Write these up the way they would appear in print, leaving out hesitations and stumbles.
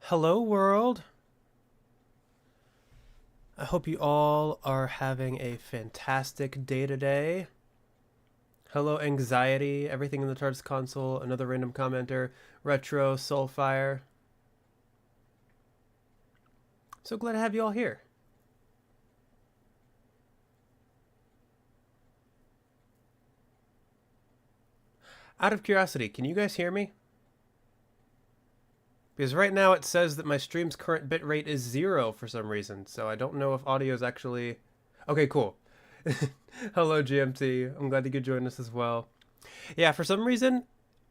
Hello, world. I hope you all are having a fantastic day today. Hello, anxiety, everything in the charts console, another random commenter, retro, soulfire. So glad to have you all here. Out of curiosity, can you guys hear me? Because right now it says that my stream's current bitrate is 0 for some reason, so I don't know if audio is actually... Okay, cool. Hello, GMT. I'm glad you could join us as well. Yeah, for some reason,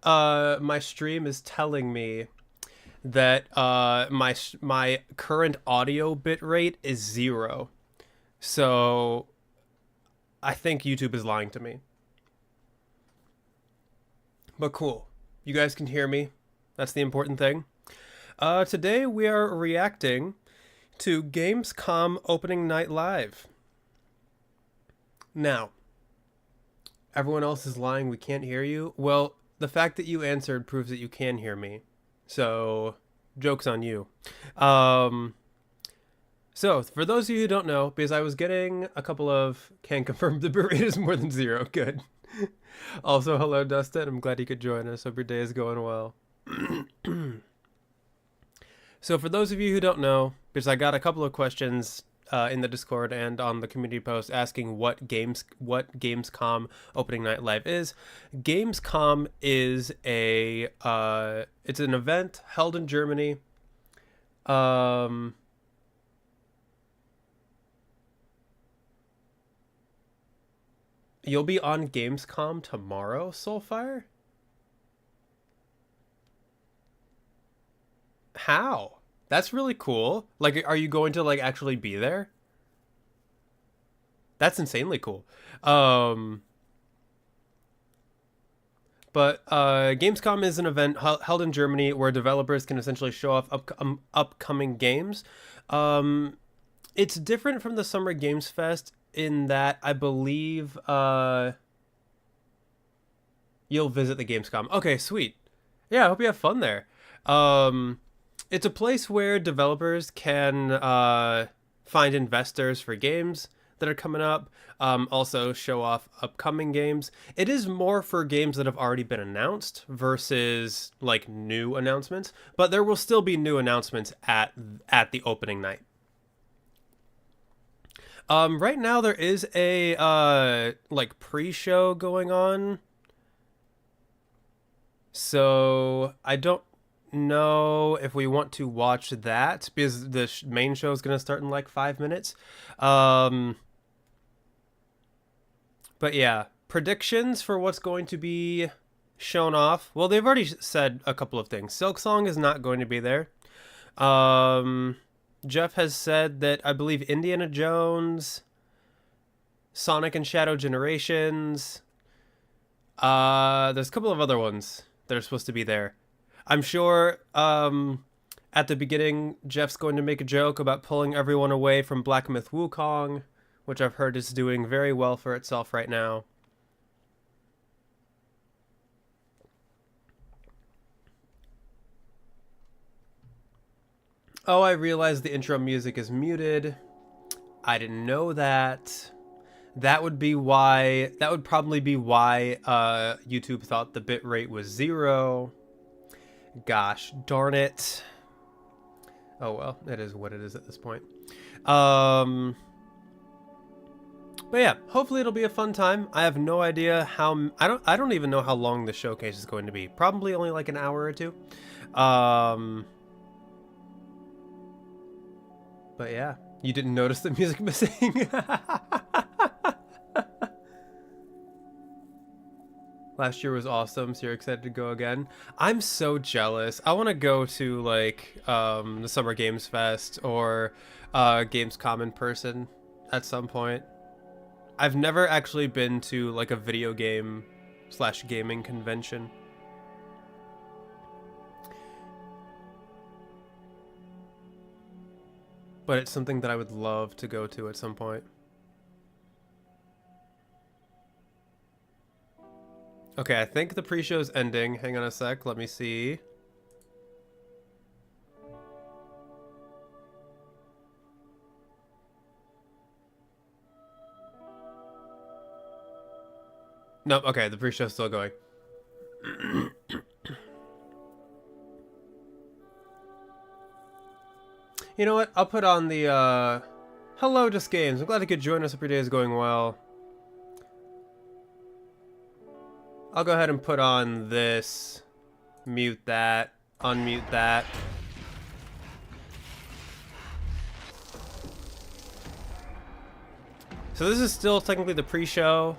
my stream is telling me that my current audio bitrate is 0. So I think YouTube is lying to me. But cool. You guys can hear me. That's the important thing. Today we are reacting to Gamescom Opening Night Live. Now, everyone else is lying, we can't hear you. Well, the fact that you answered proves that you can hear me. So, joke's on you. So, for those of you who don't know, because I was getting a couple of can confirm the bitrate is more than 0. Good. Also, hello, Dustin. I'm glad you could join us. Hope your day is going well. So, for those of you who don't know, because I got a couple of questions in the Discord and on the community post asking what Gamescom Opening Night Live is. Gamescom is it's an event held in Germany. You'll be on Gamescom tomorrow, Soulfire? How? That's really cool. Like, are you going to, like, actually be there? That's insanely cool. But Gamescom is an event held in Germany where developers can essentially show off upcoming games. It's different from the Summer Games Fest in that I believe you'll visit the Gamescom. Okay, sweet. Yeah, I hope you have fun there. It's a place where developers can find investors for games that are coming up. Also show off upcoming games. It is more for games that have already been announced versus like new announcements, but there will still be new announcements at the opening night. Right now there is a like pre-show going on. So I don't know if we want to watch that because the main show is going to start in like 5 minutes. But yeah, predictions for what's going to be shown off. Well, they've already said a couple of things. Silksong is not going to be there. Geoff has said that I believe Indiana Jones, Sonic and Shadow Generations. There's a couple of other ones that are supposed to be there. I'm sure at the beginning, Geoff's going to make a joke about pulling everyone away from Black Myth Wukong, which I've heard is doing very well for itself right now. Oh, I realized the intro music is muted. I didn't know that. That would probably be why YouTube thought the bitrate was 0. Gosh darn it. Oh well, it is what it is at this point. But yeah, hopefully it'll be a fun time. I have no idea how I don't even know how long the showcase is going to be. Probably only like an hour or two. But yeah, you didn't notice the music missing. Last year was awesome, so you're excited to go again. I'm so jealous. I want to go to like the Summer Games Fest or Gamescom in person at some point. I've never actually been to like a video game / gaming convention. But it's something that I would love to go to at some point. Okay, I think the pre-show's ending. Hang on a sec. Let me see. Nope, okay, the pre-show's still going. You know what? I'll put on the, hello, Just Games. I'm glad you could join us if your day is going well. I'll go ahead and put on this. Mute that. Unmute that. So this is still technically the pre-show.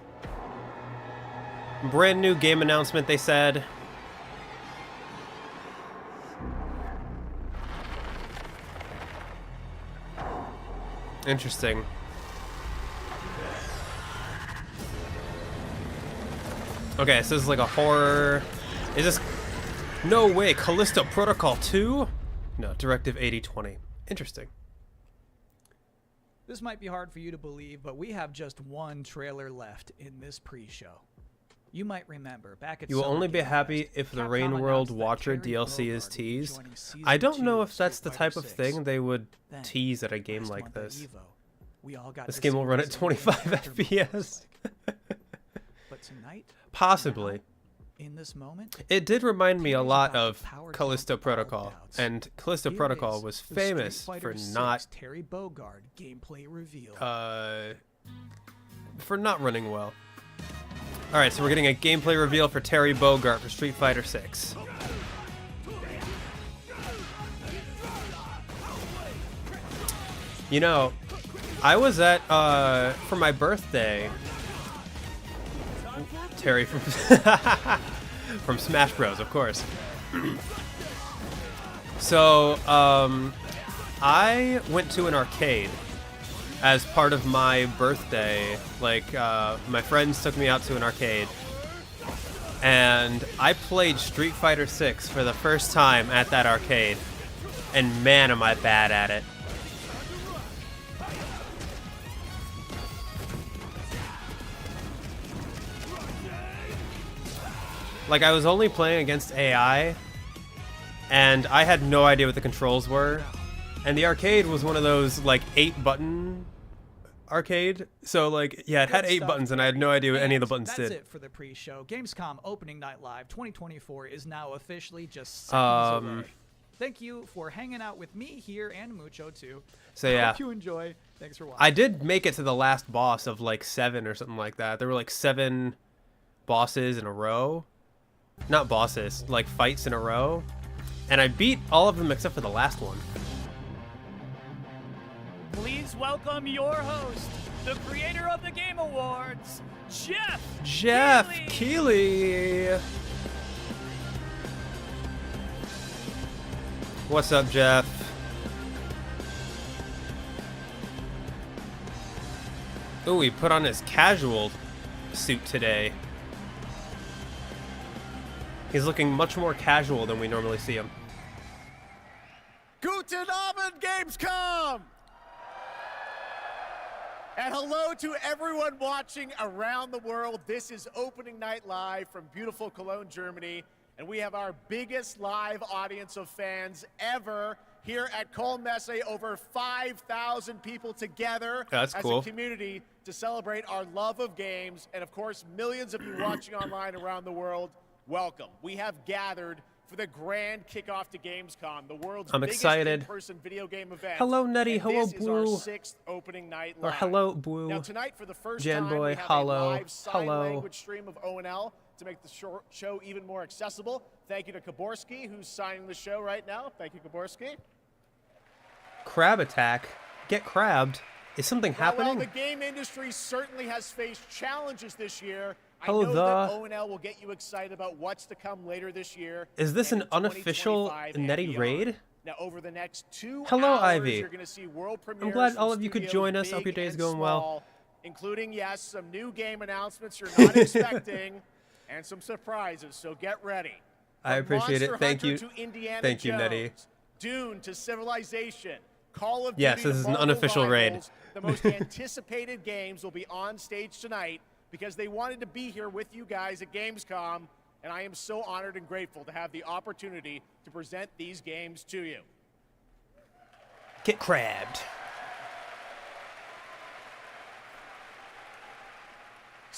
Brand new game announcement, they said. Interesting. Okay, so this is like a horror. Is this... No way, Callisto Protocol 2? No, Directive 8020. Interesting. This might be hard for you to believe, but we have just one trailer left in this pre-show. You might remember back at You will only be happy if the Rain World Watcher DLC is teased. I don't know if that's the type of thing they would tease at a game like this. This game will run at 25 FPS. But tonight, possibly. in this moment, it did remind me a lot of Callisto Protocol, and Callisto Protocol was famous for not Terry Bogard gameplay reveal. For not running well. All right, so we're getting a gameplay reveal for Terry Bogard for Street Fighter 6. You know, I was at for my birthday. Terry from from Smash Bros, of course. So, I went to an arcade as part of my birthday. Like, my friends took me out to an arcade, and I played Street Fighter 6 for the first time at that arcade, and man, am I bad at it. Like, I was only playing against AI, and I had no idea what the controls were. And the arcade was one of those, like, 8-button arcade. So, like, yeah, it had 8 buttons, and I had no idea what any of the buttons did. That's it for the pre-show. Gamescom Opening Night Live 2024 is now officially just seconds away. Thank you for hanging out with me here and Mucho, too. So, yeah. Hope you enjoy. Thanks for watching. I did make it to the last boss of, like, 7 or something like that. There were, like, 7 bosses in a row. Not bosses, like fights in a row. And I beat all of them except for the last one. Please welcome your host, the creator of the Game Awards, Geoff. Geoff Keighley. What's up, Geoff? Ooh, he put on his casual suit today. He's looking much more casual than we normally see him. Guten Abend, Gamescom! And hello to everyone watching around the world. This is Opening Night Live from beautiful Cologne, Germany. And we have our biggest live audience of fans ever here at Cologne Messe. Over 5,000 people together as a community to celebrate our love of games. And of course, millions of you watching online around the world. Welcome. We have gathered for the grand kickoff to Gamescom, the world's biggest in-person video game event. Hello, Nettie. Hello, this Blue. is our 6th opening night live. Or hello, Blue. Now tonight, for the first Jan time, Boy, we have hello. a live sign language stream of ONL to make the show even more accessible. Thank you to Kaborski, who's signing the show right now. Thank you, Kaborski. Crab attack. Get crabbed. Is something happening? While the game industry certainly has faced challenges this year, Hello, I know that ONL will get you excited about what's to come later this year. Is this an unofficial Nettie raid? Now, over the next 2 Hello, hours, Ivy. you're going to see world premieres. I'm glad from all of you could studios join us. big Hope your day is and going small, well. including, yes, some new game announcements you're not expecting, and some surprises. So get ready. I appreciate it. Thank you. Thank you, Nettie. Dune to Civilization. Call of Duty. Yes, this is an unofficial raid. The most anticipated games will be on stage tonight because they wanted to be here with you guys at Gamescom, and I am so honored and grateful to have the opportunity to present these games to you. Get crabbed.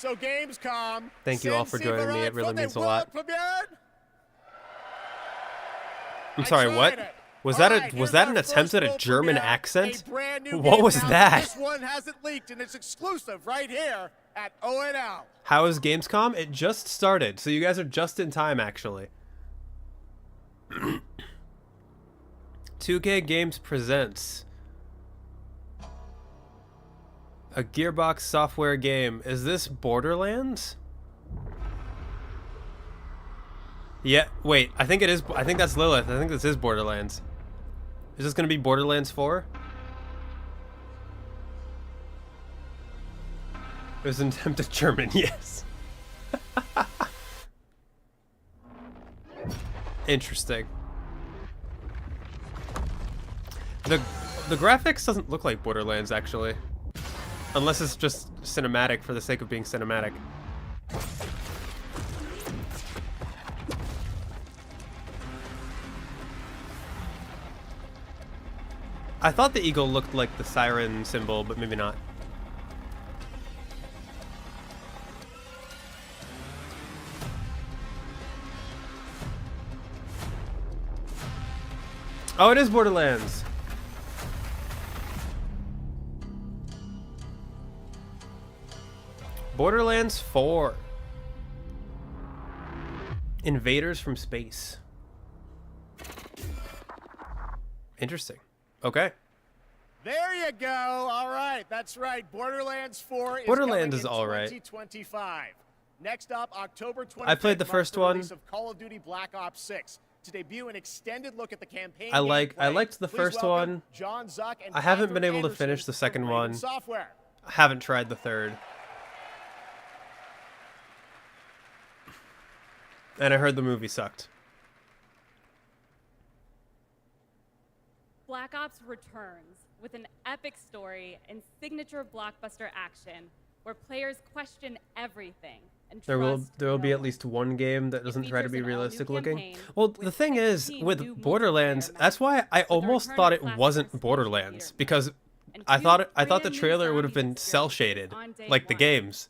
So Gamescom. Thank you all for joining me. It really means a lot. I'm sorry, what? Was that an attempt at a German accent? What was that? This one hasn't leaked, and it's exclusive right here at ONL. How is Gamescom? It just started, so you guys are just in time, actually. 2K Games presents a Gearbox software game. Is this Borderlands? Yeah, wait, I think it is. I think that's Lilith. I think this is Borderlands. Is this going to be Borderlands 4? It was an attempt at German, yes. Interesting. The graphics doesn't look like Borderlands, actually. Unless it's just cinematic for the sake of being cinematic. I thought the eagle looked like the siren symbol, but maybe not. Oh, it is Borderlands. Borderlands 4. Invaders from space. Interesting. Okay. There you go. All right. That's right. Borderlands 4 is Borderlands is coming in all right. 2025. Next up, October 25th. I played the first one. Release of Call of Duty Black Ops 6 to debut an extended look at the campaign. I liked the Please first welcome one. John Zuck and I haven't Catherine been able to Anderson finish the from second Raven one. Software. I haven't tried the third. And I heard the movie sucked. Black Ops returns with an epic story and signature blockbuster action where players question everything and There will trust be no at least one game that doesn't try to be features an all-new realistic looking. campaign Well, with the thing is 15 with new Borderlands, multiplayer that's why I maps, with the almost return thought of it classic wasn't first-person Borderlands shooter because and I two thought the brand new trailer would have been zombie cell experiences shaded on day like the one. games.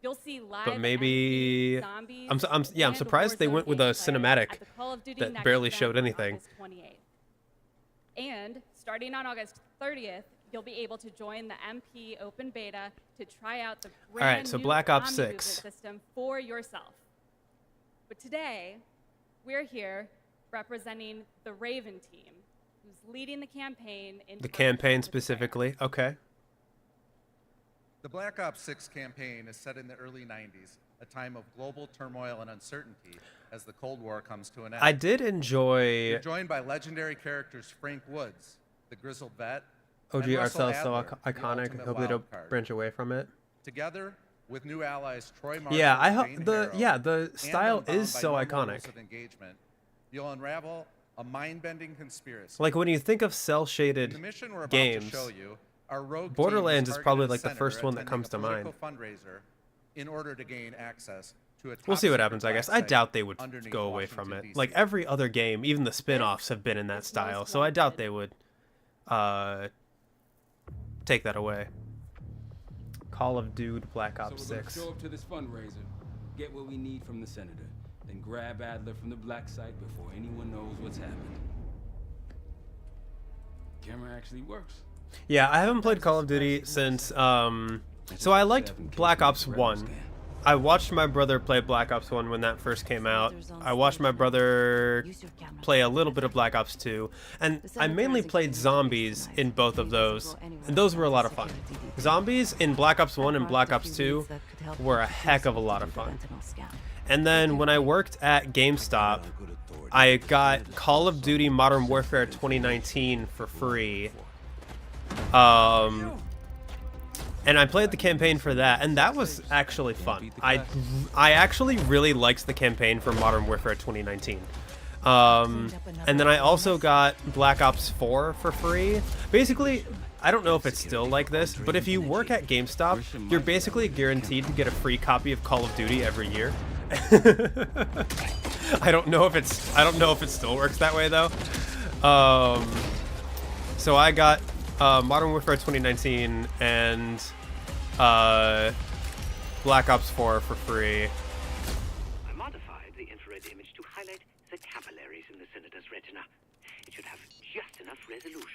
You'll see live But maybe MP, zombies, I'm and surprised they Warzone went with a gameplay cinematic at the Call of Duty that Next barely event showed on anything. August 28th. And starting on August 30th, you'll be able to join the MP open beta to try out the brand so new Black Ops zombie 6. movement system for yourself. But today, we're here representing the Raven team, who's leading the campaign in The terms campaign of the fair. specifically. Okay. The Black Ops 6 campaign is set in the early 90s, a time of global turmoil and uncertainty as the Cold War comes to an end. I did enjoy You're joined by legendary characters Frank Woods, the grizzled vet, OG and art Russell style so Adler, the iconic. ultimate Hope they don't wildcard. branch away from it. Together with new allies Troy Marshall, Yeah, I and hope Jane the Harrow, the and style unbound is by so normal iconic. rules of engagement, you'll unravel a mind-bending conspiracy. Like when you think of cell In the shaded mission we're about games, to show you, our rogue Borderlands team is probably targeted like the senator first one that attending comes a to mind. political fundraiser in order to gain access to a we'll see what top-secret happens, I guess. black I site doubt they would underneath go away from Washington, it. D.C. Like every other game, even the spin-offs have been in that is style, most so I doubt wanted. they would take that away. Call of Duty Black Ops So we're gonna 6. show up to this fundraiser, get what we need from the senator, then grab Adler from the black site before anyone knows what's happened. Camera actually works. Yeah, I haven't played Call of Duty since so I liked Black Ops 1. I watched my brother play Black Ops 1 when that first came out. I watched my brother play a little bit of Black Ops 2, and I mainly played zombies in both of those, and those were a lot of fun. Zombies in Black Ops 1 and Black Ops 2 were a heck of a lot of fun. And then when I worked at GameStop, I got Call of Duty Modern Warfare 2019 for free. And I played the campaign for that, and that was actually fun. I actually really liked the campaign for Modern Warfare 2019. And then I also got Black Ops 4 for free. Basically, I don't know if it's still like this, but if you work at GameStop, you're basically guaranteed to get a free copy of Call of Duty every year. I don't know if it still works that way though. So I got Modern Warfare 2019 and Black Ops 4 for free. I modified the infrared image to highlight the capillaries in the Senator's retina. It should have just enough resolution.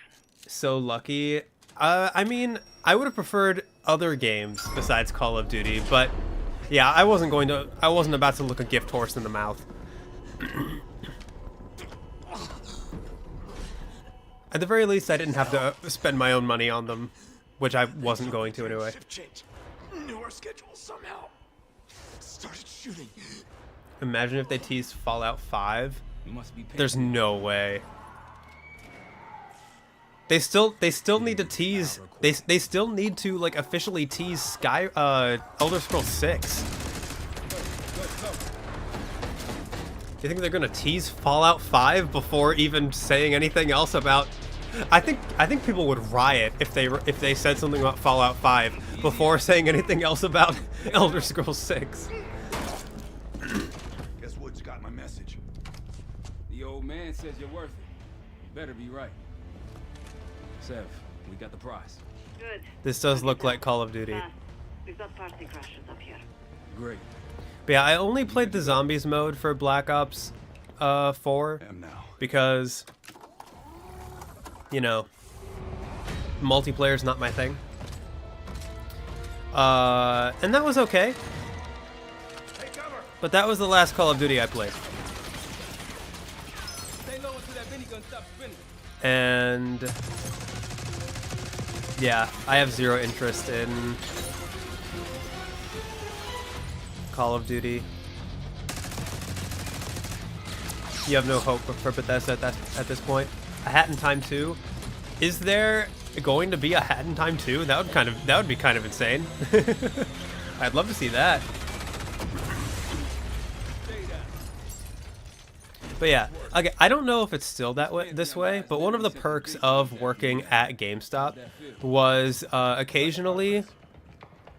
So lucky. I mean, I would have preferred other games besides Call of Duty, but yeah, I wasn't about to look a gift horse in the mouth. At the very least, I didn't have to spend my own money on them, which I wasn't going to anyway. Knew our schedule somehow. Started shooting. Imagine if they teased Fallout 5. You must be There's no way. They still need to tease. They still need to like officially tease Elder Scrolls 6. Do you think they're gonna tease Fallout 5 before even saying anything else about? I think people would riot if they said something about Fallout 5 before saying anything else about Elder Scrolls 6. Guess Woods got my message. The old man says you're worth it. You better be right. Sev, we got the prize. Good. This does look like Call of Duty. We've got party crashers up here. Great. But yeah, I only played the zombies mode for Black Ops 4 Am now. because, you know, multiplayer's not my thing. And that was okay. But that was the last Call of Duty I played. Stay low until that minigun stops spinning. And yeah, I have zero interest in Call of Duty. You have no hope for Bethesda at this point. A Hat in Time 2. Is there going to be a Hat in Time 2? That would be kind of insane. I'd love to see that. But yeah, okay, I don't know if it's still this way, but one of the perks of working at GameStop was occasionally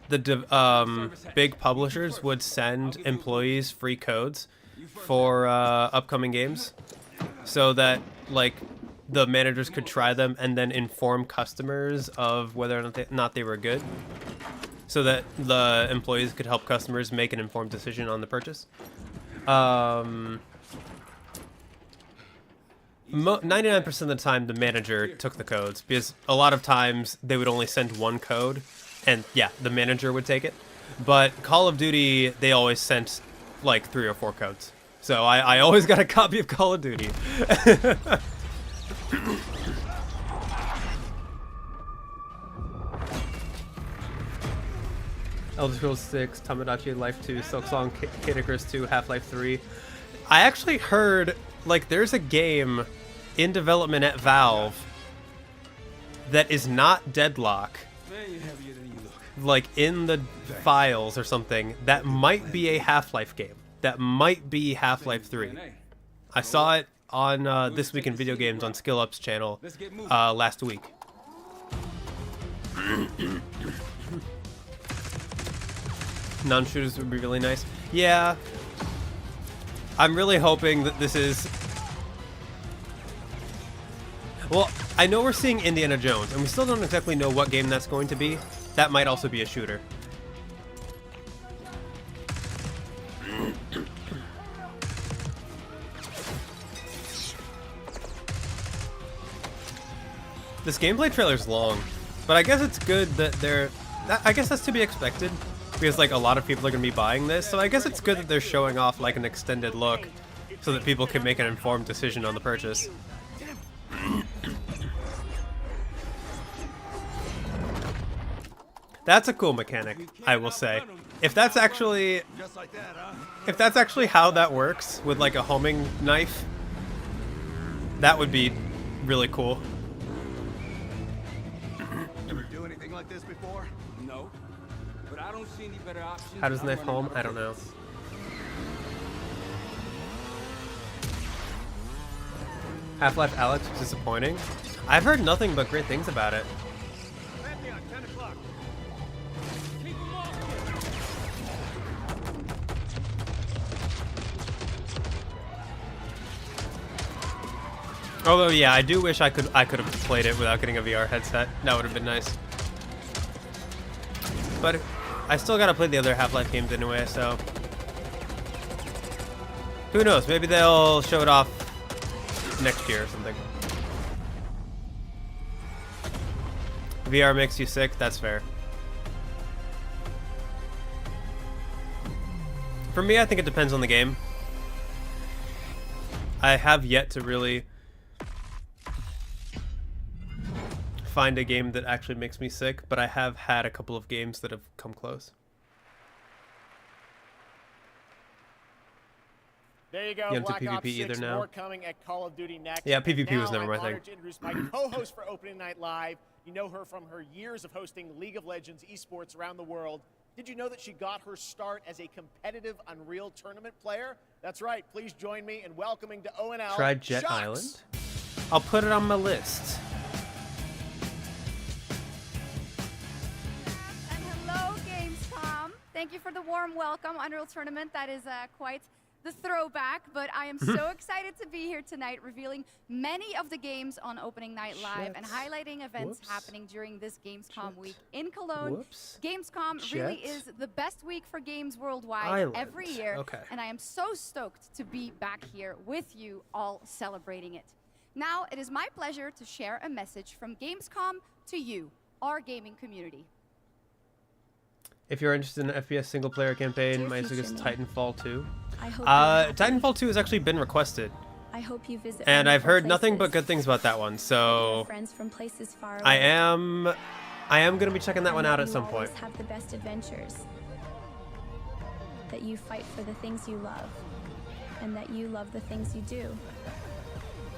the big publishers would send employees free codes for upcoming games, so that like the managers could try them and then inform customers of whether or not they were good, so that the employees could help customers make an informed decision on the purchase. 99% of the time the manager took the codes, because a lot of times they would only send one code, and yeah, the manager would take it. But Call of Duty, they always sent like 3 or 4 codes, so I always got a copy of Call of Duty. Elder Scrolls 6, Tamagotchi Life 2, Silksong, Kid Icarus 2, Half-Life 3. I actually heard like there's a game in development at Valve that is not Deadlock, like in the files or something, that might be a Half-Life game. That might be Half-Life 3. I saw it on This Week in Video Games on Skill Up's channel last week. Non-shooters would be really nice. Yeah. I'm really hoping that this is... Well, I know we're seeing Indiana Jones, and we still don't exactly know what game that's going to be. That might also be a shooter. This gameplay trailer's long, but I guess it's good that they're... I guess that's to be expected, because like a lot of people are going to be buying this, so I guess it's good that they're showing off like an extended look so that people can make an informed decision on the purchase. That's a cool mechanic, I will say. If that's actually how that works with like a homing knife, that would be really cool. Ever do anything like this before? No, but I don't see any better options. How does knife home? I don't know. Half-Life Alyx was disappointing. I've heard nothing but great things about it. Although, yeah, I do wish I could have played it without getting a VR headset. That would have been nice. But I still gotta play the other Half-Life games anyway, so who knows? Maybe they'll show it off next year or something. VR makes you sick. That's fair. For me, I think it depends on the game. I have yet to really find a game that actually makes me sick, but I have had a couple of games that have come close. There you go. You don't do Black Ops PvP 6, either now? more coming at Call of Duty next. Yeah, And PvP was now never my I'm thing. honored to introduce my co-host for Opening Night Live. You know her from her years of hosting League of Legends esports around the world. Did you know that she got her start as a competitive Unreal Tournament player? That's right. Please join me in welcoming to ONL. Try Jet Shucks. Island. I'll put it on my list. And hello, Gamescom. Thank you for the warm welcome. Unreal Tournament, that is quite the throwback, but I am so excited to be here tonight revealing many of the games on Opening Night Live and highlighting events happening during this Gamescom week in Cologne. Gamescom really is the best week for games worldwide every year, and I am so stoked to be back here with you all celebrating it. Now, it is my pleasure to share a message from Gamescom to you, our gaming community. If you're interested in an FPS single-player campaign, my answer is Titanfall 2. I hope Titanfall 2 has actually been requested, I hope you visit and I've heard wonderful nothing but places. good things about that one. So Friends from places far away. I am gonna be checking that one out at You some point. always have the best adventures. That you fight for the things you love, and that you love the things you do.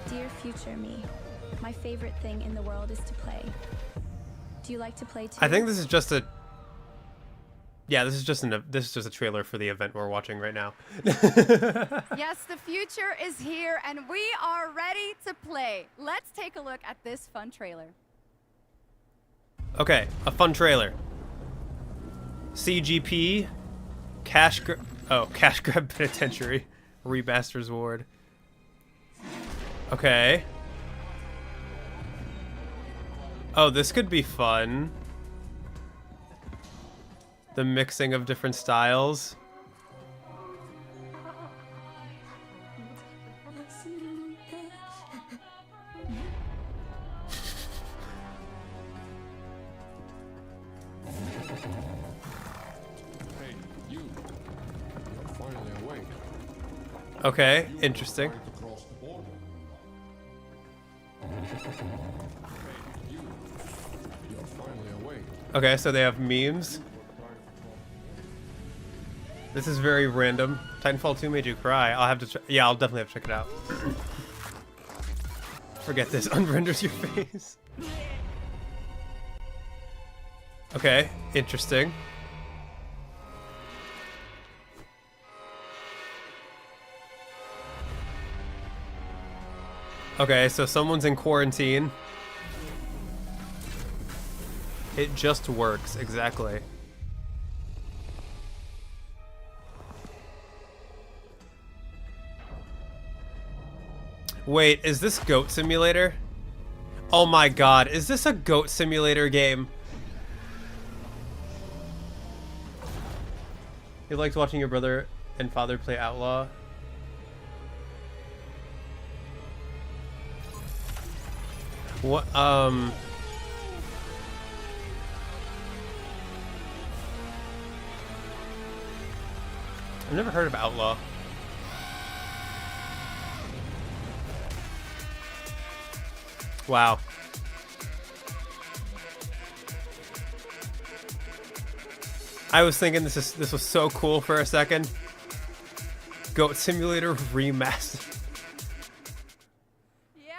Dear future me, my favorite thing in the world is to play. Do you like to play too? I think this is just a this is just a trailer for the event we're watching right now. Yes, the future is here, and we are ready to play. Let's take a look at this fun trailer. Okay, a fun trailer. CGP, Cash Grab Penitentiary, Rebasters Ward. Okay. Oh, this could be fun. The mixing of different styles. Hey, you. You're finally awake. Okay, interesting. Trying to cross the border. Hey, you. You're finally awake. Okay, so they have memes. This is very random. Titanfall 2 made you cry. I'll have to I'll definitely have to check it out. Forget this. Unrenders your face. Okay, interesting. Okay, so someone's in quarantine. It just works, exactly. Wait, is this Goat Simulator? Oh my god, is this a Goat Simulator game? You liked watching your brother and father play Outlaw? What, I've never heard of Outlaw. Wow. I was thinking this was so cool for a second. Goat Simulator Remastered. Yeah.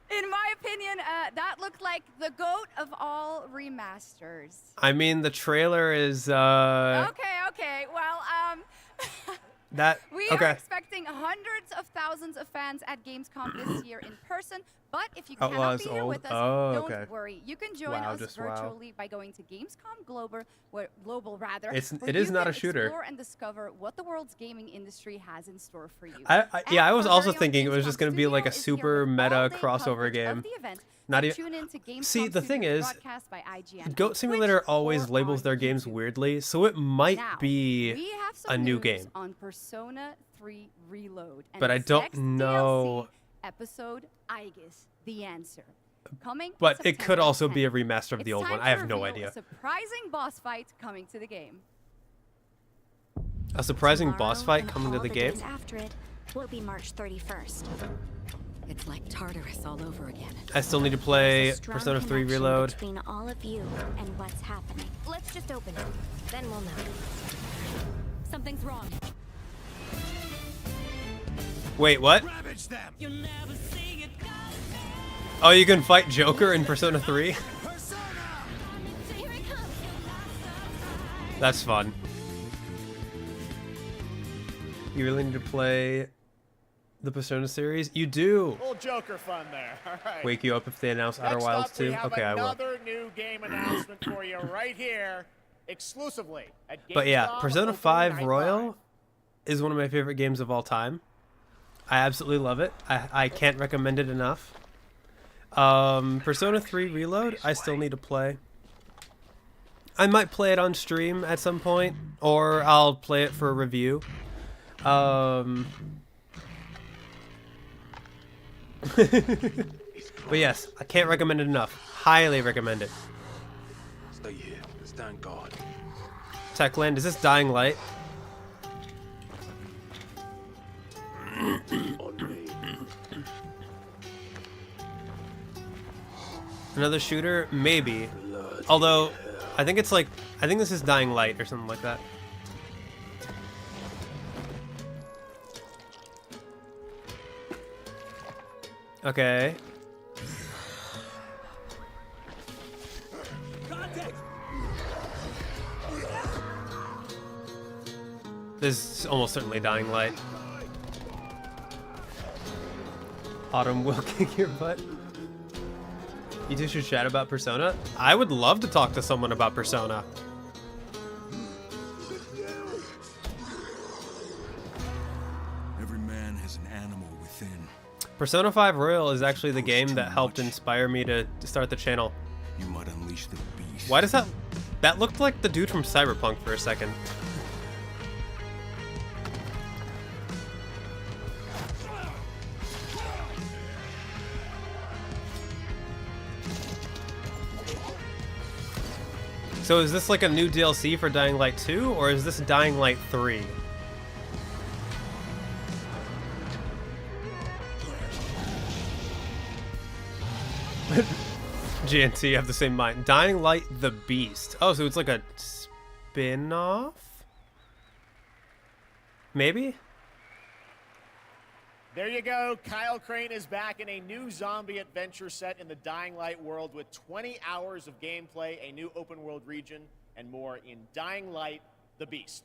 In my opinion, that looked like the GOAT of all remasters. I mean, the trailer is Okay. Well, that we okay. are expecting hundreds of thousands of fans at Gamescom this year in person, But if you Outlaws cannot be here old? with us, Oh, don't okay. worry. You can join WoW, us just WoW. virtually by going to Gamescom Global, where It is you not can a shooter. explore and discover what the world's gaming industry has in store for you. Yeah, I was And our also very own thinking it was just Gamescom going to be like a studio is here super with meta all-day crossover coverage game. of the event. Not So even. tune in to Gamescom See, the thing Studios is, broadcast by IGN Goat on Simulator Twitch always or labels on their games YouTube. weirdly, so it might Now, be we have some a new news game. on Persona 3 Reload, and But I its don't next know- DLC, episode Aegis, The Answer. Coming But it could September also be a 10th. remaster of the It's old time one. I to have no reveal idea. A surprising boss fight coming to the game. A surprising boss Tomorrow fight and coming to all the the game? days after it will be March 31st. It's like Tartarus all over again. I still need to play There's a strong Persona 3 connection Reload. between all of you and what's happening. Let's just open it. Then we'll know. Something's wrong. Wait, what? Ravage them. Oh, you can fight Joker in Persona 3? Here it comes. That's fun. You really need to play the Persona series? You do! Little Joker fun there. All right. Wake you up if they announce Outer Next Wilds up, we 2? have Okay, I will. another new game announcement for you right here, exclusively at But yeah, Gamescom Persona Opening 5 Night Royal Live. is one of my favorite games of all time. I absolutely love it. I can't recommend it enough. Persona 3 Reload, I still need to play. I might play it on stream at some point, or I'll play it for a review. But yes, I can't recommend it enough. Highly recommend it. Stay here. Stand guard. Techland, is this Dying Light? Another shooter? Maybe. Although, I think it's like, I think this is Dying Light or something like that. Okay. This is almost certainly Dying Light. Autumn will kick your butt. You two should chat about Persona? I would love to talk to someone about Persona. Every man has an animal within. Persona 5 Royal is actually the game that helped inspire me to start the channel. You might unleash the beast. Why does that... That looked like the dude from Cyberpunk for a second. So is this like a new DLC for Dying Light 2, or is this Dying Light 3? GNT have the same mind. Dying Light the Beast. Oh, so it's like a spin-off? Maybe? There you go. Kyle Crane is back in a new zombie adventure set in the Dying Light world with 20 hours of gameplay, a new open world region, and more in Dying Light the Beast.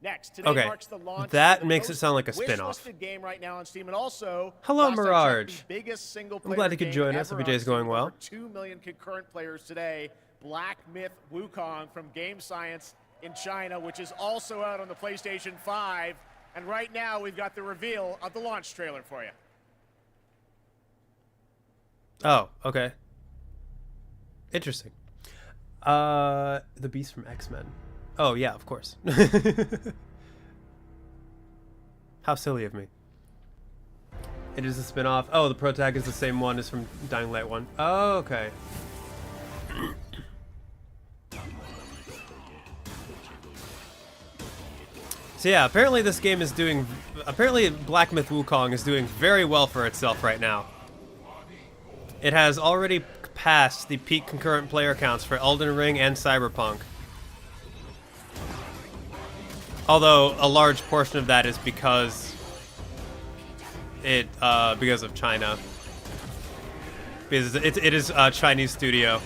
Next, today Okay, marks the launch that of the makes it most sound like a spin-off. wishlisted game right now on Steam, and also Hello, last I checked, Mirage. the biggest single I'm glad you could game join us. ever Hope your on day's going Steam, well. over 2 million concurrent players today. Black Myth Wukong from Game Science in China, which is also out on the PlayStation 5. And right now, we've got the reveal of the launch trailer for you. Oh, okay. Interesting. The Beast from X-Men. Oh, yeah, of course. How silly of me. It is a spin-off. Oh, the protag is the same one as from Dying Light 1. Oh, okay. So yeah, apparently this game is doing... Apparently Black Myth Wukong is doing very well for itself right now. It has already passed the peak concurrent player counts for Elden Ring and Cyberpunk. Although a large portion of that is because of China. Because it is a Chinese studio.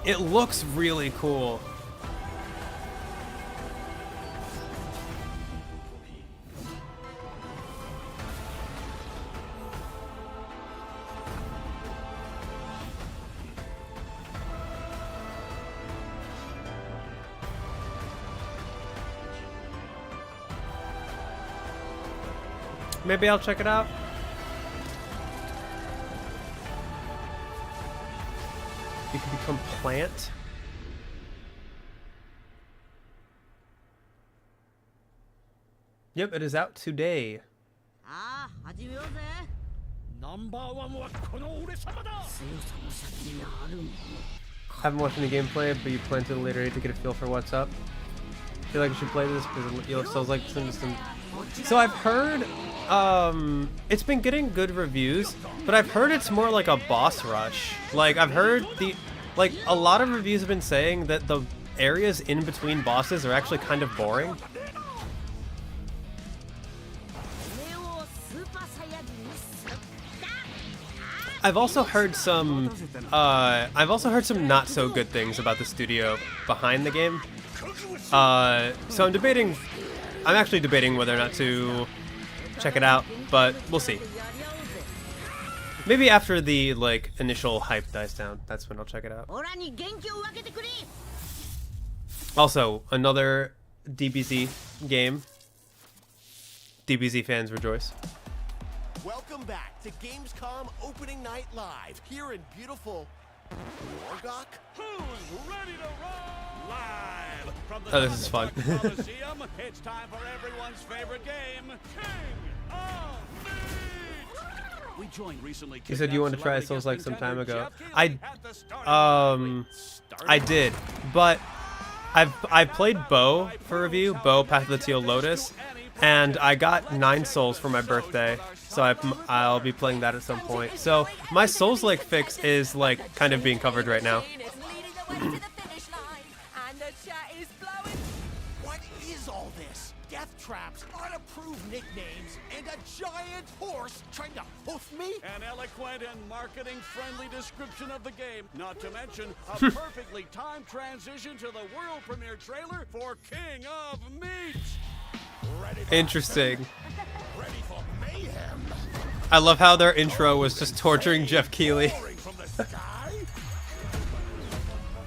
It looks really cool. Maybe I'll check it out. You can become plant. Yep, it is out today. Haven't watched any gameplay, but you plan to later to get a feel for what's up. Feel like you should play this because it feels like some. So I've heard, it's been getting good reviews, but I've heard it's more like a boss rush. Like I've heard a lot of reviews have been saying that the areas in between bosses are actually kind of boring. I've also heard some not so good things about the studio behind the game. So I'm actually debating whether or not to check it out, but we'll see. Maybe after the initial hype dies down, that's when I'll check it out. Also, another DBZ game. DBZ fans rejoice. Welcome back to Gamescom Opening Night Live here in beautiful Wargok. Who's ready to roll? Live from the Oh, this is fun. Coliseum, it's time for everyone's favorite game, King of Meat. We joined recently. You said you wanted to try Souls-like some time ago. I did, but I've played Bo for review, Bo Path of the Teal Lotus, and I got 9 souls for my birthday, so I'll be playing that at some point. So my Souls-like fix is kind of being covered right now. What is all this? Death traps, unapproved nicknames, and a giant horse trying to hoof me? An eloquent and marketing-friendly description of the game, not to mention a perfectly timed transition to the world premiere trailer for King of Meat. Interesting. I love how their intro was just torturing Geoff Keighley.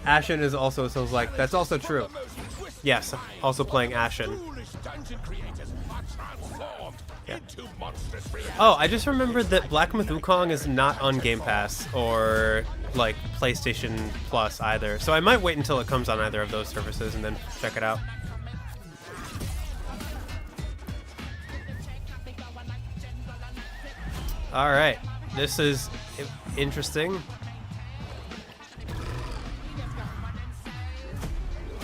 Ashen is also Souls-like. That's also true. Yes, also playing Ashen. Yeah. Oh, I just remembered that Black Myth Wukong is not on Game Pass or PlayStation Plus either. So I might wait until it comes on either of those services and then check it out. All right, this is interesting.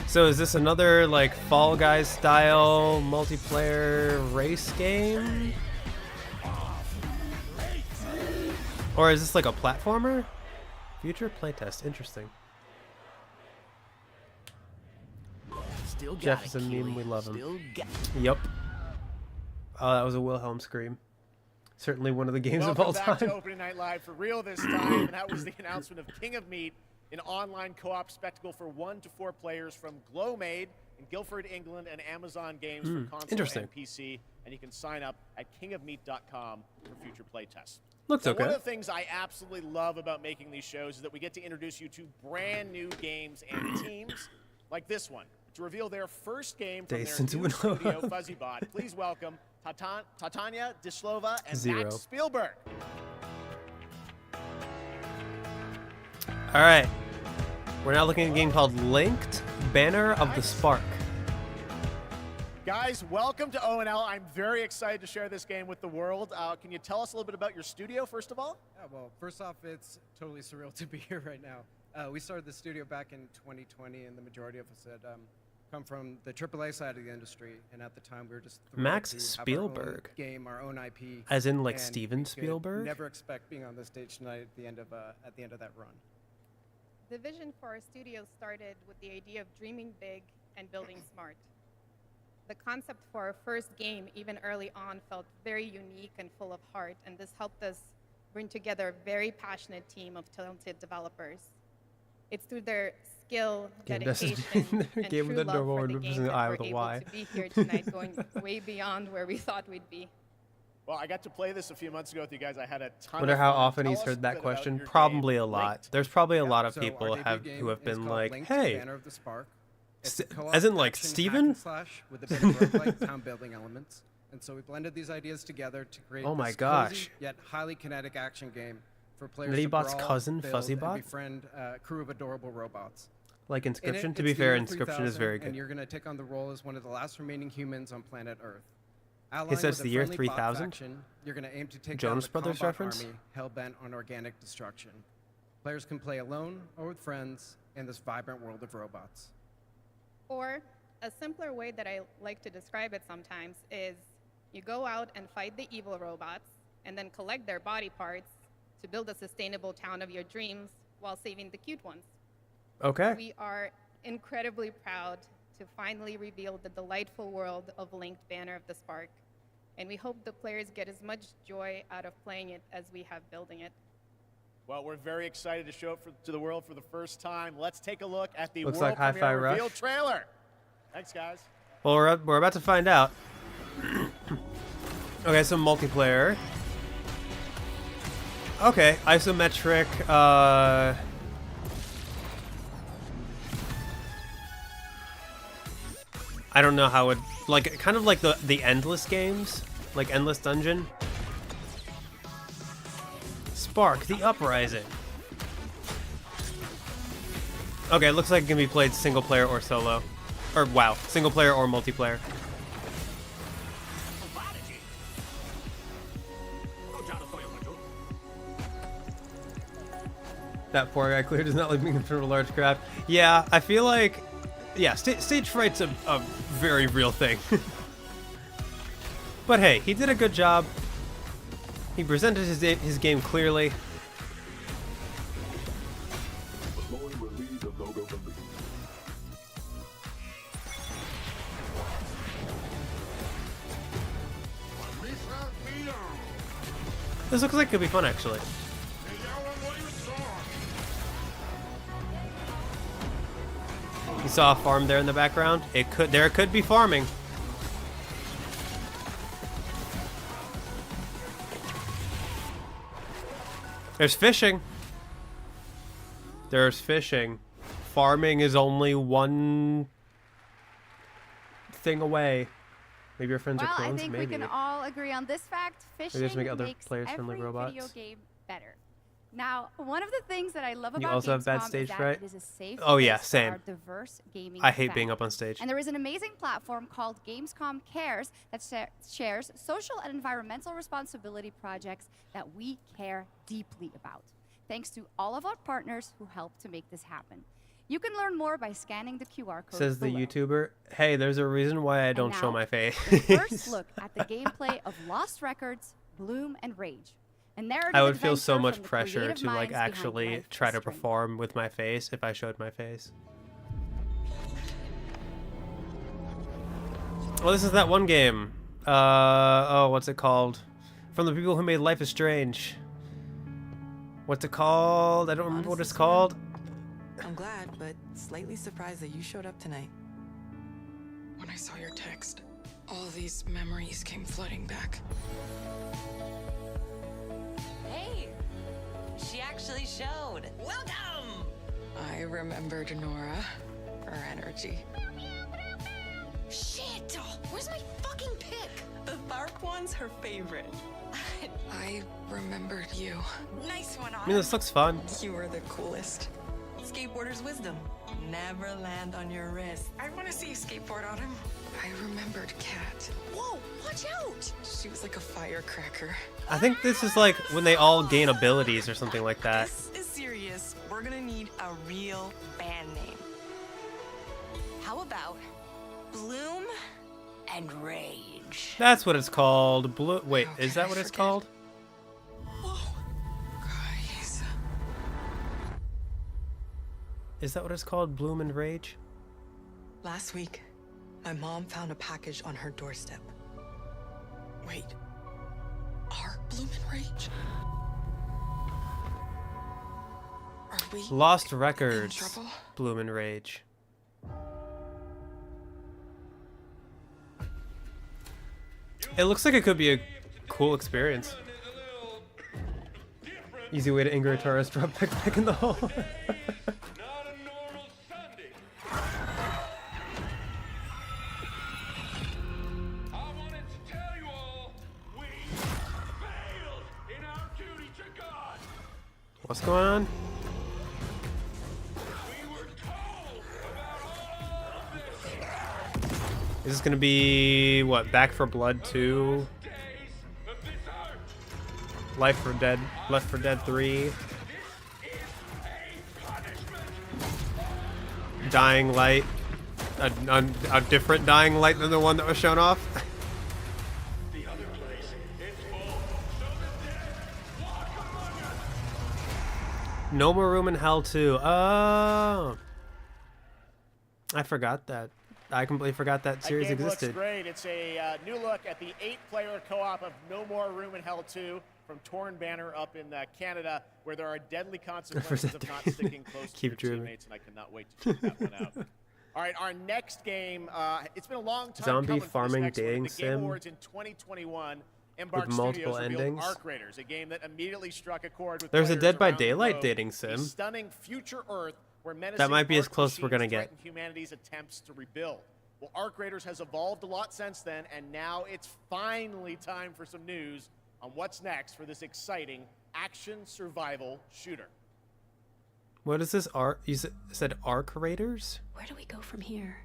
So is this another Fall Guys style multiplayer race game? Or is this a platformer? Future playtest, interesting. Geoff is a meme, we love him. Yep. Oh, that was a Wilhelm scream. Certainly one of the games of all time. Welcome back to Opening Night Live for real this time, and that was the announcement of King of Meat, an online co-op spectacle for 1 to 4 players from Glowmade in Guildford, England, and Amazon Games for console and PC. And you can sign up at kingofmeat.com for future playtests. Looks okay. One of the things I absolutely love about making these shows is that we get to introduce you to brand new games and teams like this one. To reveal their first game from their new studio, FuzzyBot, please welcome Tatjana Dislova and Max Spielberg. All right, we're now looking at a game called Linked Banner of the Spark. Guys, welcome to ONL. I'm very excited to share this game with the world. Can you tell us a little bit about your studio, first of all? Yeah, well, first off, it's totally surreal to be here right now. We started the studio back in 2020, and the majority of us had come from the AAA side of the industry, and at the time we were just Max to Spielberg, have our own game, our own IP, as in Steven Spielberg. Never expect being on the stage tonight at the end of that run. The vision for our studio started with the idea of dreaming big and building smart. The concept for our first game, even early on, felt very unique and full of heart, and this helped us bring together a very passionate team of talented developers. It's through their skill, dedication, and true love for the game that we're able to be here tonight, going way beyond where we thought we'd be. Well, I got to play this a few months ago with you guys. I had a ton Wonder of how fun. often Tell he's us heard that a bit question. about your Probably game, a lot. Linked. There's probably a lot of So people our debut who have game is been called like, Linked "Hey, Banner of the Spark." It's as in action Steven?" hack and slash with a bit of roguelike town building elements. And so we blended these ideas together to create Oh my this gosh. cozy yet highly kinetic action game for players Nitty-Bot's to brawl, cousin, build, Fuzzybot? and befriend a crew of adorable robots. Like In Inscription? it, To be it's the fair, year Inscription is 3000, very good. And you're going to take on the role as one of the last remaining humans on planet Earth. He Allying says with a the year friendly bot 3000? faction, you're going to aim to take Jonas down the Brothers combat reference? army hell-bent on organic destruction. Players can play alone or with friends in this vibrant world of robots. Or a simpler way that I like to describe it sometimes is you go out and fight the evil robots and then collect their body parts to build a sustainable town of your dreams while saving the cute ones. Okay. We are incredibly proud to finally reveal the delightful world of Linked Banner of the Spark, and we hope the players get as much joy out of playing it as we have building it. Well, we're very excited to show it to the world for the first time. Let's take a look at the Looks world like Hi-Fi premiere Rush. reveal trailer. Thanks, guys. Well, we're about to find out. Okay, so multiplayer. Okay, isometric. I don't know how it, like, kind of like the Endless games, like Endless Dungeon. Spark, the Uprising. Okay, it looks like it can be played single player or solo. Or, wow, single player or multiplayer. That poor guy clearly does not like being in front of a large crowd. Yeah, I feel like, yeah, stage fright's a very real thing. But hey, he did a good job. He presented his game clearly. This looks like it could be fun, actually. You saw a farm there in the background? There could be farming. There's fishing. There's fishing. Farming is only one thing away. Maybe your friends are Well, clones? I think Maybe. we can all agree on this fact. Fishing just make other makes players-friendly every robots. video game better. Now, one of the things that I love You about also have bad Gamescom stage is that fright? it is a safe Oh, yeah, place same. for our diverse gaming I hate being fans. up on stage. And there is an amazing platform called Gamescom Cares that shares social and environmental responsibility projects that we care deeply about. Thanks to all of our partners who help to make this happen. You can learn more by scanning the QR code Says the below. YouTuber. Hey, there's a reason why I don't show now, my face. the first look at the gameplay of Lost Records, Bloom, and Rage. A narrative I would feel so adventure much from the pressure creative to like minds behind actually Life try is to Strange. perform with my face if I showed my face. Well, this is that one game. Oh, what's it called? From the people who made Life is Strange. What's it called? I don't remember what it's called. I'm glad, but slightly surprised that you showed up tonight. When I saw your text, all these memories came flooding back. Hey, she actually showed. Welcome! I remembered Nora, her energy. Shit! Where's my fucking pick? The Tharp one's her favorite. I remembered you. Nice one, I mean, this looks fun. You were the coolest. Skateboarder's wisdom. Never land on your wrist. I want to see you skateboard on him. I remembered Kat. Whoa, watch out! She was like a firecracker. I think this is like when they all gain abilities or something like that. This is serious. We're gonna need a real band name. How about Bloom and Rage? That's what it's called. Blue. Wait, is that what it's called? Guys. Is that what it's called? Bloom and Rage? Last week, my mom found a package on her doorstep. Wait. Are Bloom and Rage? Are we Lost in Records. trouble? Bloom and Rage. It looks like it could be a cool experience. Easy way to anger a tourist, drop back in the hole. What's going on? Is this gonna be what? Back for Blood 2? Left 4 Dead 3. Dying Light. A different Dying Light than the one that was shown off. No More Room in Hell 2. Oh. I forgot that. I completely forgot that series game existed. Looks great. It's a new look at the 8-player co-op of No More Room in Hell 2 from Torn Banner up in Canada, where there are deadly consequences of not sticking close to your teammates, and I cannot wait to check that one out. All right, our next game. It's been a long time Zombie coming for farming this next one. dating The Game sim Awards in 2021. Embark with multiple Studios revealed endings. Arc Raiders, a game that immediately struck a chord with There's a players Dead by around the Daylight globe. dating A sim. stunning future Earth where menacing That might be as arc close as we're gonna machines get. threaten humanity's attempts to rebuild. Well, Arc Raiders has evolved a lot since then, and now it's finally time for some news on what's next for this exciting action survival shooter. What is this? You said Arc Raiders? Where do we go from here?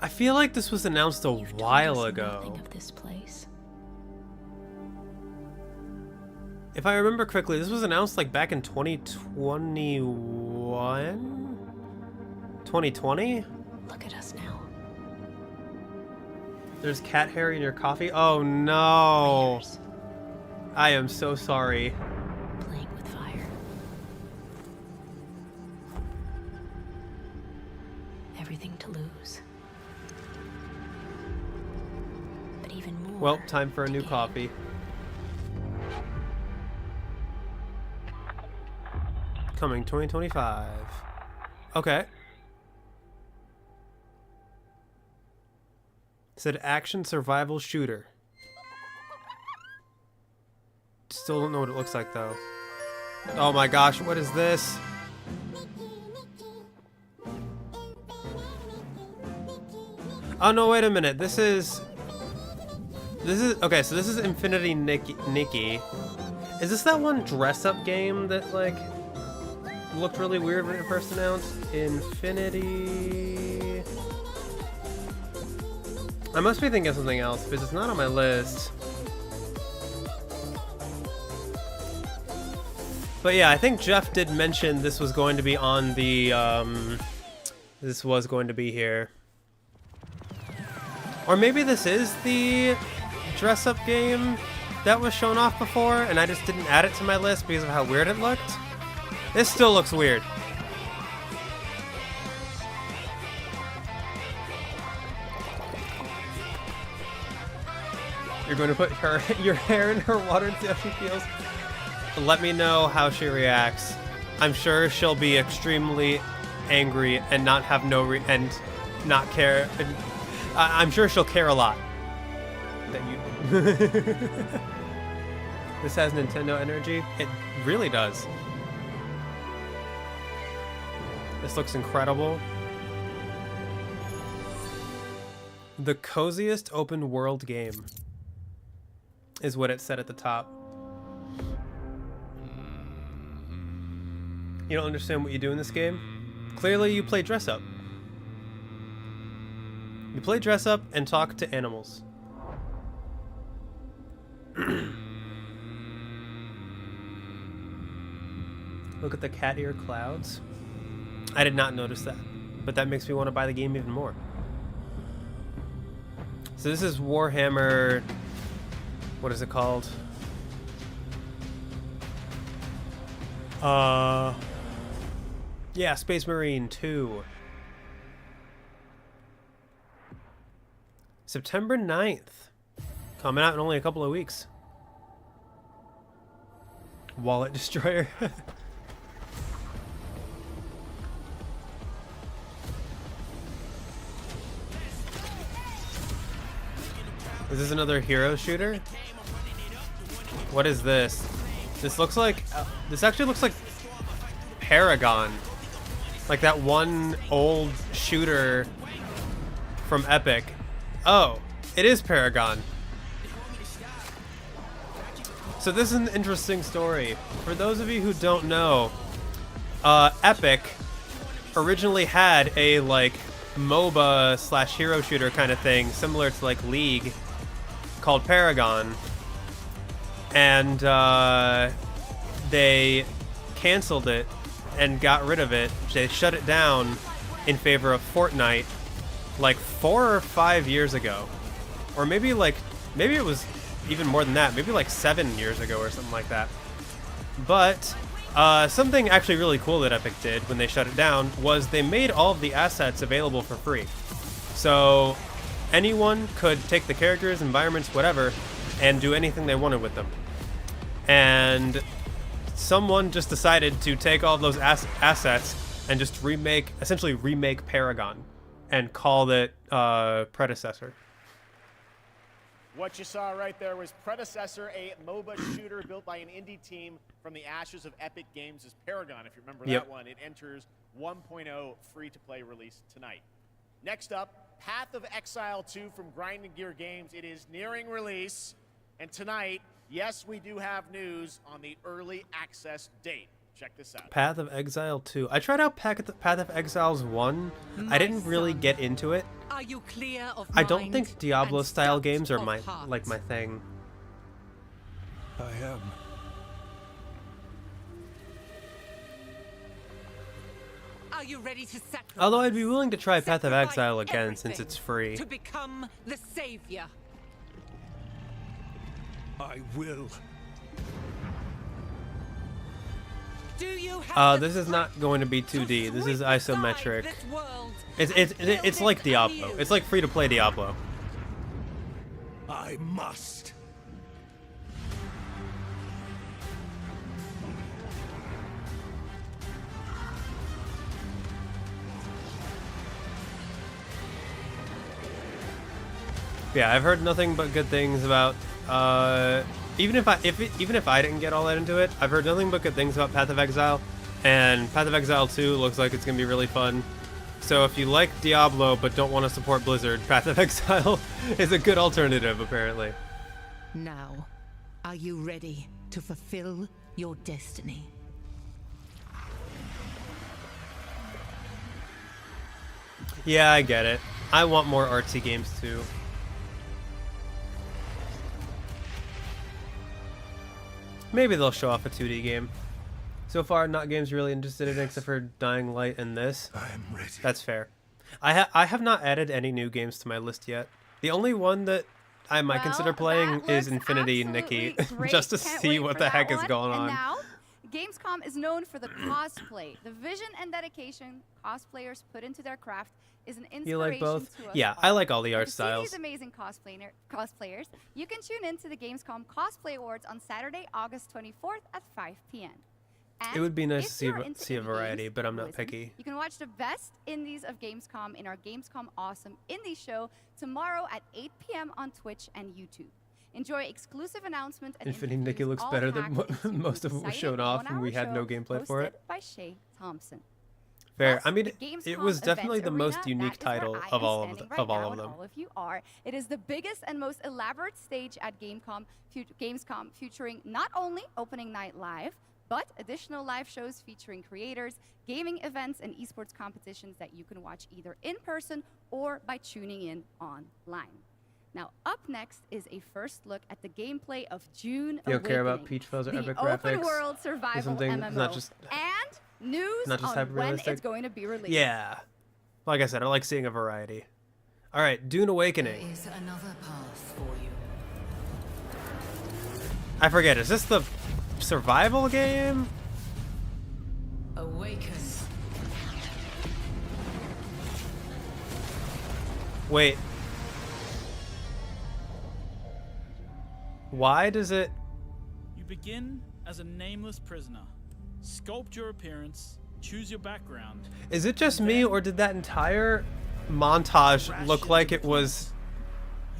I feel like this was announced a while ago. Nothing of this place. If I remember correctly, this was announced like back in 2021? 2020? Look at us now. There's cat hair in your coffee? Oh no! Raiders. I am so sorry. Playing with fire. Everything to lose. But even more. Well, time for a new coffee. Coming 2025. Okay. Said action survival shooter. Still don't know what it looks like though. Oh my gosh, what is this? Oh no, wait a minute. This is okay, so this is Infinity Nikki. Is this that one dress-up game that like looked really weird when it first announced? Infinity. I must be thinking of something else because it's not on my list. But yeah, I think Geoff did mention this was going to be on the this was going to be here. Or maybe this is the dress-up game that was shown off before and I just didn't add it to my list because of how weird it looked. This still looks weird. You're going to put your hair in her water and see how she feels? Let me know how she reacts. I'm sure she'll be extremely angry and not have and not care. I'm sure she'll care a lot. That you. This has Nintendo energy. It really does. This looks incredible. The coziest open world game is what it said at the top. You don't understand what you do in this game? Clearly you play dress up. You play dress up and talk to animals. Look at the cat ear clouds. I did not notice that, but that makes me want to buy the game even more. So this is Warhammer, what is it called? Yeah, Space Marine 2. September 9th. Coming out in only a couple of weeks. Wallet Destroyer. Is this another hero shooter? What is this? This looks like... this actually looks like Paragon. Like that one old shooter from Epic. Oh. It is Paragon. So this is an interesting story. For those of you who don't know, Epic originally had a like MOBA / hero shooter kind of thing, similar to like League, called Paragon, and they canceled it and got rid of it. They shut it down in favor of Fortnite like 4 or 5 years ago, or maybe it was even more than that, maybe like 7 years ago or something like that. But something actually really cool that Epic did when they shut it down was they made all of the assets available for free. So anyone could take the characters, environments, whatever, and do anything they wanted with them. And someone just decided to take all of those assets and just essentially remake Paragon and call it Predecessor. What you saw right there was Predecessor, a MOBA shooter built by an indie team from the ashes of Epic Games' Paragon. If you remember that one, it enters 1.0 free-to-play release tonight. Next up, Path of Exile 2 from Grinding Gear Games. It is nearing release, and tonight, yes, we do have news on the early access date. Check this out. Path of Exile 2. I tried out Path of Exiles 1. I didn't really get into it. Are you clear of I don't think Diablo-style games are my thing. I am. Are you ready to sacrifice? Although I'd be willing to try Path of Exile again since it's free. To become the savior. I will. Do you have this is not going to be 2D. This is isometric. It's like Diablo. It's like free-to-play Diablo. I must. Yeah, I've heard nothing but good things about. Even if I didn't get all that into it, I've heard nothing but good things about Path of Exile, and Path of Exile 2 looks like it's gonna be really fun. So if you like Diablo but don't want to support Blizzard, Path of Exile is a good alternative, apparently. Now, are you ready to fulfill your destiny? Yeah, I get it. I want more artsy games too. Maybe they'll show off a 2D game. So far, not games really interested in except for Dying Light and this. I'm ready. That's fair. I have not added any new games to my list yet. The only one that I might consider playing is Infinity Nikki, just to see what the heck is going on. And now, Gamescom is known for the cosplay. The vision and dedication cosplayers put into their craft is an inspiration You like both? to us Yeah, all. I like all the art To see styles. these amazing cosplayers, you can tune in to the Gamescom Cosplay Awards on Saturday, August 24th at 5 p.m. It would be nice if to see you're into see a indie variety, games, but I'm not listen, picky. You can watch the best indies of Gamescom in our Gamescom Awesome Indie Show tomorrow at 8 p.m. on Twitch and YouTube. Enjoy exclusive announcements and Infinity Nikki looks better than most of what was shown off, and we had no gameplay for it. By Shay Thompson. Fair. Plus, I mean, the it Gamescom was definitely the Events most Arena, unique that is where title I of am all of standing them. right now, Of and them. all of you are. It is the biggest and most elaborate stage at Gamescom featuring not only Opening Night Live, but additional live shows featuring creators, gaming events, and esports competitions that you can watch either in person or by tuning in online. Now, up next is a first look at the gameplay of June You don't care about Awakening, Peach Fuzz or the Epic open Graphics? world Or survival something, MMO, not just and news not just on when hyper-realistic? it's going to be released. Yeah. Like I said, I like seeing a variety. All right, Dune Awakening. There is another path for you. I forget. Is this the survival game? Awaken. Wait. Why does it... You begin as a nameless prisoner. Sculpt your appearance, choose your background. Is it just me, or did that entire montage look like it was...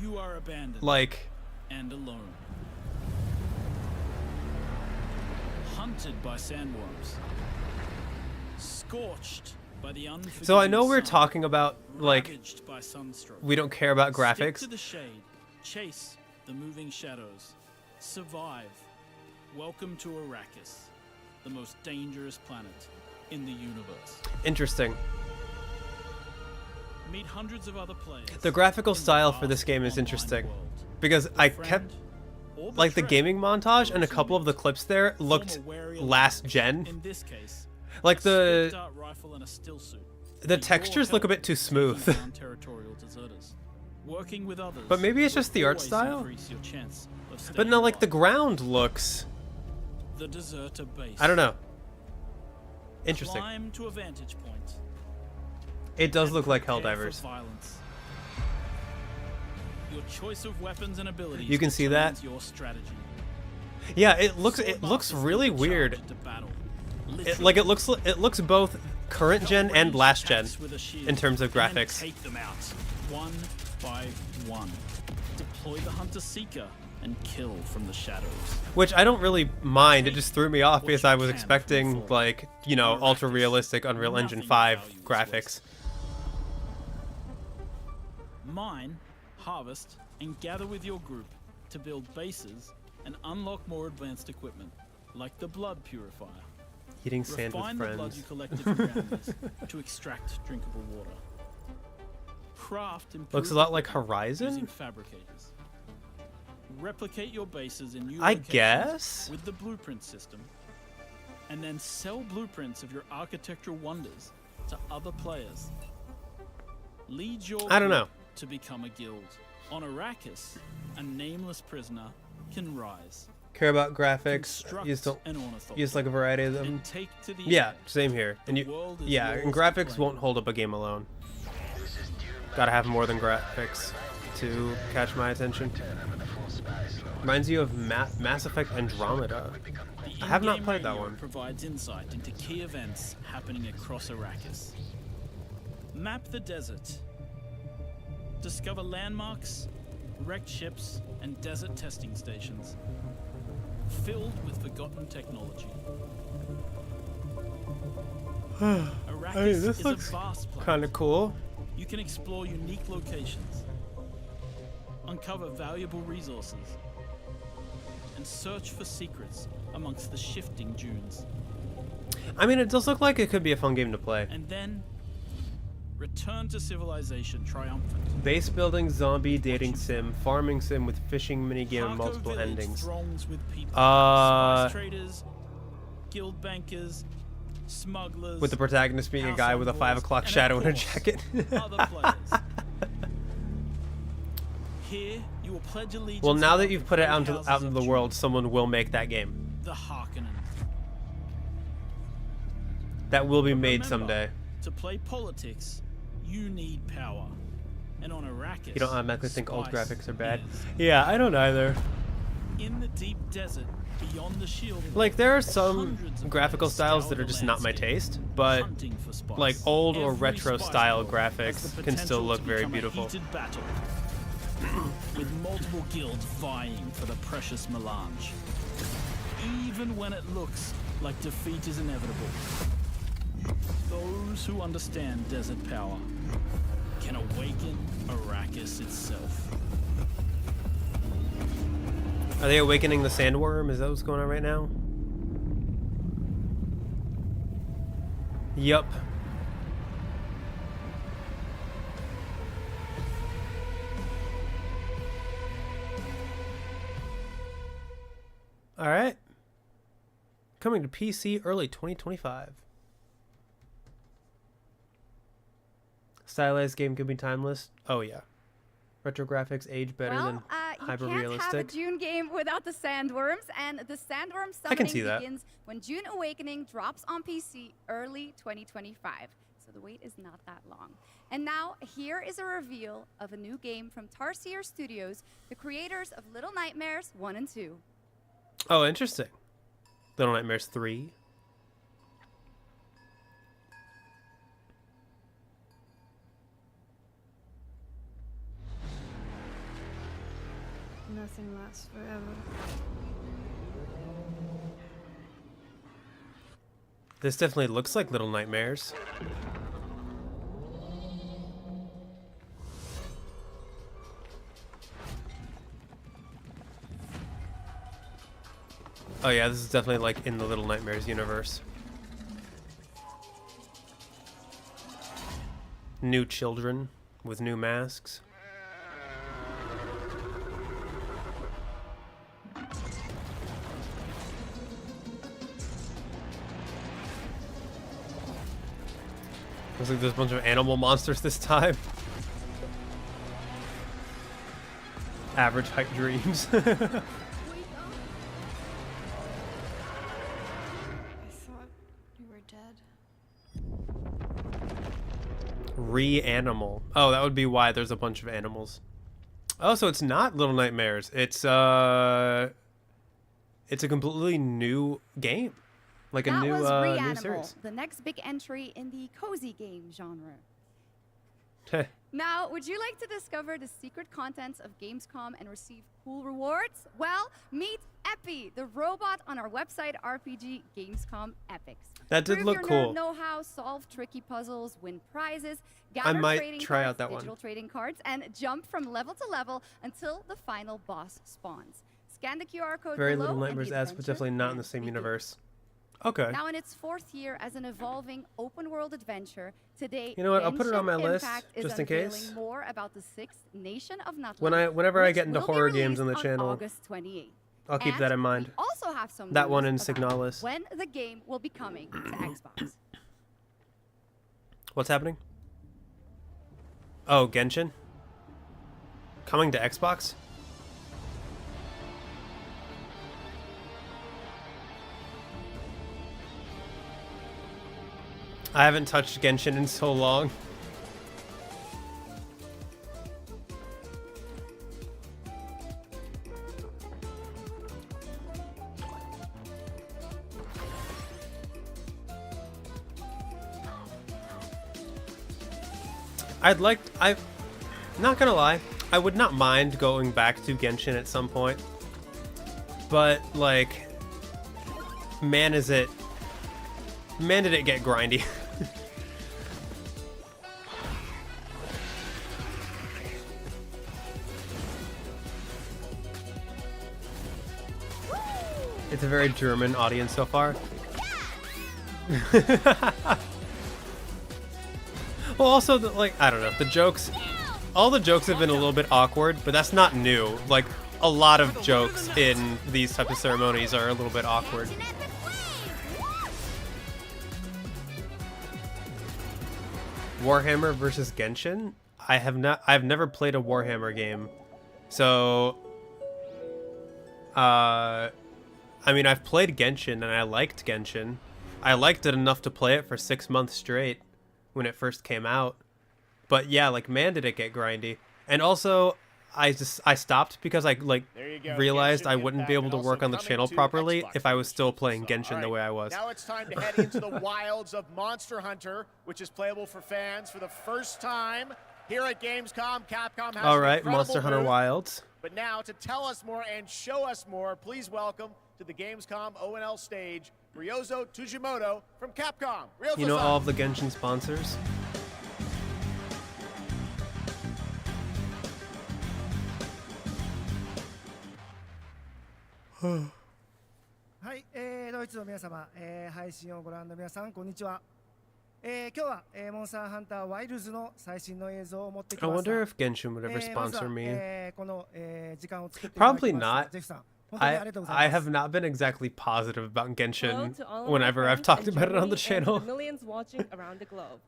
You are abandoned. Like... And alone. Hunted by sandworms. Scorched by the So I know unforgiving we're sun, talking about, like, ravaged by sunstroke. we don't care about Stick graphics. to the shade, chase the moving shadows, survive. Welcome to Arrakis, the most dangerous planet in the universe. Interesting. Meet hundreds of other players. The graphical in the style for vast this game is online interesting. world. Because I Friend kept, or like, the betrayed, gaming montage and a those who couple of the meet clips there form looked a wary last alliance. gen. In this case, Like, a the swift-dart rifle and a still suit. the textures look a bit too smooth. Taking down territorial deserters. Working with others But maybe it's will just the art always style? increase your chance of But staying no, like, the alive. ground looks... The deserter base. I don't know. Interesting. Climb to a vantage point. It does look like Prepare for Helldivers. violence. Your choice of weapons and abilities You can see that? determines your strategy. Yeah, it looks Swordmasters really lead the weird. charge into battle. It looks both current gen and Ranged last gen attacks with a shield, in terms of and then graphics. take them out, one by one. Deploy the Hunter Seeker and kill from the shadows. Which I don't really mind. It just threw me off because I was expecting, like, you know, ultra realistic Unreal Engine 5 graphics. Mine, harvest, and gather with your group to build bases and unlock more advanced equipment, like the blood purifier. Eating sand with Refine the blood friends. you collected from grounders to extract drinkable water. Craft Looks a improved lot like equipment Horizon? using fabricators. Replicate your bases in new I locations guess? with the blueprint system, and then sell blueprints of your architectural wonders to other players. Lead your I don't know. group to become a guild. On Arrakis, a nameless prisoner can rise. Care about graphics. Construct Use don't an ornithopter use like a variety of them. and take to the Yeah, end. same here. And The you, world is yeah, yours and to graphics claim. won't hold up a game alone. Gotta have more than graphics to catch my attention. Reminds you of Mass Effect Andromeda. I have not In-game played that radio one. provides insight into key events happening across Arrakis. Map the desert. Discover landmarks, wrecked ships, and desert testing stations filled with forgotten technology. Arrakis I mean, this is looks a vast planet. kind of cool. You can explore unique locations, uncover valuable resources, and search for secrets amongst the shifting dunes. I mean, it does look like it could be a fun game to play. And then return to civilization triumphant. Base building, zombie, dating sim, farming sim with fishing minigame and Harco multiple Village endings. throngs with people, spice traders, guild bankers, smugglers, With the protagonist being a house guy with a envoys, 5 o'clock and of shadow and a course, jacket. other players. Here, you will pledge allegiance. Well, now to that the you've put it great out into houses the of world, someone will make that game. the Harkonnen. That will be made Remember, someday. To play politics, you need power. And on Arrakis, You don't automatically think old spice graphics are bad. is. Yeah, I don't either. In the deep desert, beyond the shield. Like, there are some hundreds of graphical players styles scour that are the just not my landscape, taste, but hunting for spice. like old or Every retro spice style world has graphics the can still potential look to very become a beautiful. heated battle, with multiple guilds vying for the precious melange. Even when it looks like defeat is inevitable, those who understand desert power can awaken Arrakis itself. Are they awakening the sandworm? Is that what's going on right now? Yup. Alright. Coming to PC early 2025. Stylized game could be timeless. Oh yeah. Retro graphics age better than You hyper can't have a realistic. June game without the sandworms, and the sandworm I can summoning see that. begins when June Awakening drops on PC early 2025. So the wait is not that long. And now, here is a reveal of a new game from Tarsier Studios, the creators of Little Nightmares 1 and 2. Oh, interesting. Little Nightmares 3. Nothing lasts forever. This definitely looks like Little Nightmares. Oh yeah, this is definitely like in the Little Nightmares universe. New children with new masks. Looks like there's a bunch of animal monsters this time. Average height dreams. I thought you were dead. Re-animal. Oh, that would be why there's a bunch of animals. Oh, so it's not Little Nightmares. It's a completely new game. Like That a new was new Reanimal, series. the next big entry in the cozy game genre. Now, would you like to discover the secret contents of Gamescom and receive cool rewards? Well, meet Epi, the robot on our website RPG Gamescom Epics. That did Prove look your cool. nerd know-how, solve tricky puzzles, win prizes, gather might trading try cards, out that one. digital trading cards, and jump from level to level until the final boss spawns. Scan the QR code Very below Little and Nightmares the as, but adventure definitely not in the can same begin. universe. Okay. Now in its 4th year as an evolving open-world adventure, today You know what, I'll put it on my Genshin list, Impact is just in unveiling case. more about the 6th nation of Natlan, Whenever I which get into will be horror games on the released channel, August 28th. I'll keep that in mind. We also have some That news one in about Signalis. when the game will be coming to Xbox. What's happening? Oh, Genshin? Coming to Xbox? I haven't touched Genshin in so long. I'm not gonna lie, I would not mind going back to Genshin at some point. But, like, man did it get grindy. It's a very German audience so far. Well, also, like, I don't know, the jokes, all the jokes have been a little bit awkward, but that's not new. Like, a lot of jokes in these types of ceremonies are a little bit awkward. Warhammer versus Genshin? I've never played a Warhammer game. So, I mean, I've played Genshin and I liked Genshin. I liked it enough to play it for 6 months straight when it first came out. But yeah, like, man, did it get grindy. And also, I stopped because I realized I wouldn't be able to work on the channel properly if I was still playing Genshin the way I was. Now it's time to head into the wilds of Monster Hunter, which is playable for fans for the first time here at Gamescom. Capcom has All an right, incredible Monster Hunter booth. Wilds. But now, to tell us more and show us more, please welcome to the Gamescom ONL stage, Ryozo Tujimoto from Capcom. Ryozo-san. You know all of the Genshin sponsors? Hi, ドイツの皆様、配信をご覧の皆さん、こんにちは。今日は、モンスターハンターワイルズの最新の映像を持ってき I ました。 wonder if Genshin would ever まずは sponsor me. この、時間を作っていただき Probably ました not. ジェフさん、本当にありがとうございます。 I have not been exactly positive about Genshin Hello to all of my whenever I've friends talked in about it on the Germany and channel. the millions watching around the globe.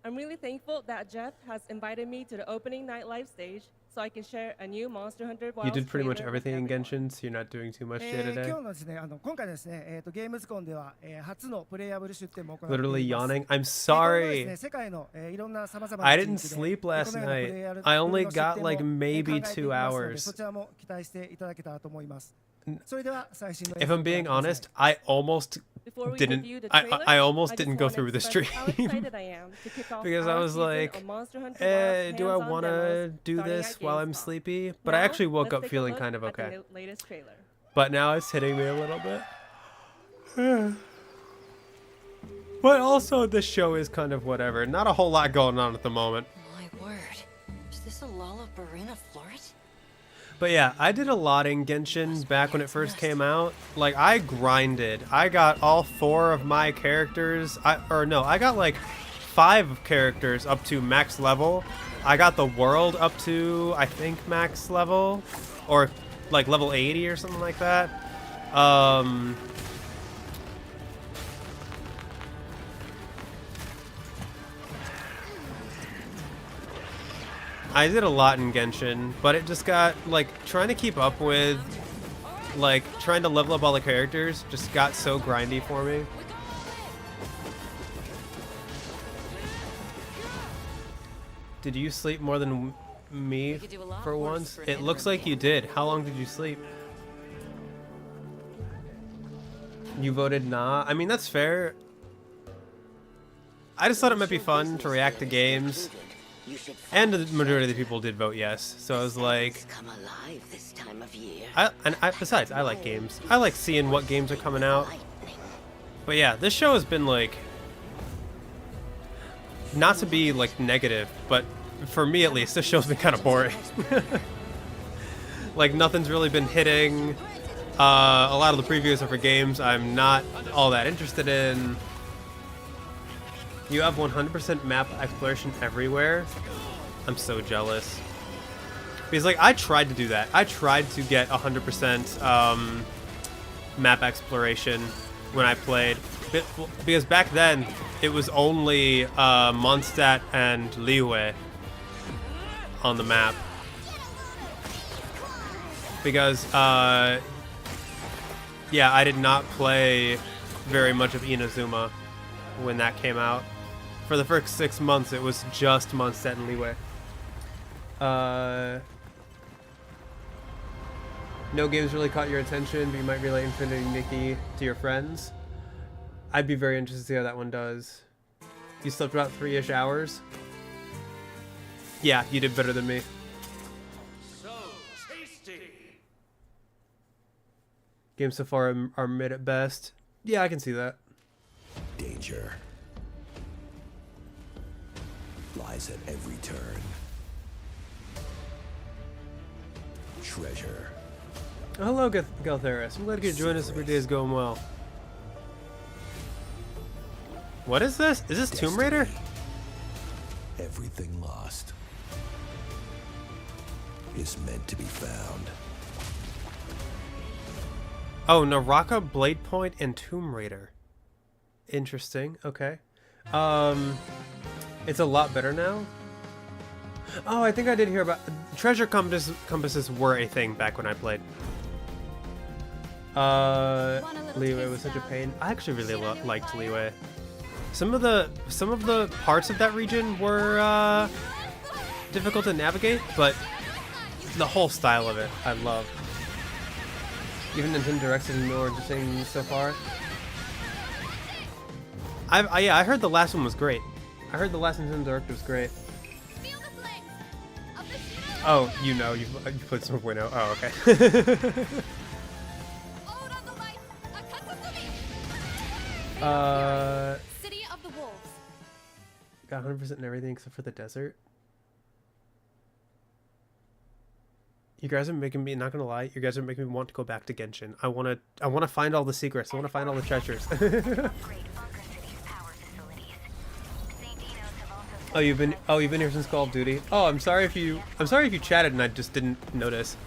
I'm really thankful that Geoff has invited me to the opening night live stage so I can share a new Monster Hunter Wilds You did pretty much trailer with everything in everyone. Genshin, so you're not doing too much day to day. 今日のですね、今回ですね、ゲームズコンでは、初のプレイアブル出展も行っています。 Literally yawning. I'm 今後です sorry. ね、世界の、いろんな様々 I な didn't 地域で sleep この last ようなプレイア night. ブル I の only 出展 got も like 考え maybe ていき 2 ますので、 hours. そちらも期待していただけたらと思います。それでは最新の If I'm being honest, I almost Before we didn't. review the I trailer, almost I didn't just go wanna through the express stream how excited I am to kick off because I our was season like, of Monster Hunter Wilds do I hands-on want to demos do starting this at while I'm Gamescom. sleepy? But I Now, actually woke let's up take a feeling look kind of at the okay. latest trailer. But now it's hitting me a little bit. But also, this show is kind of whatever. Not a whole lot going on at the moment. My word. Is this a Lola Barina Floret? But yeah, I did a lot in Genshin back when it first came out. Like, I grinded. I got all 4 of my characters. I got like 5 characters up to max level. I got the world up to, I think, max level. Or like level 80 or something like that. I did a lot in Genshin, but it just got, like, trying to keep up with, like, trying to level up all the characters just got so grindy for me. Did you sleep more than me for once? It looks like you did. How long did you sleep? You voted nah. I mean, that's fair. I just thought it might be fun to react to games. And the majority of the people did vote yes. So I was like, besides, I like games. I like seeing what games are coming out. But yeah, this show has been like, not to be like negative, but for me at least, this show's been kind of boring. Like, nothing's really been hitting. A lot of the previews are for games I'm not all that interested in. You have 100% map exploration everywhere. I'm so jealous. Because, like, I tried to do that. I tried to get 100% map exploration when I played. Because back then, it was only Mondstadt and Liyue on the map. Because, yeah, I did not play very much of Inazuma when that came out. For the first 6 months, it was just Mondstadt and Liyue. No games really caught your attention, but you might relate Infinity Nikki to your friends. I'd be very interested to see how that one does. You slept about 3-ish hours? Yeah, you did better than me. So tasty. Games so far are mid at best. Yeah, I can see that. Danger lies at every turn. Treasure. Oh, hello, Galtheris. I'm glad you could join us if your day is going well. What is this? Is this Tomb Raider? Everything lost is meant to be found. Oh, Naraka, Blade Point, and Tomb Raider. Interesting. Okay. It's a lot better now. Oh, I think I did hear about treasure compasses were a thing back when I played. Liyue was such a pain. I actually really liked Liyue. Some of the parts of that region were difficult to navigate, but the whole style of it I love. Even Nintendo Direct's been more interesting so far. Yeah, I heard the last one was great. I heard the last Nintendo Direct was great. Oh, you played 7.0. Oh, okay. City of the Wolves. Got 100% in everything except for the desert. You guys are making me, not gonna lie, you guys are making me want to go back to Genshin. I wanna find all the secrets. I wanna find all the treasures. Oh, you've been here since Call of Duty. Oh, I'm sorry if you chatted and I just didn't notice.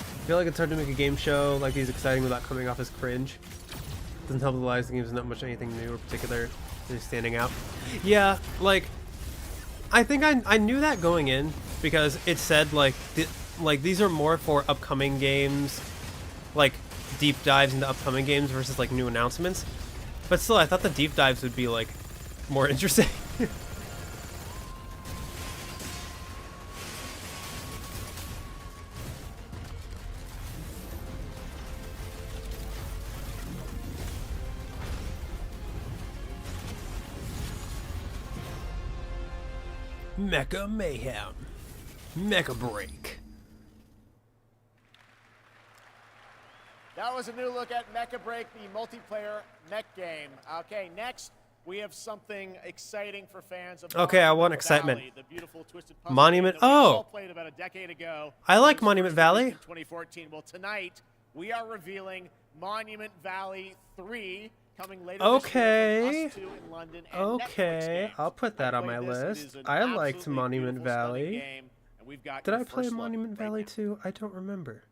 I feel like it's hard to make a game show like these exciting without coming off as cringe. Doesn't help the lies the game's not much anything new or particular standing out. Yeah, like I think I knew that going in because it said like these are more for upcoming games, like deep dives into upcoming games versus like new announcements. But still, I thought the deep dives would be like more interesting. Mecha Mayhem. Mecha Break. That was a new look at Mecha Break, the multiplayer mech game. Okay, next, we have something exciting for fans of Okay, I want Monument excitement. Valley, the beautiful twisted puzzle Monument. game that we all Oh, played about a decade ago. I like It was Monument first Valley. released in 2014. Well, tonight we are revealing Monument Valley 3 coming later this year from us two in London and Netflix Okay, games. I'll put that on my played this. It list. is an I liked absolutely Monument beautiful, stunning Valley. game, and we've got Did your I play first look Monument right Valley now. 2? I don't remember.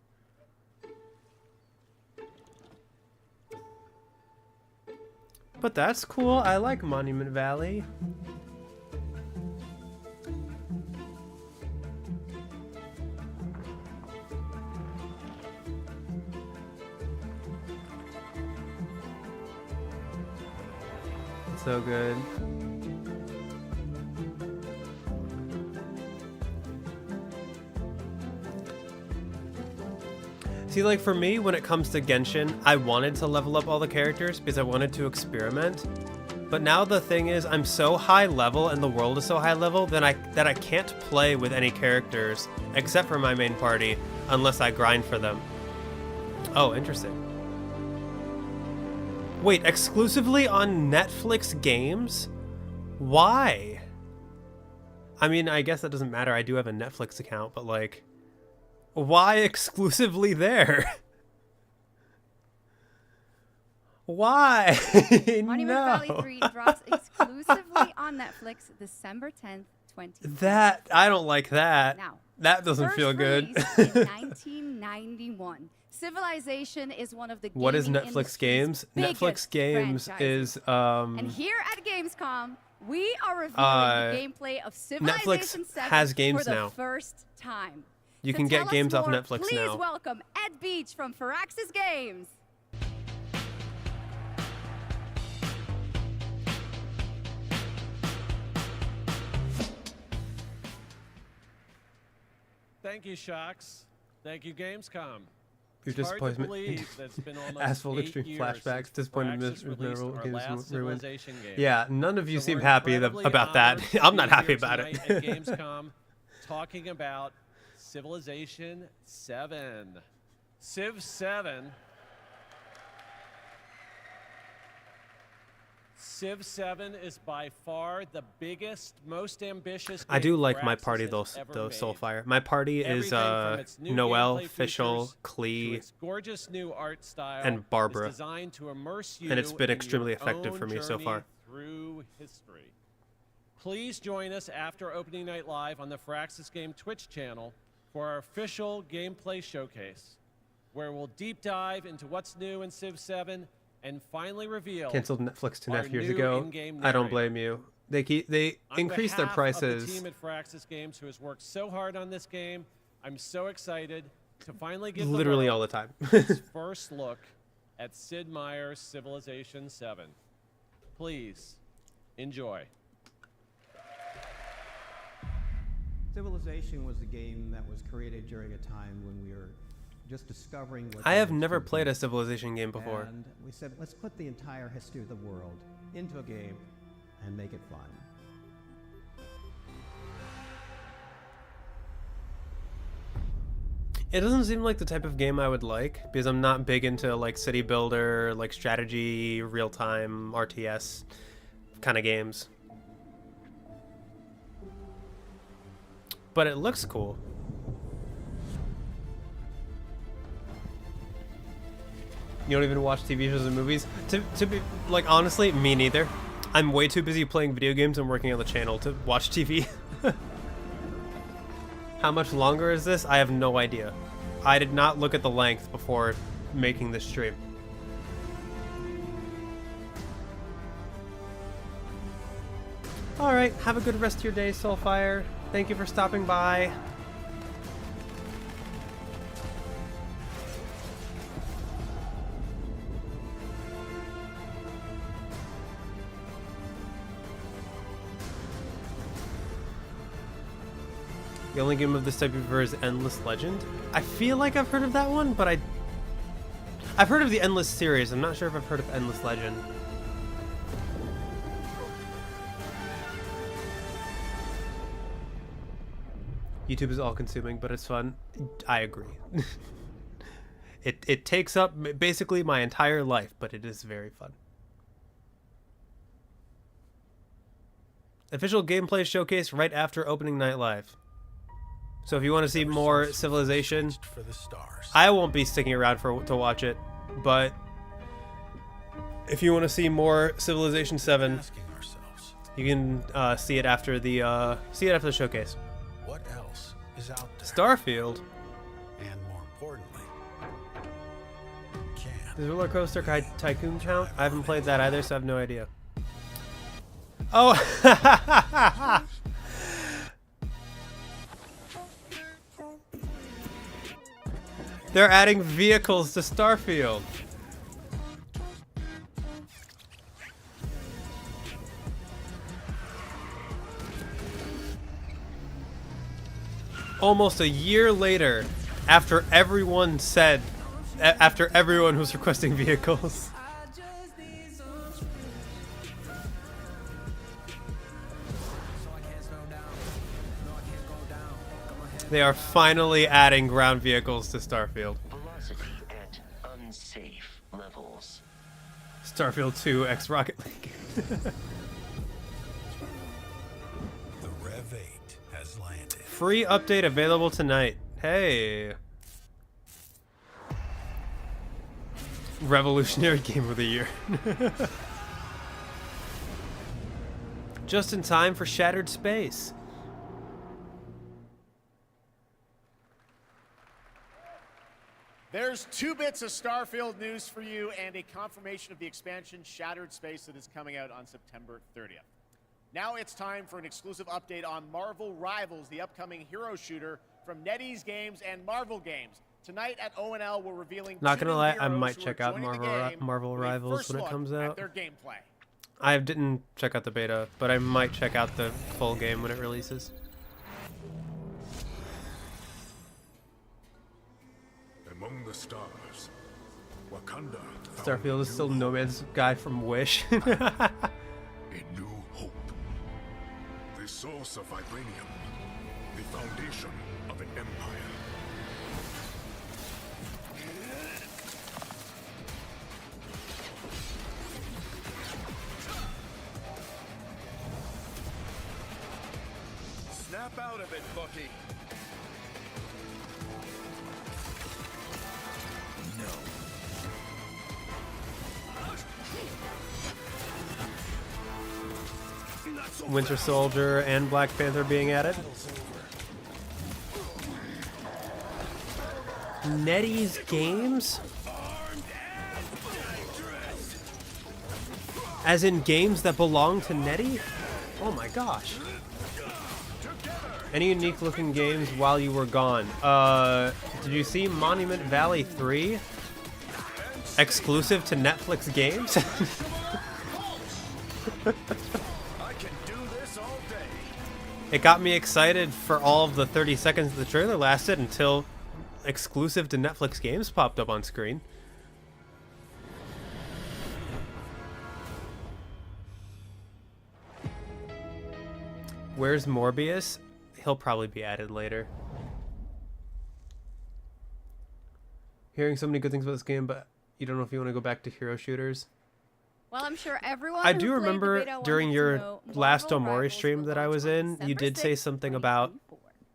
But that's cool. I like Monument Valley. So good. See, like for me, when it comes to Genshin, I wanted to level up all the characters because I wanted to experiment. But now the thing is, I'm so high level and the world is so high level that I can't play with any characters except for my main party unless I grind for them. Oh, interesting. Wait, exclusively on Netflix games? Why? I mean, I guess that doesn't matter. I do have a Netflix account, but like, why exclusively there? Why? Monument No. Valley 3 drops exclusively on Netflix December 10th, 2020. That, I don't like that. Now, that doesn't first feel good. released in 1991. Civilization is one of the What is gaming Netflix industry's Games? Netflix biggest Games franchises. is And here at Gamescom, we are reviewing the gameplay of Civilization 7 has games for the now. first time. You To can get tell us games off more, Netflix please now. welcome Ed Beach from Firaxis Games. Thank you, Shocks. Thank you, Gamescom. Your It's hard to disappointment. believe that it's been almost Asphalt 8 Extreme years flashbacks. since Disappointed Firaxis released our games last ruined. Civilization game. Yeah, none of you So seem we're happy incredibly about that. honored to I'm be not happy here about it. tonight at Gamescom talking about Civilization 7. Civ 7. Civ 7 is by far the biggest, most ambitious I game do like my Firaxis party has though, ever though made. Soulfire. My party is Everything from its new Noelle, gameplay Fischl, features to Klee, its gorgeous new art style and Barbara. is designed to immerse you And it's been in extremely your effective own for me so journey far. Through history. Please join us after Opening Night Live on the Firaxis Game Twitch channel for our official gameplay showcase, where we'll deep dive into what's new in Civ 7 and finally reveal Canceled Netflix 2.5 our years new ago. in-game I don't narrator. blame you. They On increased their behalf prices. Of the team at Firaxis Games who has worked so hard on this game, I'm so excited to finally give Literally the all world the time. its first look at Sid Meier's Civilization 7. Please enjoy. Civilization was a game that was created during a time when we were just discovering what I have games never could played do. a Civilization game before. And we said, let's put the entire history of the world into a game and make it fun. It doesn't seem like the type of game I would like because I'm not big into like city builder, like strategy, real-time RTS kind of games. But it looks cool. You don't even watch TV shows and movies? To be like, honestly, me neither. I'm way too busy playing video games and working on the channel to watch TV. How much longer is this? I have no idea. I did not look at the length before making this stream. Alright, have a good rest of your day, Soulfire. Thank you for stopping by. The only game of this type you've heard is Endless Legend. I feel like I've heard of that one, but I've heard of the Endless series. I'm not sure if I've heard of Endless Legend. YouTube is all-consuming, but it's fun. I agree. It takes up basically my entire life, but it is very fun. Official gameplay showcase right after opening night live. So if you want to see more Civilization, I won't be sticking around to watch it, but if you want to see more Civilization 7, you can see it after the showcase. What else is out there? Starfield. And more importantly, Does Roller Coaster Tycoon count? I haven't played that either, so I have no idea. Oh! They're adding vehicles to Starfield. Almost a year later, after everyone was requesting vehicles. They are finally adding ground vehicles to Starfield. Velocity at unsafe levels. Starfield 2 X Rocket League. the Rev 8 has landed. Free update available tonight. Hey. Revolutionary Game of the Year. Just in time for Shattered Space. There's 2 bits of Starfield news for you and a confirmation of the expansion Shattered Space that is coming out on September 30th. Now it's time for an exclusive update on Marvel Rivals, the upcoming hero shooter from NetEase Games and Marvel Games. Tonight at ONL, we're revealing Not 2 gonna lie, I heroes might who check are out joining the Marvel game with a Rivals first when it look comes at out. their gameplay. I didn't check out the beta, but I might check out the full game when it releases. Among the stars, Wakanda. Starfield is still No Man's Sky from Wish. A new hope. The source of vibranium. The foundation of an empire. Snap out of it, Bucky. Winter Soldier and Black Panther being added. NetEase Games? As in games that belong to NetEase? Oh my gosh. Any unique looking games while you were gone? Did you see Monument Valley 3? Exclusive to Netflix games? It got me excited for all of the 30 seconds the trailer lasted until exclusive to Netflix games popped up on screen. Where's Morbius? He'll probably be added later. Hearing so many good things about this game, but you don't know if you want to go back to hero shooters. Well, I'm sure everyone I who do played the remember beta during wanted your to know last Marvel Omori Rivals stream will that I launch was on in, you December did say 6th, something about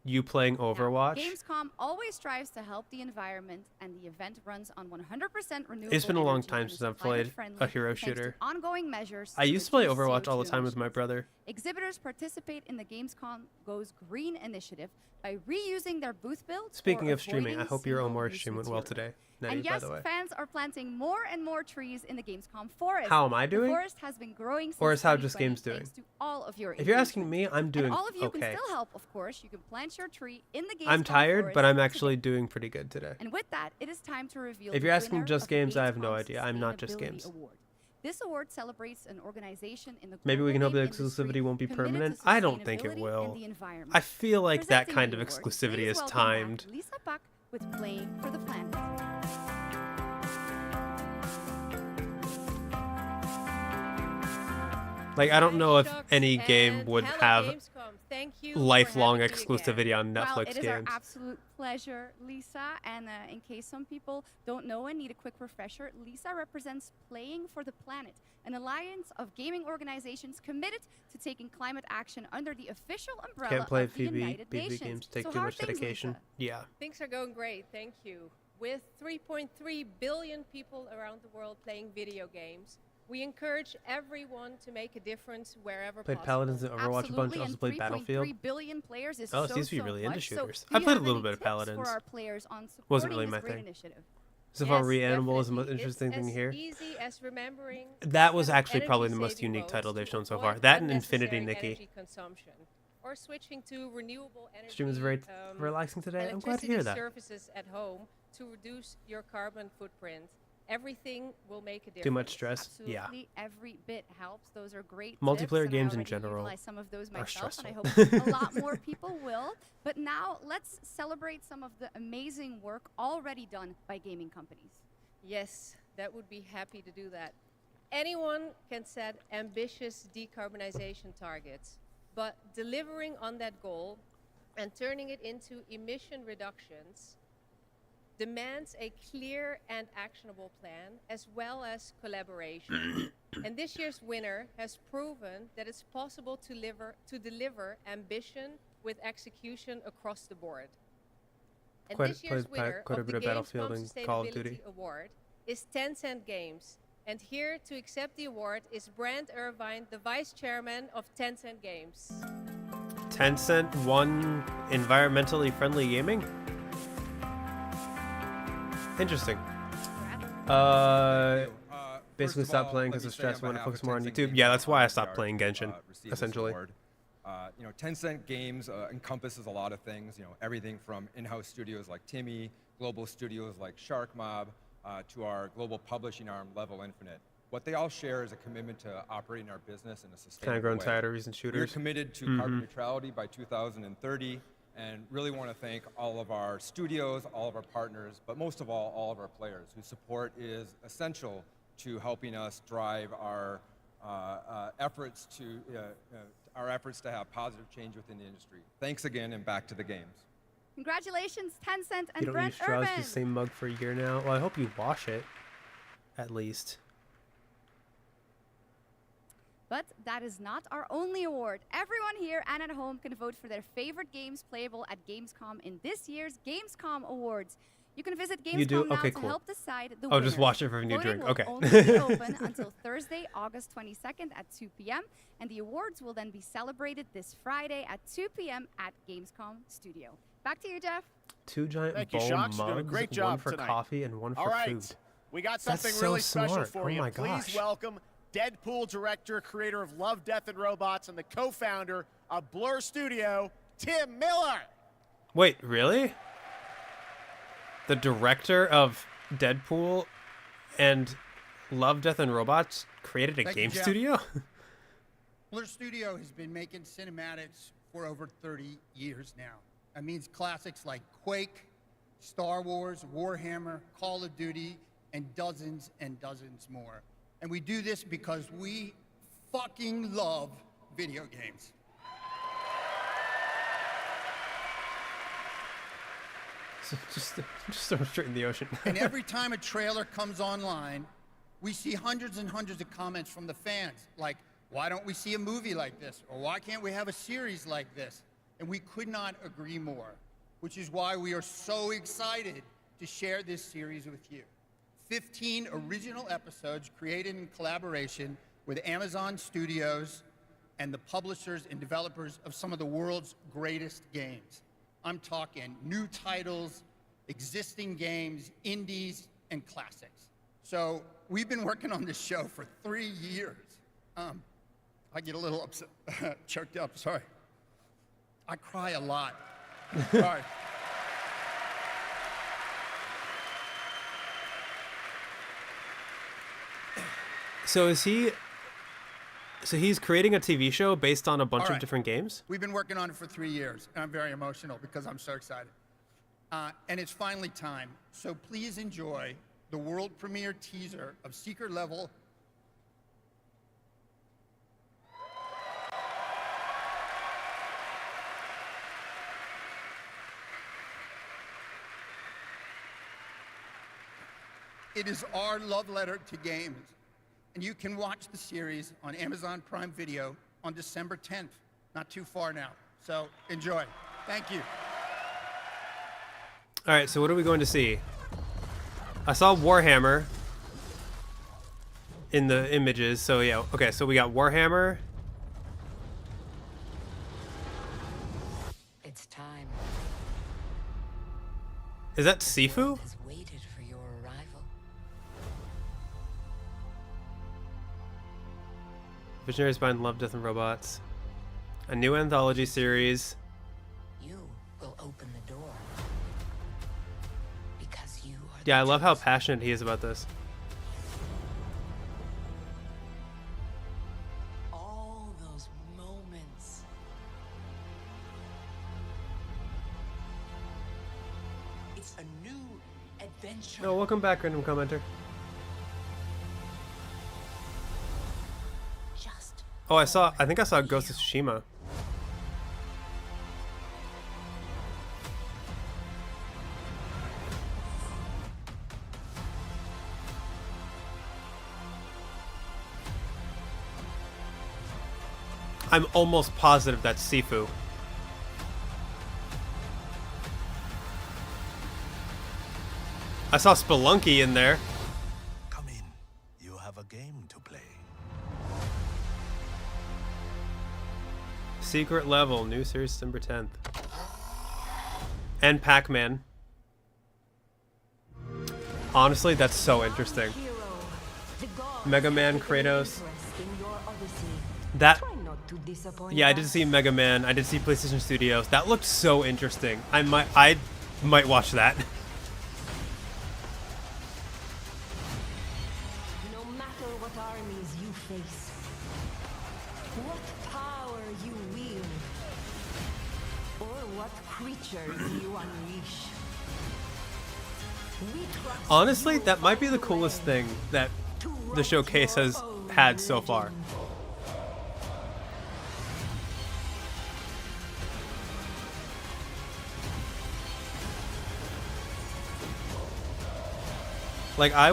you playing Overwatch. Gamescom always strives to help the environment, and the event runs on 100% renewable It's been a long energy time and since is I've played climate-friendly a hero thanks to shooter. ongoing measures I used to play reduce Overwatch all the CO2 time with my emissions. brother. Exhibitors participate in the Gamescom Goes Green initiative by reusing their booth builds. Speaking or of streaming, I avoiding hope your Omori single-use stream went well material. today. Nettie, And yes, by the way. fans are planting more and more trees in the Gamescom forest. How am I doing? The forest has been growing since Or is how just 2020 games doing? thanks to all of your If you're asking me, I'm doing and all of you okay. can still help, of course. You can plant your tree in the Gamescom I'm tired, forest but I'm today. actually doing pretty good today. And with that, it is time to reveal If the you're asking winner Just of the Games, I have no Gamescom idea. I'm not Just Sustainability Games. Award. This award celebrates an organization in the Maybe we can global hope the game industry exclusivity won't be committed permanent. to I don't think it sustainability will. and the environment. I feel like that Presenting kind the of award, exclusivity please is welcome back timed. Lisa Puck with Playing for the Planet. Like, I don't know if any game would have thank you. for lifelong having me again. exclusivity on Netflix Well, it is our games. absolute pleasure, Lisa. And in case some people don't know and need a quick refresher, Lisa represents Playing for the Planet, an alliance of gaming organizations committed to taking climate action under the official umbrella Can't play of the United PvP Nations. games. Take So too how are much things, dedication. Lisa? Yeah. Things are going great, thank you. With 3.3 billion people around the world playing video games, we encourage everyone to make a difference wherever Played possible. Paladins and Overwatch a bunch. Absolutely, Also and played 3.3 Battlefield. billion players is Oh, so, seems to be so really into much. shooters. So, I do you played a have little any bit of tips Paladins. for our players on supporting Wasn't really this my great thing. initiative? So far, Yes, Reanimal is the most definitely. interesting It's thing as here. easy as remembering That was set actually probably the most energy-saving unique modes title they've to shown so avoid far. That and unnecessary Infinity Nikki. energy consumption, or switching to renewable energy. Stream is very relaxing today. I'm glad to hear that. Services at home to reduce your carbon footprint. Everything will make a difference. Too much stress? Yeah. Absolutely, every bit helps. Those are great Multiplayer tips, games and I in already general utilize some of those are myself, and I stressful. hope a lot more people will. But now let's celebrate some of the amazing work already done by gaming companies. Yes, that would be happy to do that. Anyone can set ambitious decarbonization targets, but delivering on that goal and turning it into emission reductions demands a clear and actionable plan as well as collaboration. And this year's winner has proven that it's possible to deliver ambition with execution across the board. And this year's winner quite a of bit the of Battlefield Gamescom and Call of Duty. Sustainability Award is Tencent Games. And here to accept the award is Brand Irvine, the vice chairman of Tencent Games. Tencent won environmentally friendly gaming? Interesting. Basically stopped playing because of stress. Want to focus more on YouTube. Yeah, that's why I stopped playing Genshin, essentially. You know, Tencent Games encompasses a lot of things. You know, everything from in-house studios like Timmy, global studios like Shark Mob, to our global publishing arm, Level Infinite. What they all share is a commitment to operating our business in a sustainable way. Kind of grown tired of recent shooters. We're committed to carbon neutrality by 2030, and really want to thank all of our studios, all of our partners, but most of all of our players, whose support is essential to helping us drive our efforts to have positive change within the industry. Thanks again, and back to the games. Congratulations, Tencent and You don't Brent use straws, Irvin. the same mug for a year now. Well, I hope you wash it, at least. But that is not our only award. Everyone here and at home can vote for their favorite games playable at Gamescom in this year's Gamescom Awards. You can visit You do? Gamescom now Okay, to cool. help decide the Oh, just winner. watch it for a new Voting drink. will Okay. only be open until Thursday, August 22nd at 2 p.m. And the awards will then be celebrated this Friday at 2 p.m. at Gamescom Studio. Back to you, Geoff. 2 giant Thank you, bowl Shocks. You're mugs, doing a great one job for tonight. coffee and one for All right. food. We got That's something so really special smart. for Oh you. my Please gosh. welcome Deadpool director, creator of Love, Death, and Robots, and the co-founder of Blur Studio, Tim Miller. Wait, really? The director of Deadpool and Love, Death, and Robots created a Thank you, game Geoff. studio? Blur Studio has been making cinematics for over 30 years now. That means classics like Quake, Star Wars, Warhammer, Call of Duty, and dozens more. And we do this because we fucking love video games. just throw it straight in the ocean. And every time a trailer comes online, we see hundreds and hundreds of comments from the fans, like, why don't we see a movie like this? Or why can't we have a series like this? And we could not agree more, which is why we are so excited to share this series with you. 15 original episodes created in collaboration with Amazon Studios and the publishers and developers of some of the world's greatest games. I'm talking new titles, existing games, indies, and classics. So we've been working on this show for 3 years. I get a little upset, choked up, sorry. I cry a lot. Sorry. So he's creating a TV show based on a bunch All of right. different games? We've been working on it for 3 years, and I'm very emotional because I'm so excited. And it's finally time. So please enjoy the world premiere teaser of Secret Level. It is our love letter to games. And you can watch the series on Amazon Prime Video on December 10th. Not too far now. So enjoy. Thank you. All right, so what are we going to see? I saw Warhammer in the images, so yeah. Okay, so we got Warhammer. It's time. Is that Sifu? Has waited for your arrival. Visionaries Bind Love, Death, and Robots. A new anthology series. You will open the door. Because you are Yeah, I love how passionate he is about this. all those moments. It's a new adventure. Oh, welcome back, random commenter. Oh, I think I saw Ghost of Tsushima. I'm almost positive that's Sifu. I saw Spelunky in there. Come in. You have a game to play. Secret Level, new series December 10th. And Pac-Man. Honestly, that's so interesting. Mega Man, Kratos. That... Yeah, I did see Mega Man. I did see PlayStation Studios. That looked so interesting. I might watch that. No matter what armies you face, what power you wield, or what creatures you unleash. Honestly, that might be the coolest thing that the showcase has had so far. Like, I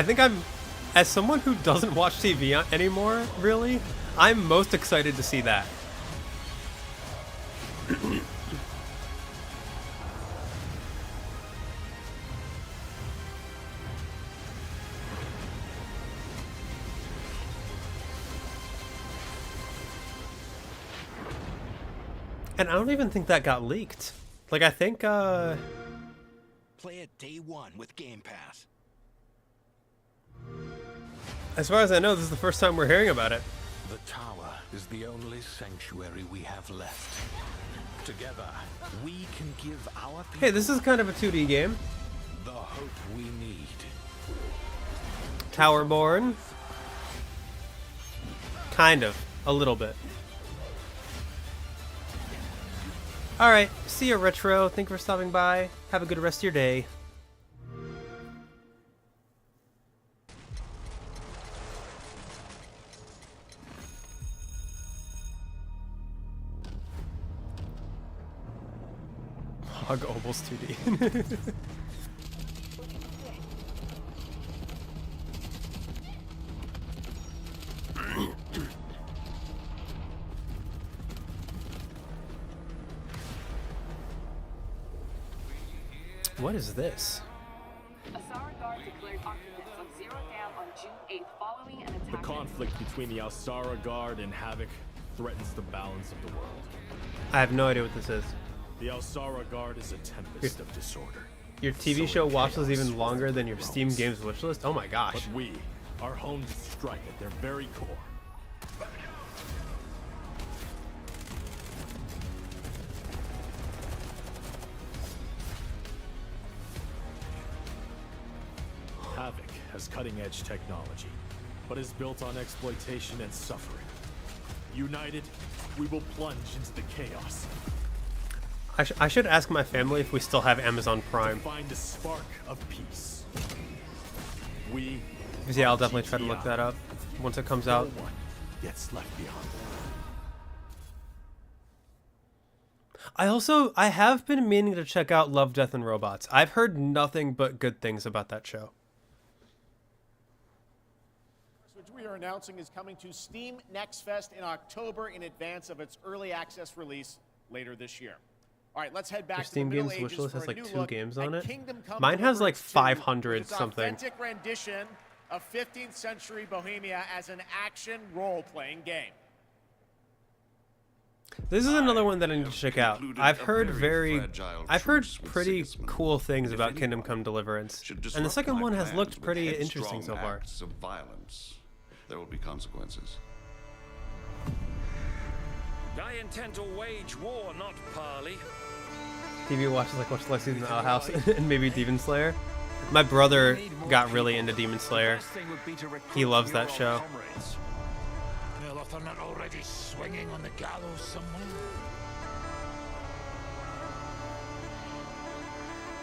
think as someone who doesn't watch TV anymore, really, I'm most excited to see that. And I don't even think that got leaked. Like, I think, Play it day one with Game Pass. as far as I know, this is the first time we're hearing about it. The tower is the only sanctuary we have left. Together, we can give our people Hey, this is kind of a 2D game. the hope we need. Towerborn. Kind of. A little bit. Alright, see you, Retro. Thank you for stopping by. Have a good rest of your day. Hog almost 2D. What is this? The conflict between the Alsara Guard and Havoc threatens the balance of the world. I have no idea what this is. The Alsara Guard is a tempest of disorder. Your TV show watch list is even longer than your Steam games wish list? Oh my gosh. But we are home to strike at their very core. Havoc has cutting-edge technology, but is built on exploitation and suffering. United, we will plunge into the chaos. I should ask my family if we still have Amazon Prime. To find a spark of peace. We. Because yeah, I'll definitely try to look that up once it comes out. No one gets left behind. I have been meaning to check out Love, Death, and Robots. I've heard nothing but good things about that show. Which we are announcing is coming to Steam Next Fest in October in advance of its early access release later this year. All right, let's head back Your to the Steam Middle Games Ages wishlist for has a like new 2 look games at on it. Kingdom Come Mine has like Deliverance 2, 500 with its something. authentic rendition of 15th century Bohemia as an action role-playing game. This is another one that I need to check out. I've heard pretty cool things about Kingdom Come Deliverance, and the second one has looked pretty interesting so far. Acts of violence. There will be consequences. I intend to wage war, not parley. TV watches like watch last season of Owl House and maybe Demon Slayer. My brother got really into Demon Slayer. He loves that show. Well, if they're not already swinging on the gallows somewhere.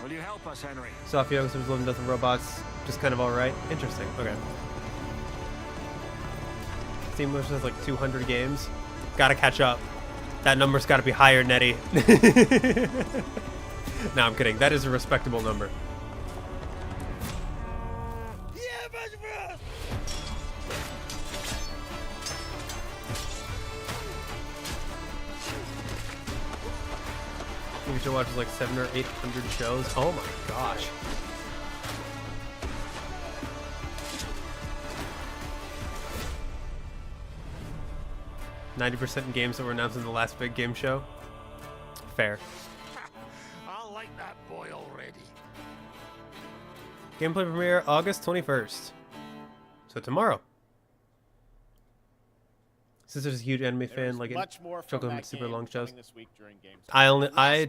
Will you help us, Henry? Sophia was Love, Death, and Robots, just kind of alright. Interesting. Okay. Steam Wish has like 200 games. Gotta catch up. That number's gotta be higher, Nettie. No, I'm kidding. That is a respectable number. You should watch like 700 or 800 shows. Oh my gosh. %90 games that were announced in the last big game show. Fair. I like that boy already. Gameplay premiere August 21st. So tomorrow. Sister's a huge anime fan, like Choco super long shows. I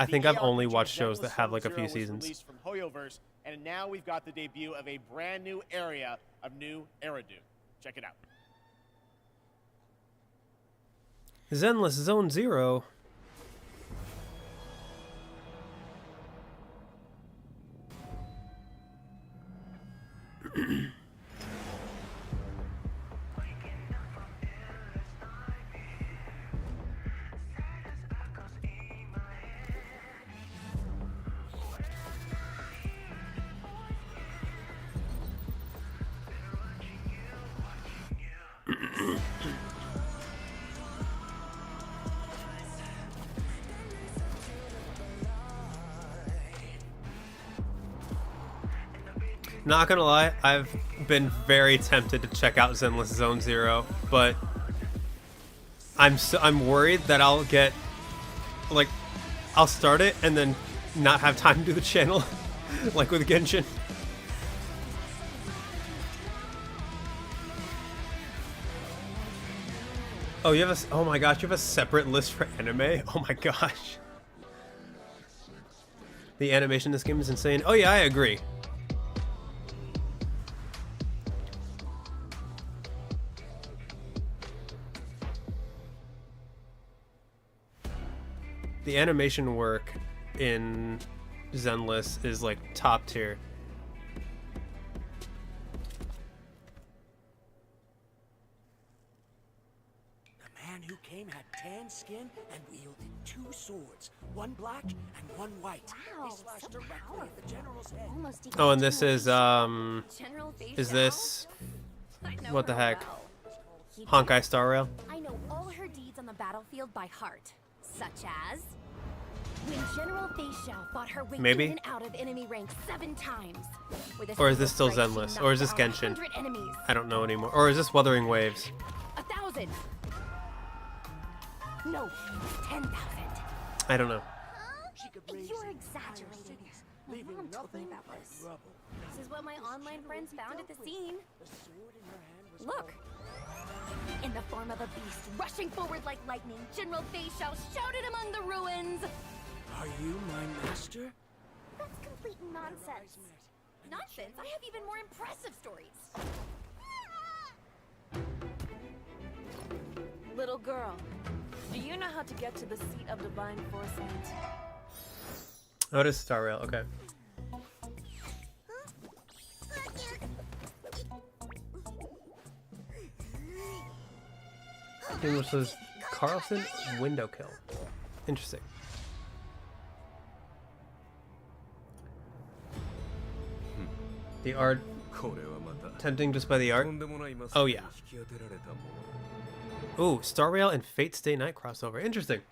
think I've only watched shows that have like a few seasons. From Hoyoverse, and now we've got the debut of a brand new area of New Eridu. Check it out. Zenless Zone Zero. Not gonna lie, I've been very tempted to check out Zenless Zone Zero, but I'm worried that I'll get like I'll start it and then not have time to do the channel, like with Genshin. Oh, you have a oh my gosh, you have a separate list for anime? Oh my gosh. The animation in this game is insane. Oh yeah, I agree. The animation work in Zenless is like top tier. The man who came had tan skin and wielded 2 swords, one black and one white. Wow, They slashed directly at the general's head. Almost Oh, and this is General is this know what the her heck? well. Honkai Star Rail? I know all her deeds on the battlefield by heart, such as when General Feishao fought her way Maybe? in and out of enemy ranks 7 times. With a Or is this still single strike, Zenless? she Or is this knocked out Genshin? 100 enemies. I don't know anymore. Or is this Wuthering Waves? 1,000. No, 10,000. I don't know. You're exaggerating. My mom told me about this. This is what my online friends found at the scene. Look. In the form of a beast, rushing forward like lightning, General Feishao shouted among the ruins. Are you my master? That's complete nonsense. Nonsense? I have even more impressive stories. Little girl, do you know how to get to the seat of divine foresight? Oh, it is Star Rail. Okay. Game which says Carlson window kill. Interesting. The art tempting just by the art. Oh yeah. Ooh, Star Rail and Fate Stay Night crossover. Interesting.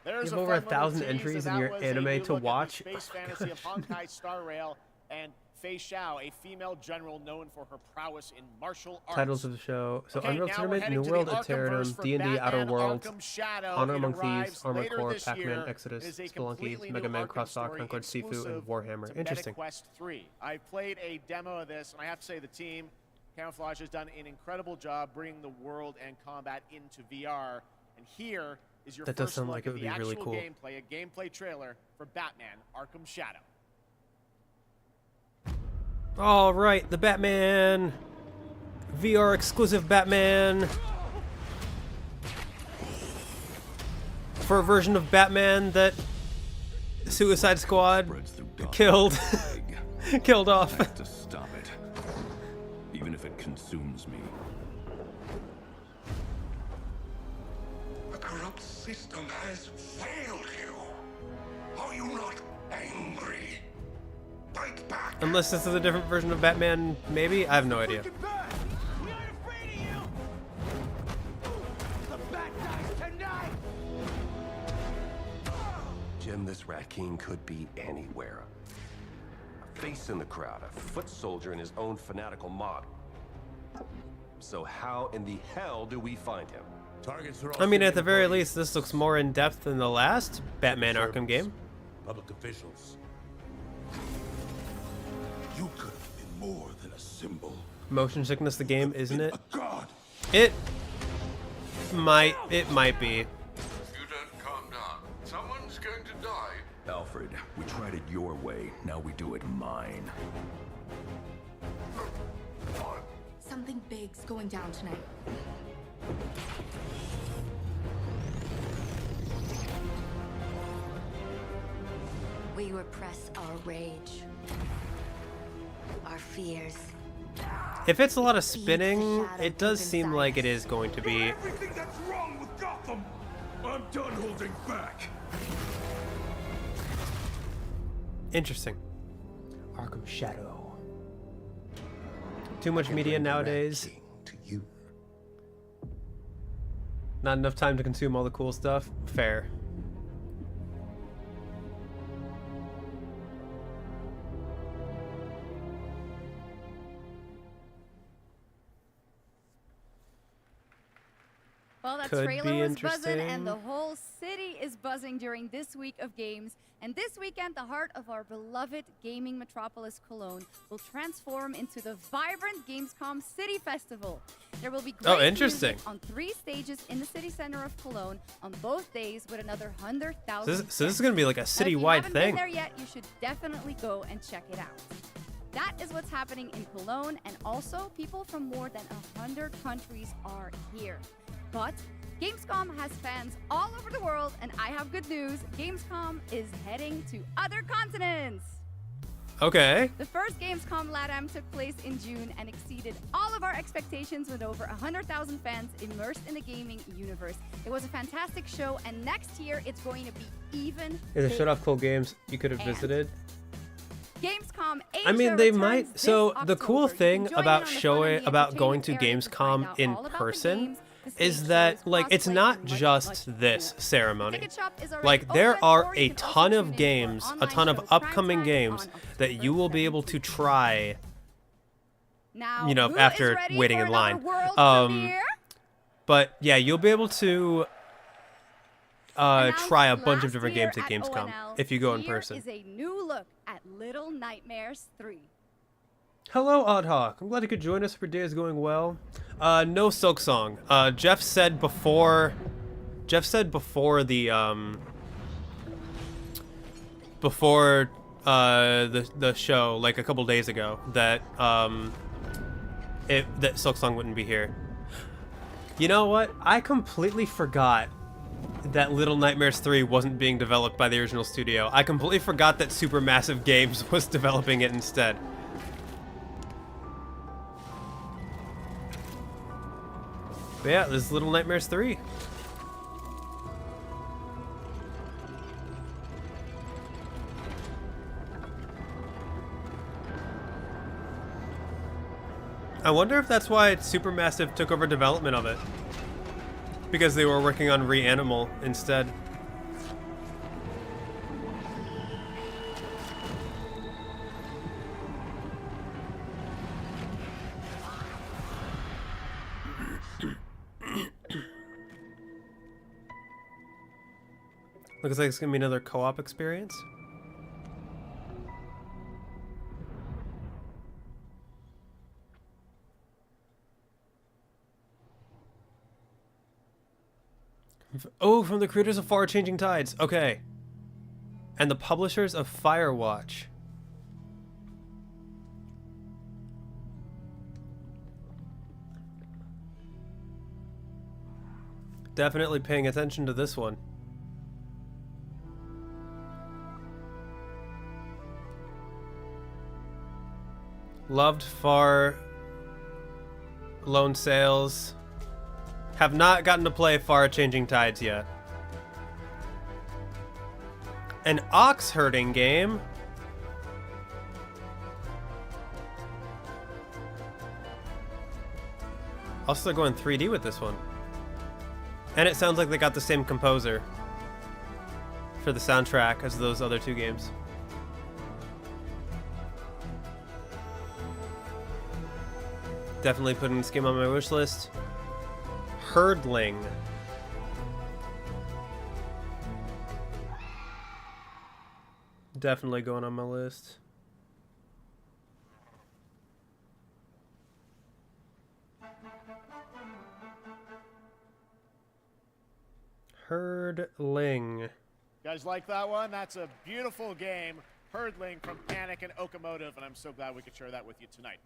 There's You have over fun 1,000 little tease entries that in that your was a anime new to look at the watch. Space Oh my fantasy of gosh. Honkai Star Rail and Fei Xiao, a female general known for her prowess in martial arts. Titles of the show. So Okay, Unreal now we're Tournament, heading New to World, the Arkhamverse Eternatum, for D&D Outer Batman Worlds, Arkham Shadow. Honor It Among Thieves, arrives Armored later Core, this Pac-Man, year. Exodus, It is a Spelunky, completely Mega new Man, Arkham Crosstalk, story Concord, Sifu, and exclusive Warhammer. to Interesting. MetaQuest 3. I played a demo of this, and I have to say the team, Camouflage, has done an incredible job bringing the world and combat into VR. And here is your That does first sound look like it at would the be really actual cool. gameplay, a gameplay trailer for Batman Arkham Shadow. All right, the Batman, VR exclusive Batman. For a version of Batman that Suicide Squad killed, killed off. I have to stop it, even if it consumes me. The corrupt system has failed you. Are you not angry? Fight back. Unless this is a different version of Batman, maybe? I have no idea. Jim, this Rat-King could be anywhere. A face in the crowd, a foot soldier in his own fanatical mob. So how in the hell do we find him? Targets are all I mean, at the civilian very employees, least, this looks more in depth than the last Batman Arkham game. public officials. You could have been more than a symbol. Motion sickness, the game, isn't it? God. It might be. You don't calm down. Someone's going to die. Alfred, we tried it your way, now we do it mine. Something big's going down tonight. We repress our rage, our fears. If it's a lot of spinning, it does seem like it is going to be. Everything that's wrong with Gotham. I'm done holding back. Interesting. Arkham Shadow. Too much media nowadays. Not enough time to consume all the cool stuff. Fair. Well, that Could trailer be was buzzing, and the interesting. whole city is buzzing during this week of games. And this weekend, the heart of our beloved gaming metropolis, Cologne, will transform into the vibrant Gamescom City Festival. There will be great interesting. music on 3 stages in the city center of Cologne on both days, with another 100,000. So this is going to be like a Now, if you citywide haven't thing. been there yet, you should definitely go and check it out. That is what's happening in Cologne, and also people from more than 100 countries are here. But Gamescom has fans all over the world, and I have good news. Gamescom is heading to other continents. Okay. The first Gamescom LATAM took place in June and exceeded all of our expectations with over 100,000 fans immersed in the gaming universe. It was a fantastic show, and next year it's going to be even If they bigger. showed off cool games you could have And visited. Gamescom Asia I mean, they returns might. this So the cool October. You thing can join about in on the fun showing, and the about going to entertainment area to find Gamescom out in all about the person games, the is stage that shows, like it's cosplay, not and much, just much this more. ceremony. Ticket shop is already Like there open, are or a you can ton also of tune in games, for a online ton of show Prime upcoming Time games on that you will be able to try. Now, You know, who is after ready waiting for in another line. world premiere? But yeah, you'll be able to try a bunch of Last different year games at at Gamescom ONL, if you go in here person. is a new look at Little Nightmares 3. Hello, Oddhawk. I'm glad you could join us. Hope your day is going well. No Silksong. Geoff said before the show, like a couple days ago, that that Silksong wouldn't be here. You know what? I completely forgot that Little Nightmares 3 wasn't being developed by the original studio. I completely forgot that Supermassive Games was developing it instead. But yeah, this is Little Nightmares 3. I wonder if that's why Supermassive took over development of it. Because they were working on Reanimal instead. Looks like it's gonna be another co-op experience. Oh, from the creators of Far Changing Tides. Okay. And the publishers of Firewatch. Definitely paying attention to this one. Loved Far Lone Sales. Have not gotten to play Far Changing Tides yet. An ox herding game. Also going 3D with this one. And it sounds like they got the same composer for the soundtrack as those other two games. Definitely putting this game on my wish list. Herdling. Definitely going on my list. Herdling. You guys like that one? That's a beautiful game. Herdling from Panic and Okomotive, and I'm so glad we could share that with you tonight.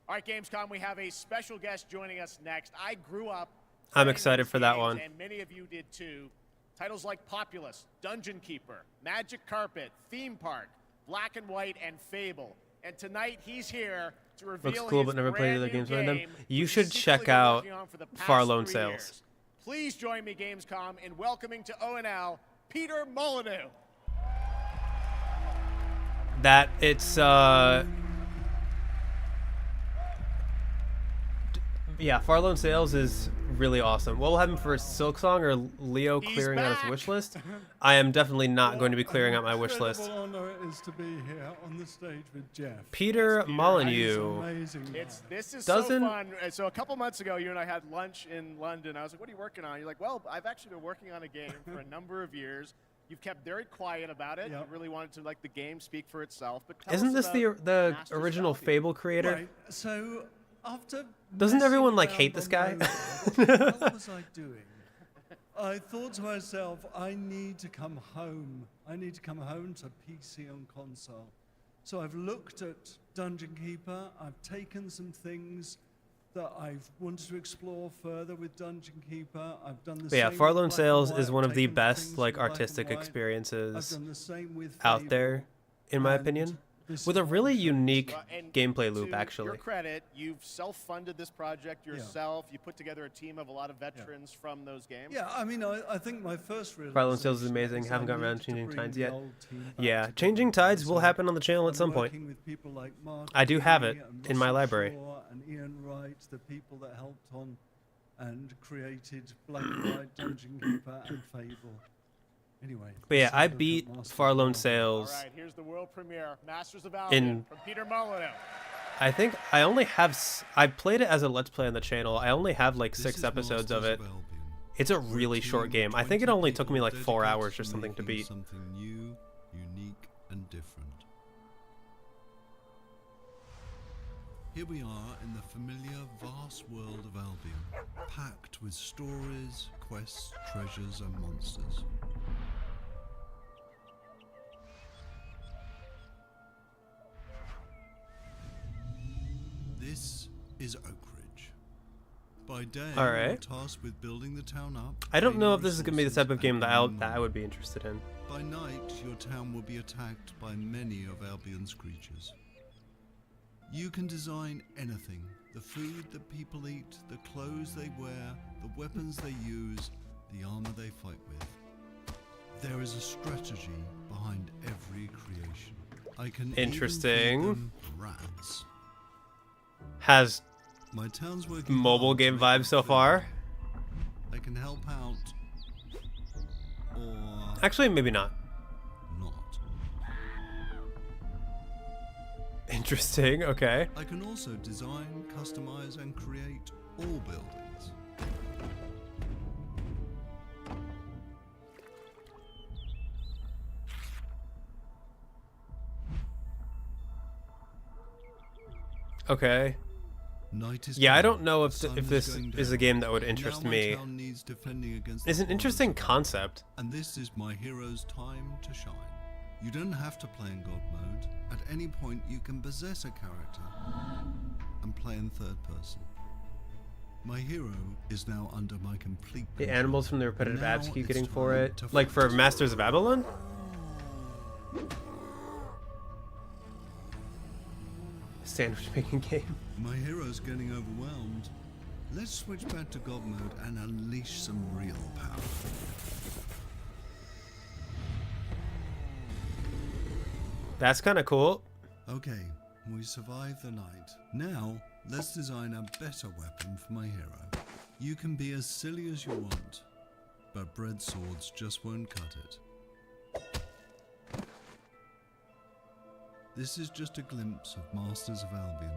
All right, Gamescom, we have a special guest joining us next. I grew up. I'm excited for that one. And many of you did too. Titles like Populous, Dungeon Keeper, Magic Carpet, Theme Park, Black and White, and Fable. And tonight he's here to reveal Looks cool, his but never played other brand games new by them. game, You which should he's check secretly been out working on for the past Far Lone 3 Sales. years. Please join me, Gamescom, in welcoming to ONL, Peter Molyneux. That it's yeah, Far Lone Sales is really awesome. What will happen for Silksong or Leo clearing out his wish list? I am definitely not going to be clearing out my wish list. Honor it is to be here on the stage with Geoff. Peter Molyneux. This is Doesn't- so fun. So a couple months ago, you and I had lunch in London. I was like, what are you working on? You're like, well, I've actually been working on a game for a number of years. You've kept very quiet about it. You really wanted to let the game speak for itself. But tell Isn't us this about the Masters original Value. Fable creator? Right, so after Doesn't everyone like messing hate this guy? around on my own, what was I doing? I thought to myself, I need to come home. I need to come home to PC and console. So I've looked at Dungeon Keeper. I've taken some things that I've wanted to explore further with Dungeon Keeper. I've done the But yeah, same Far with Lone Black and Sales White. is one I've of the taken best things like from Black and artistic White. experiences I've done the same with out Fable. there, in my And opinion, this with a is really what I'm unique And gameplay loop. to Actually, your credit, you've self-funded this project yourself. You put together a team of a lot of veterans from those games. Yeah, I mean, I think my first realization Far Lone Sales is amazing. is Haven't I gotten around needed to to Changing bring Tides the yet. old team back Yeah, together. Changing Tides will So happen on the channel at I'm some point. working with people like Mark I do have it Healy and in my Russell library. Shaw and Ian Wright, the people that helped on and created Black and White, Dungeon Keeper, and Fable. Anyway. But yeah, let's I look at beat Masters Far of Lone Valor. Sales. All right, here's the world premiere, Masters of Albion from Peter Molyneux. I think I only have I played it as a Let's Play on the channel. I only have like 6 episodes of it. It's a really short game. I think it only took me like 4 hours or something to beat. Something new, unique, and different. Here we are in the familiar, vast world of Albion, packed with stories, quests, treasures, and monsters. This is Oak Ridge. By day, All you're right. tasked with building the town up. I don't know gaining if this is going to be the type of game that resources, I would be interested in. by night, your town will be attacked by many of Albion's creatures. You can design anything. The food that people eat, the clothes they wear, the weapons they use, the armor they fight with. There is a strategy behind every creation. I can even feed Interesting. them rats. Has My town's working Mobile hard to game make vibes it so fit. far. I can help out. Or Actually, maybe not. not. Interesting, okay. I can also design, customize, and create all buildings. Okay. Night is Yeah, I coming. don't know The sun if this going is a down. game that would Now interest my me. town needs defending against It's the an interesting horrors of concept. And this is my hero's time to shine. You don't have to play in God mode. At any point, you can possess a character and play in third person. My hero is now under my complete The control. animals from the repetitive ads Now keep it's getting for time it. to Like for fight. Masters of Babylon? Sandwich making game. My hero's getting overwhelmed. Let's switch back to God mode and unleash some real power. That's kind of cool. Okay, we survived the night. Now, let's design a better weapon for my hero. You can be as silly as you want, but bread swords just won't cut it. This is just a glimpse of Masters of Albion,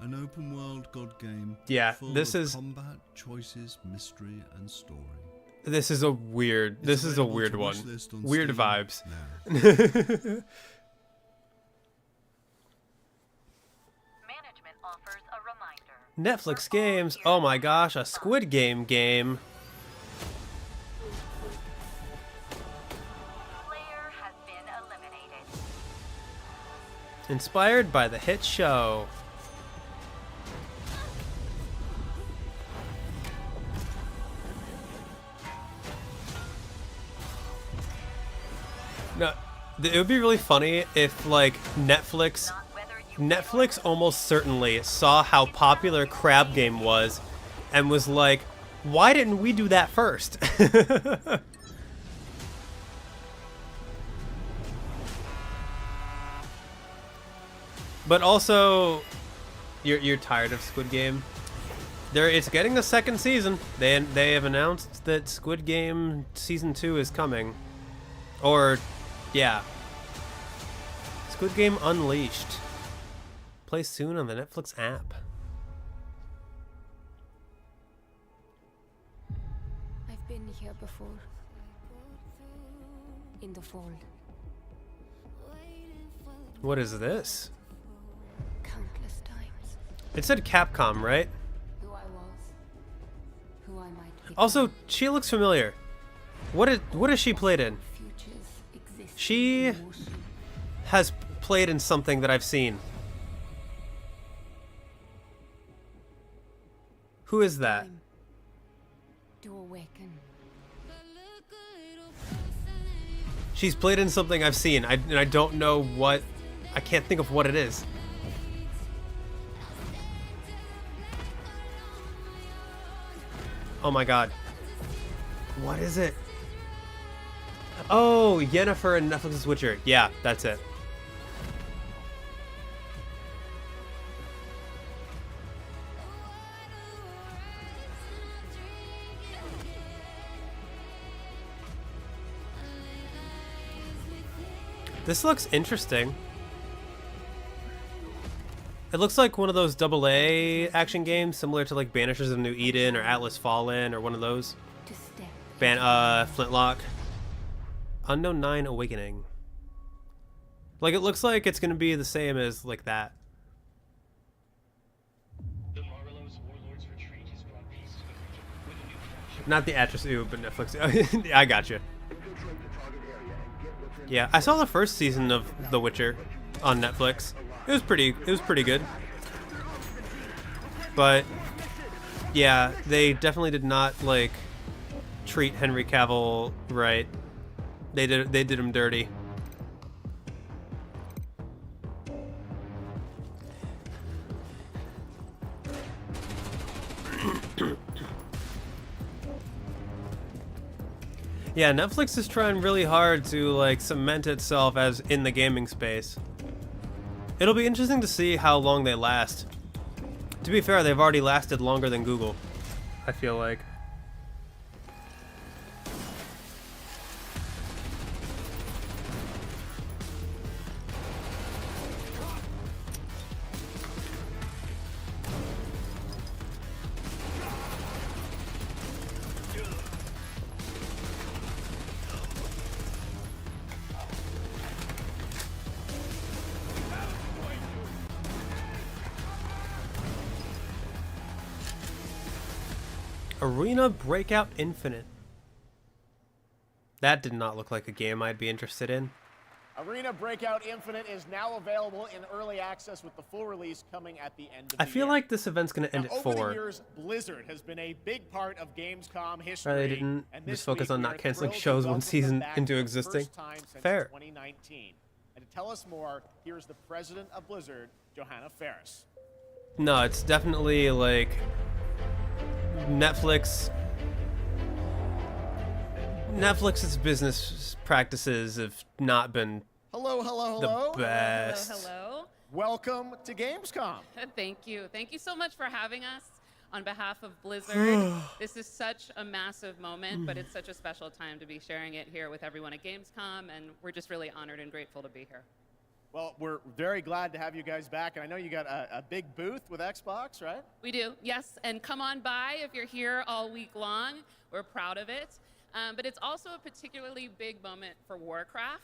an open-world God game Yeah, full this of is- combat, choices, mystery, and story. This is a weird. This is a available weird to one. wishlist on Weird Steam vibes. Netflix games. Oh my gosh, a Squid Game game. Inspired by the hit show. No, it would be really funny if like Netflix almost certainly saw how popular Crab Game was and was like, why didn't we do that first? But also, you're tired of Squid Game. It's getting a second season. They have announced that Squid Game season 2 is coming. Or, yeah. Squid Game Unleashed. Play soon on the Netflix app. I've been here before. In the fold. What is this? Countless times. It said Capcom, right? Who I was. Who I might become. Also, she looks familiar. What has she played in? Futures exist She in motion. has played in something that I've seen. Who is that? To awaken. She's played in something I've seen. And I don't know what. I can't think of what it is. Oh my god. What is it? Oh, Yennefer and Netflix's Witcher. Yeah, that's it. This looks interesting. It looks like one of those AA action games, similar to like Banishers of New Eden or Atlas Fallen or one of those. Flintlock. Unknown 9 Awakening. Like, it looks like it's gonna be the same as like that. Not the Atlas Ooh, but Netflix. I got you. Yeah, I saw the first season of The Witcher on Netflix. It was pretty good. But yeah, they definitely did not like treat Henry Cavill right. They did him dirty. Yeah, Netflix is trying really hard to like cement itself as in the gaming space. It'll be interesting to see how long they last. To be fair, they've already lasted longer than Google, I feel like. Arena Breakout Infinite. That did not look like a game I'd be interested in. Arena Breakout Infinite is now available in early access with the full release coming at the end of the I feel year. like this event's going to end at Over 4. the years, Blizzard has been a big part of Gamescom history. Right, they didn't and just this focus week on we not are canceling thrilled to shows one welcome them season back into for the existing. first time since Fair. 2019. And to tell us more, here's the president of Blizzard, Johanna Ferris. No, it's definitely like Netflix's business practices have not been Hello. the best. Hello. Welcome to Gamescom. Thank you. Thank you so much for having us on behalf of Blizzard. This is such a massive moment, but it's such a special time to be sharing it here with everyone at Gamescom, and we're just really honored and grateful to be here. Well, we're very glad to have you guys back, and I know you got a big booth with Xbox, right? We do, yes, and come on by if you're here all week long. We're proud of it. But it's also a particularly big moment for Warcraft.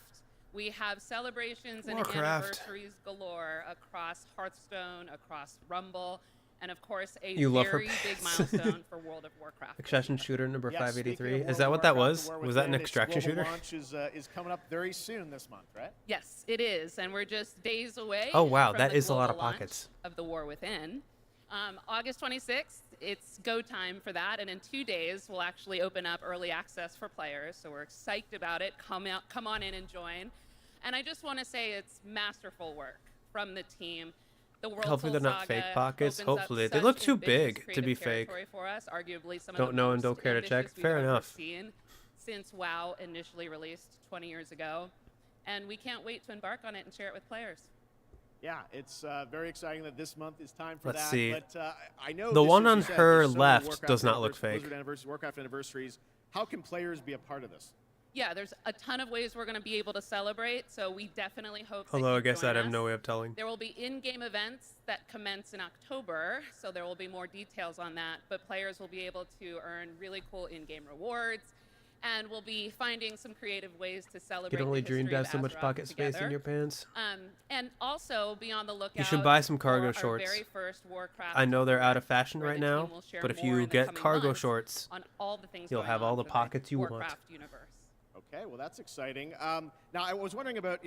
We have celebrations and anniversaries galore across Hearthstone, across Rumble, and of course a very big milestone for World of Warcraft. Extraction shooter number Yes, 583. speaking of Is that World what of that Warcraft, was? War Was that an Within, its extraction global shooter? launch is coming up very soon this month, right? Yes, it is, and we're just days away. Oh, wow, from that the is a lot of global launch pockets. of the War Within. August 26th, it's go time for that, and in 2 days we'll actually open up early access for players. So we're psyched about it. Come on in and join. And I just want to say it's masterful work from the team. The World Hopefully they're Soul not fake Saga pockets. opens up Hopefully they such look too ambitious big to creative be fake. territory for us, arguably some of Don't the know and most don't care to check. ambitious we've Fair ever enough. seen since WoW initially released 20 years ago, and we can't wait to embark on it and share it with players. Yeah, it's very exciting that this month is time for Let's that. see. But I know The this, one as you on said, her there's so many left Warcraft does not look anniversaries, fake. Blizzard anniversaries, Warcraft anniversaries. How can players be a part of this? Yeah, there's a ton of ways we're going to be able to celebrate, so we definitely hope that Although you I guess join I'd have us. no way of telling. There will be in-game events that commence in October, so there will be more details on that, but players will be able to earn really cool in-game rewards, and we'll be finding some creative ways to celebrate You'd only the dream history to of have so much Azeroth pocket space in together. your pants. And also be on the lookout. You should buy some cargo for our shorts. very first Warcraft I know they're out of event, fashion where right the now, team will share but if more you in the get coming cargo months shorts, on all the things you'll going have on all the for pockets you want. Warcraft universe. Okay, well that's exciting. Now I was wondering about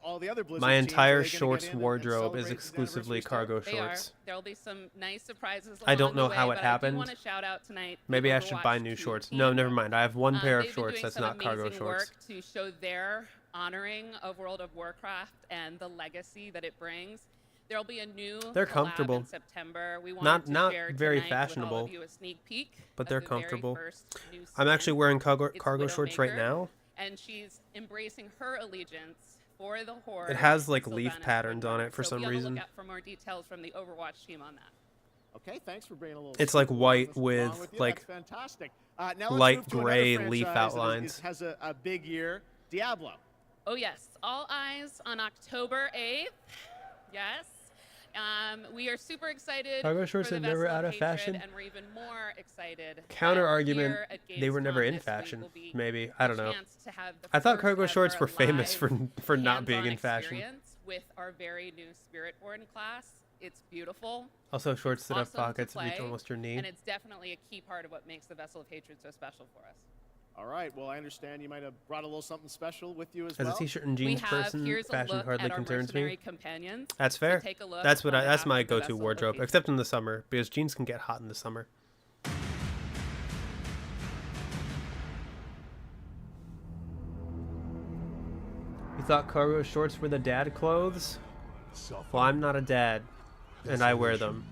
all the other Blizzard My teams. entire Are they gonna shorts get in and wardrobe celebrate is these exclusively anniversary cargo They shorts. are. There'll be some nice surprises I don't along know the how way, it but happened. I do want to shout out tonight. the Maybe I should buy Overwatch new 2 shorts. team. No, never mind. I have one pair of They've been shorts doing that's some not cargo amazing shorts. work to show their honoring of World of Warcraft and the legacy that it brings. There'll be a new They're collab comfortable. in September. We Not wanted to share very tonight with all fashionable, of you a sneak peek but of they're the very comfortable. first new I'm actually skin. wearing cargo It's shorts right Widowmaker, now. and she's embracing her allegiance for the Horde. It has and like leaf Sylvanas patterns on Grimdark. it for So some be on the reason. lookout for more details from the Overwatch team on that. Okay, thanks for bringing a little. It's like white nothing with wrong you. like That's fantastic. Now let's light move to another gray leaf franchise that outlines. has a big year. Diablo. Oh yes, all eyes on October 8th. Yes. We are super excited. Cargo shorts for are the never Vessel out of Hatred, fashion. And we're even more excited. Counter that argument, here at they were never Gamescom in this week fashion. will be Maybe, I don't know. chance to have the I thought first cargo shorts ever were famous live for not being hands-on in fashion. experience with our very new Spiritborn class. It's beautiful. Also, shorts that have awesome to pockets reach play, almost your knee. And it's definitely a key part of what makes the Vessel of Hatred so special for us. All right. Well, I understand you might have brought a little something special with you as As well. a t-shirt and jeans person, Here's a fashion look hardly at our concerns mercenary me. companions. That's So fair. take a look That's what on that's behalf my of the go-to Vessel of wardrobe, Hatred. except in the summer because jeans can get hot in the summer. You thought cargo shorts were the dad clothes? Well, I'm not a dad, and I wear them.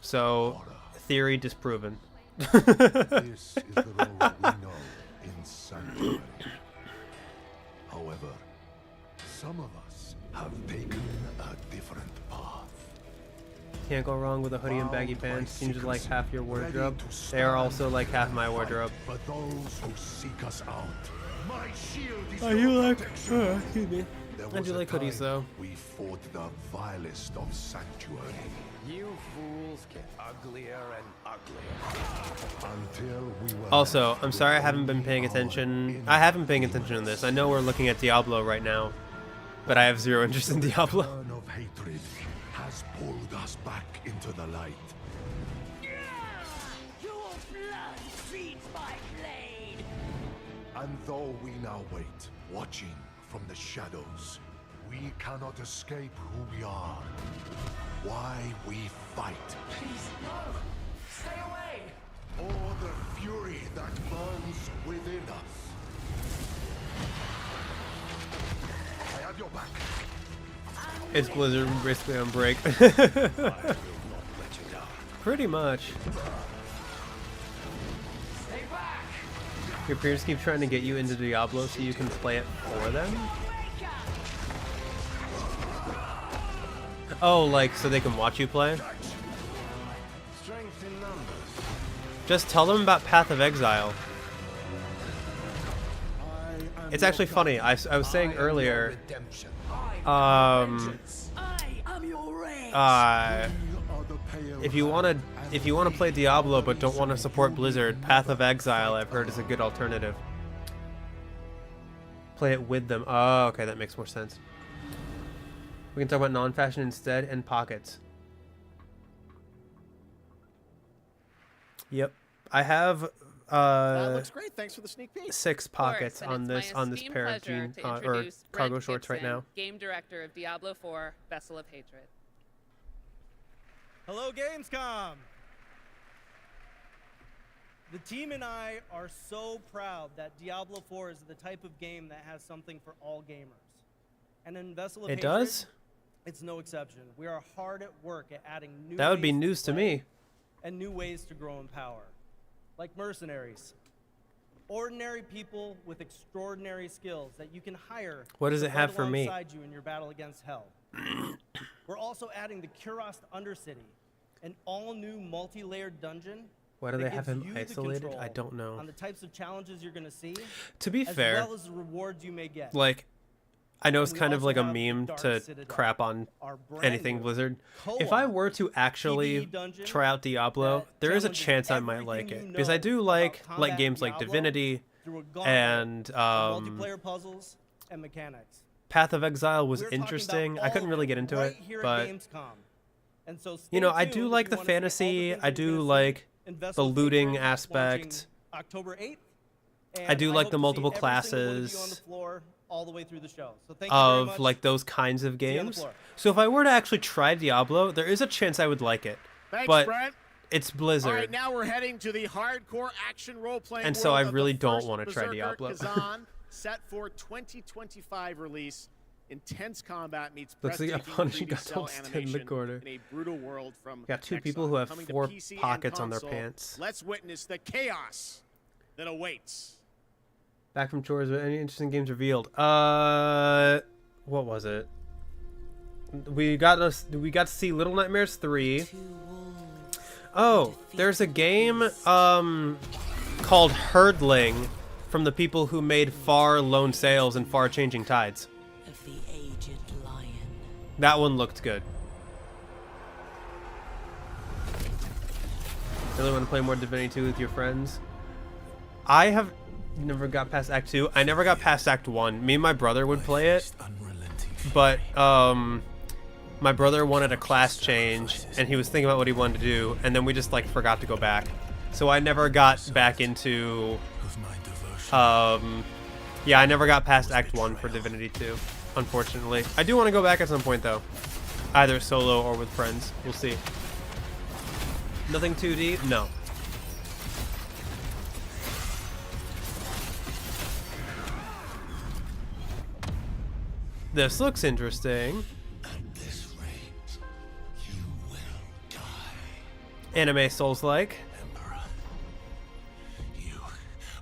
So, theory disproven. This is the role we know in Sanctuary. However, some of us have taken a different path. Can't go wrong with a hoodie and baggy pants. Seems like half your wardrobe. They are also like half my wardrobe. But those who seek us out, my shield is I do like. excuse me. I do like hoodies though. We fought the vilest of sanctuary. You fools get uglier and uglier. Until we were Also, I'm sorry I haven't been paying attention. I haven't been paying attention to this. I know we're looking at Diablo right now, but I have zero interest in Diablo. The burn of hatred has pulled us back into the light. Your blood feeds my blade. And though we now wait, watching from the shadows, we cannot escape who we are. Why we fight. Please, no! Stay away! Or the fury that burns within us. I have your back. It's Blizzard basically on break. Pretty much. Your peers keep trying to get you into Diablo so you can play it for them? Oh, like so they can watch you play? Strength in numbers. Just tell them about Path of Exile. It's actually funny. I was saying earlier, if you want to play Diablo but don't want to support Blizzard, Path of Exile I've heard is a good alternative. Play it with them. Oh, okay, that makes more sense. We can talk about non-fashion instead and pockets. Yep, I have. That looks great. Thanks for the sneak peek. 6 pockets on this pair of jeans or cargo shorts right now. Game director of Diablo 4: Vessel of Hatred. Hello, Gamescom. The team and I are so proud that Diablo 4 is the type of game that has something for all gamers. And in Vessel of Hatred, does? It's no exception. We are hard at work at adding new That would be ways news to me. and new ways to grow in power. Like mercenaries. Ordinary people with extraordinary skills that you can hire. What does to it have fight for me? alongside you in your battle against hell. We're also adding the Kurast Undercity, an all-new multi-layered dungeon. Why do that they have gives him you the isolated? control I don't know. on the types of challenges you're going to see. To be as fair, well as the rewards you may get. Like, I know it's And we kind of also like a have the meme Dark to Citadel, crap on our brand anything new Blizzard. co-op If I were to actually PvE dungeon try out Diablo, that there is a challenges chance I might everything like you it because I know do about like combat games like Diablo Divinity through a gauntlet and of multiplayer puzzles and mechanics. Path of Exile was We're talking about interesting. I all couldn't really get into right it, here at but Gamescom. And so you know, stay I tuned do if like you the wanna see all fantasy. things I you're do gonna see like in the Vessel of looting Hatred, aspect. launching October 8th. I do And like hope the to see multiple every single one of you on the classes floor all the way through the show. So thank you very of much. like those kinds of See you on the games. floor. So if I were to actually try Diablo, there is a chance I would like it. Thanks, but Brent. it's Blizzard. All right, now we're heading to the hardcore action role-playing And so world I of the really don't first wanna try Berserker Diablo. Kazan, set for 2025 release. Intense combat meets Looks like a breathtaking punishing 3D got cell almost in the animation corner. in a brutal world from Got 2 Exile. people who have Coming to 4 PC and pockets on their console, pants. Let's witness the chaos that awaits. Back from chores, but any interesting games revealed? What was it? We got to see Little Nightmares 3. Oh, there's a game called Herdling from the people who made Far Lone Sails and Far Changing Tides. Of the aged lion. That one looked good. Really want to play more Divinity 2 with your friends? I have never got past Act 2. I never got past Act 1. Me and my brother would play it, but my brother wanted a class change, and he was thinking about what he wanted to do, and then we just like forgot to go back. So I never got back into. Yeah, I never got past Act 1 for Divinity 2, unfortunately. I do want to go back at some point though, either solo or with friends. We'll see. Nothing 2D? No. This looks interesting. Anime Souls-like.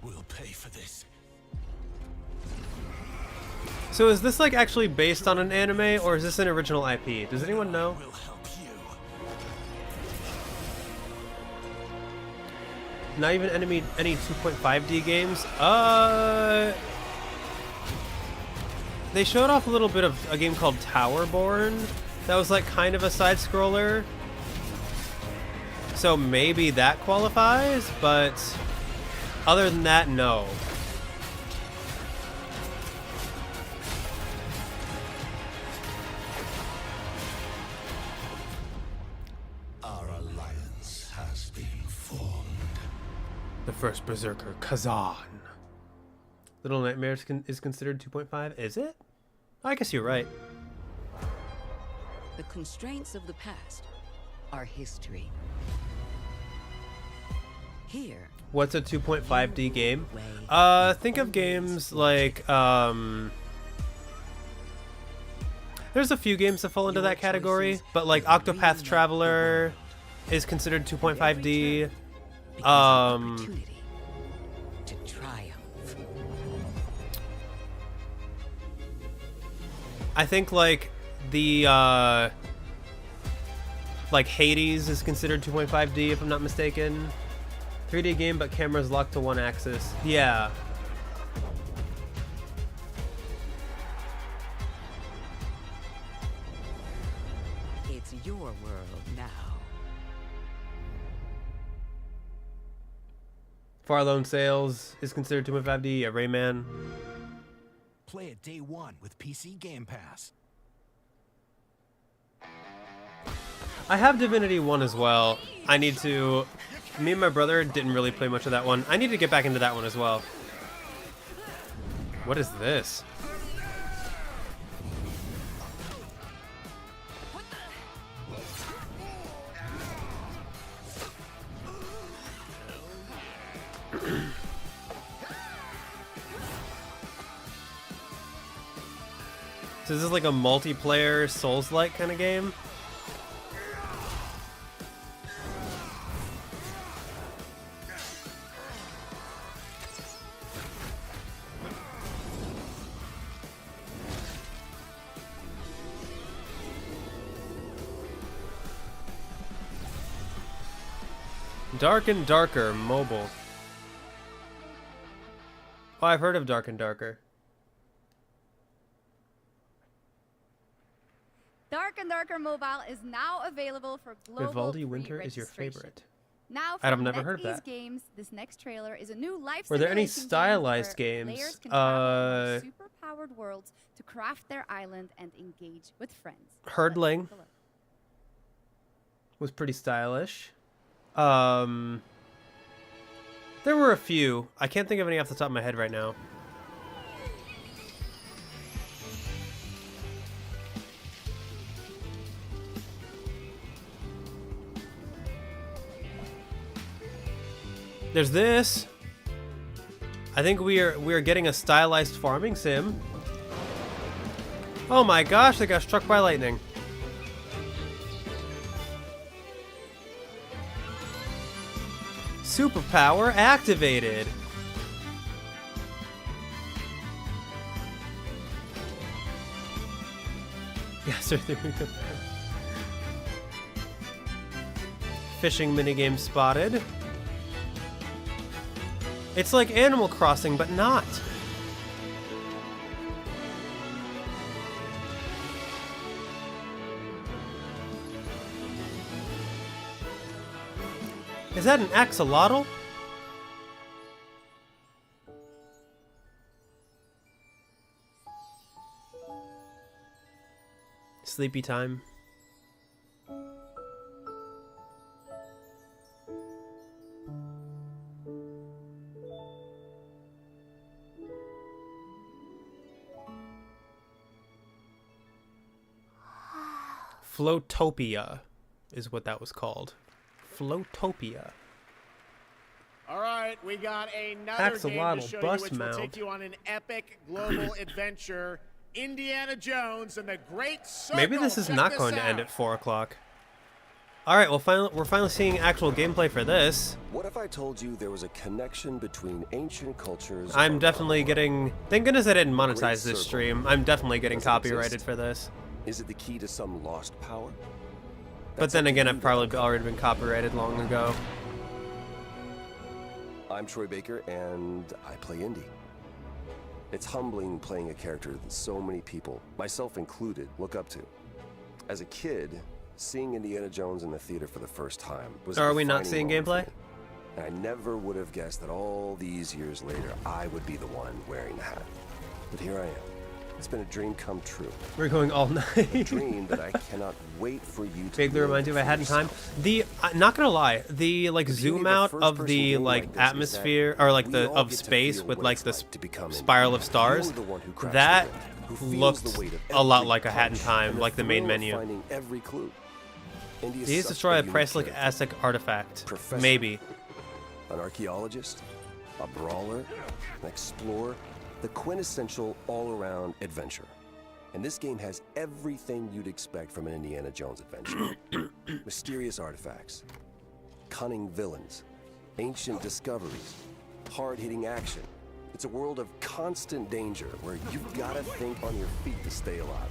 Will pay for this. So is this like actually based on an anime or is this an original IP? Does anyone know? Not even any 2.5D games. They showed off a little bit of a game called Towerborn. That was like kind of a side scroller. So maybe that qualifies, but other than that, no. Our alliance has been formed. The first Berserker, Kazan. Little Nightmares is considered 2.5, is it? I guess you're right. The constraints of the past are history. Here. What's a 2.5D game? Think of games like, there's a few games that fall into that category, but like Octopath Traveler is considered 2.5D. To triumph. I think like the like Hades is considered 2.5D if I'm not mistaken. 3D game, but camera's locked to one axis. Yeah. It's your world now. Far Lone Sales is considered 2.5D. Yeah, Rayman. Play it day one with PC Game Pass. I have Divinity 1 as well. I need to... Me and my brother didn't really play much of that one. I need to get back into that one as well. What is this? So this is like a multiplayer Souls-like kind of game? Dark and Darker mobile. Oh, I've heard of Dark and Darker. Dark and Darker Mobile is now available for global Vivaldi Winter is your pre-registration. favorite. Now, I've from never heard of NetEase that. Games, this next trailer is a new life Were there any simulation game stylized where games? players can travel to super-powered worlds to craft their island and engage with friends. Herdling was pretty stylish. There were a few. I can't think of any off the top of my head right now. There's this. I think we are getting a stylized farming sim. Oh my gosh, they got struck by lightning. Superpower activated. Yes, there we go. Fishing minigame spotted. It's like Animal Crossing, but not. Is that an axolotl? Sleepy time. Floatopia is what that was called. Floatopia. All right, we got another Axolotl game to show bus you, which mount. will take you on an epic global adventure. Indiana Jones and the Great Circle. Maybe this is Check not this going to out. end at 4 o'clock. All right, well, we're finally seeing actual gameplay for this. What if I told you there was a connection between ancient cultures? I'm definitely getting... Thank goodness I didn't monetize Great this Circle. stream. I'm definitely getting Does it copyrighted exist? for this. Is it the key to some lost power? But then again, I've probably already been copyrighted long ago. I'm Troy Baker, and I play Indy. It's humbling playing a character that so many people, myself included, look up to. As a kid, seeing Indiana Jones in the theater for the first time was. Are we not seeing gameplay? And I never would have guessed that all these years later, I would be the one wearing the hat. But here I am. It's been a dream come true. We're going all night. A dream that I cannot wait for you to. Vaguely reminds you of a hat in time. The not gonna lie, the like zoom out of the like atmosphere or like the of space with like the spiral of stars, that looked a lot like a hat in time, like the main menu. These destroy a priceless Aztec artifact. Maybe. An archaeologist, a brawler, an explorer. The quintessential all-around adventure. And this game has everything you'd expect from an Indiana Jones adventure. Mysterious artifacts, cunning villains, ancient discoveries, hard-hitting action. It's a world of constant danger where you've got to think on your feet to stay alive.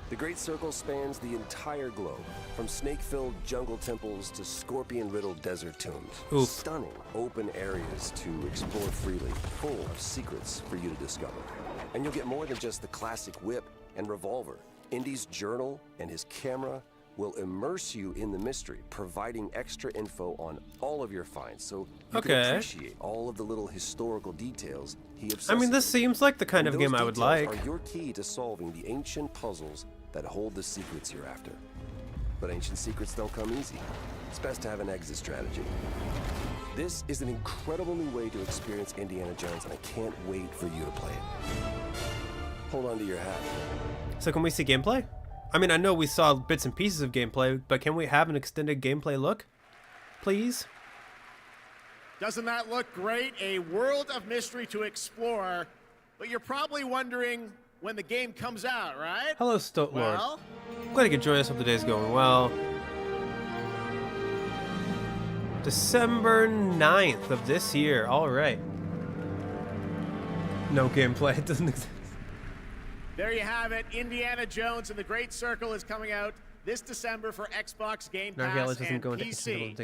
The Great Circle spans the entire globe, from snake-filled jungle temples to scorpion-riddled desert tombs. Oof. Stunning open areas to explore freely, full of secrets for you to discover. And you'll get more than just the classic whip and revolver. Indy's journal and his camera will immerse you in the mystery, providing extra info on all of your finds, so you can appreciate all of the little historical details he obsesses. I mean, this seems like the kind of game I would like. Are your key to solving the ancient puzzles that hold the secrets you're after. But ancient secrets don't come easy. It's best to have an exit strategy. This is an incredible new way to experience Indiana Jones, and I can't wait for you to play it. Hold on to your hat. So can we see gameplay? I mean, I know we saw bits and pieces of gameplay, but can we have an extended gameplay look? Please? Doesn't that look great? A world of mystery to explore. But you're probably wondering when the game comes out, right? Hello, Stoat Lord. Well, Glad you could join us. Hope the day's going well. December 9th of this year. All right. No gameplay. It doesn't exist. there you have it. Indiana Jones and the Great Circle is coming out this December for Xbox Game Pass and PC.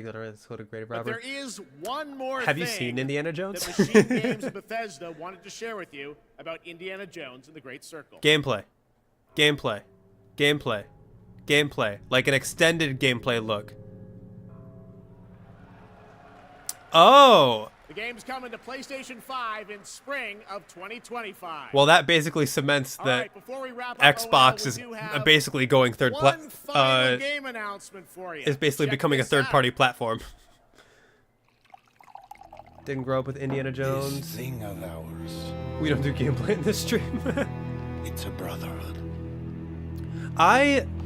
But there is one more Have you seen Indiana Jones? that Machine Games and Bethesda wanted to share with you about Indiana Jones and the Great Circle. Gameplay. Gameplay. Gameplay. Gameplay. Like an extended gameplay look. Oh! The game's coming to PlayStation 5 in spring of 2025. Well, that basically cements that Xbox is basically going third game announcement for you. is basically becoming a third-party platform. Didn't grow up with Indiana Jones. This thing of ours. We don't do gameplay in this stream. It's a brotherhood.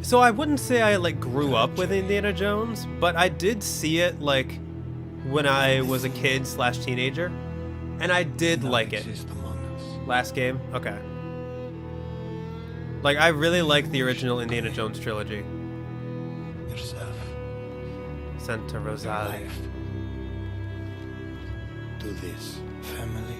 So I wouldn't say I like grew up with Indiana Jones, but I did see it like when I was a kid / teenager, and I did like it. Last game? Okay. Like, I really like the original Indiana Jones trilogy. Yourself. Santa Rosalia. Do this, family.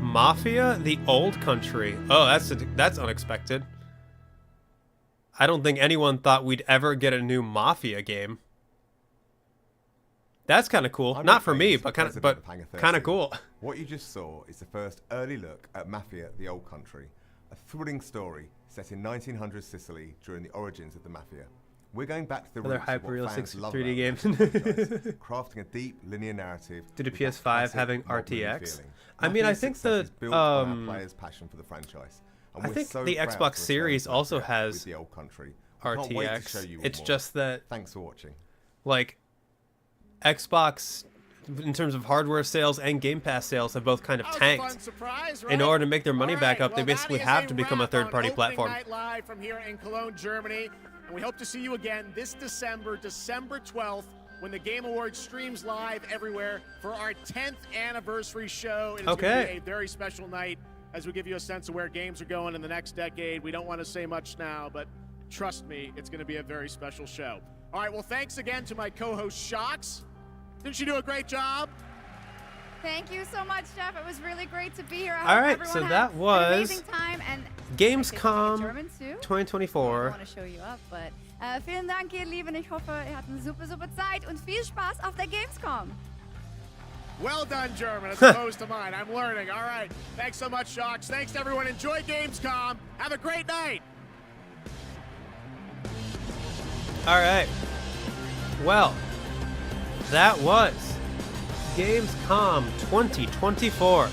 Mafia: The Old Country. Oh, that's unexpected. I don't think anyone thought we'd ever get a new Mafia game. That's kind of cool. Not for me, but kind of cool. What you just saw is the first early look at Mafia: The Old Country, a thrilling story set in 1900s Sicily during the origins of the Mafia. We're going back to the roots of what fans love 3D games. Crafting a deep linear narrative. Did a PS5 having RTX? I mean, I think the players' passion for the franchise. I think the Xbox Series also has the Old Country. RTX. It's just that. Thanks for watching. Like, Xbox, in terms of hardware sales and Game Pass sales, have both kind of tanked. Surprise, right? In order to make their money back up, they basically have to become a third-party platform. Night Live from here in Cologne, Germany, and we hope to see you again this December 12th, when the Game Awards streams live everywhere for our 10th anniversary show. It is going to be a very special night as we give you a sense of where games are going in the next decade. We don't want to say much now, but trust me, it's going to be a very special show. All right, well, thanks again to my co-host, Shocks. Didn't she do a great job? Thank you so much, Geoff. It was really great to be here. I All hope right, everyone so had that an was amazing time and Gamescom German too. 2024. I want to show you up, but vielen Dank, ihr Lieben. Ich hoffe, ihr hattet eine super, super Zeit und viel Spaß auf der Gamescom. Well done, German, as opposed to mine. I'm learning. All right. Thanks so much, Shocks. Thanks to everyone. Enjoy Gamescom. Have a great night. All right. Well, that was Gamescom 2024.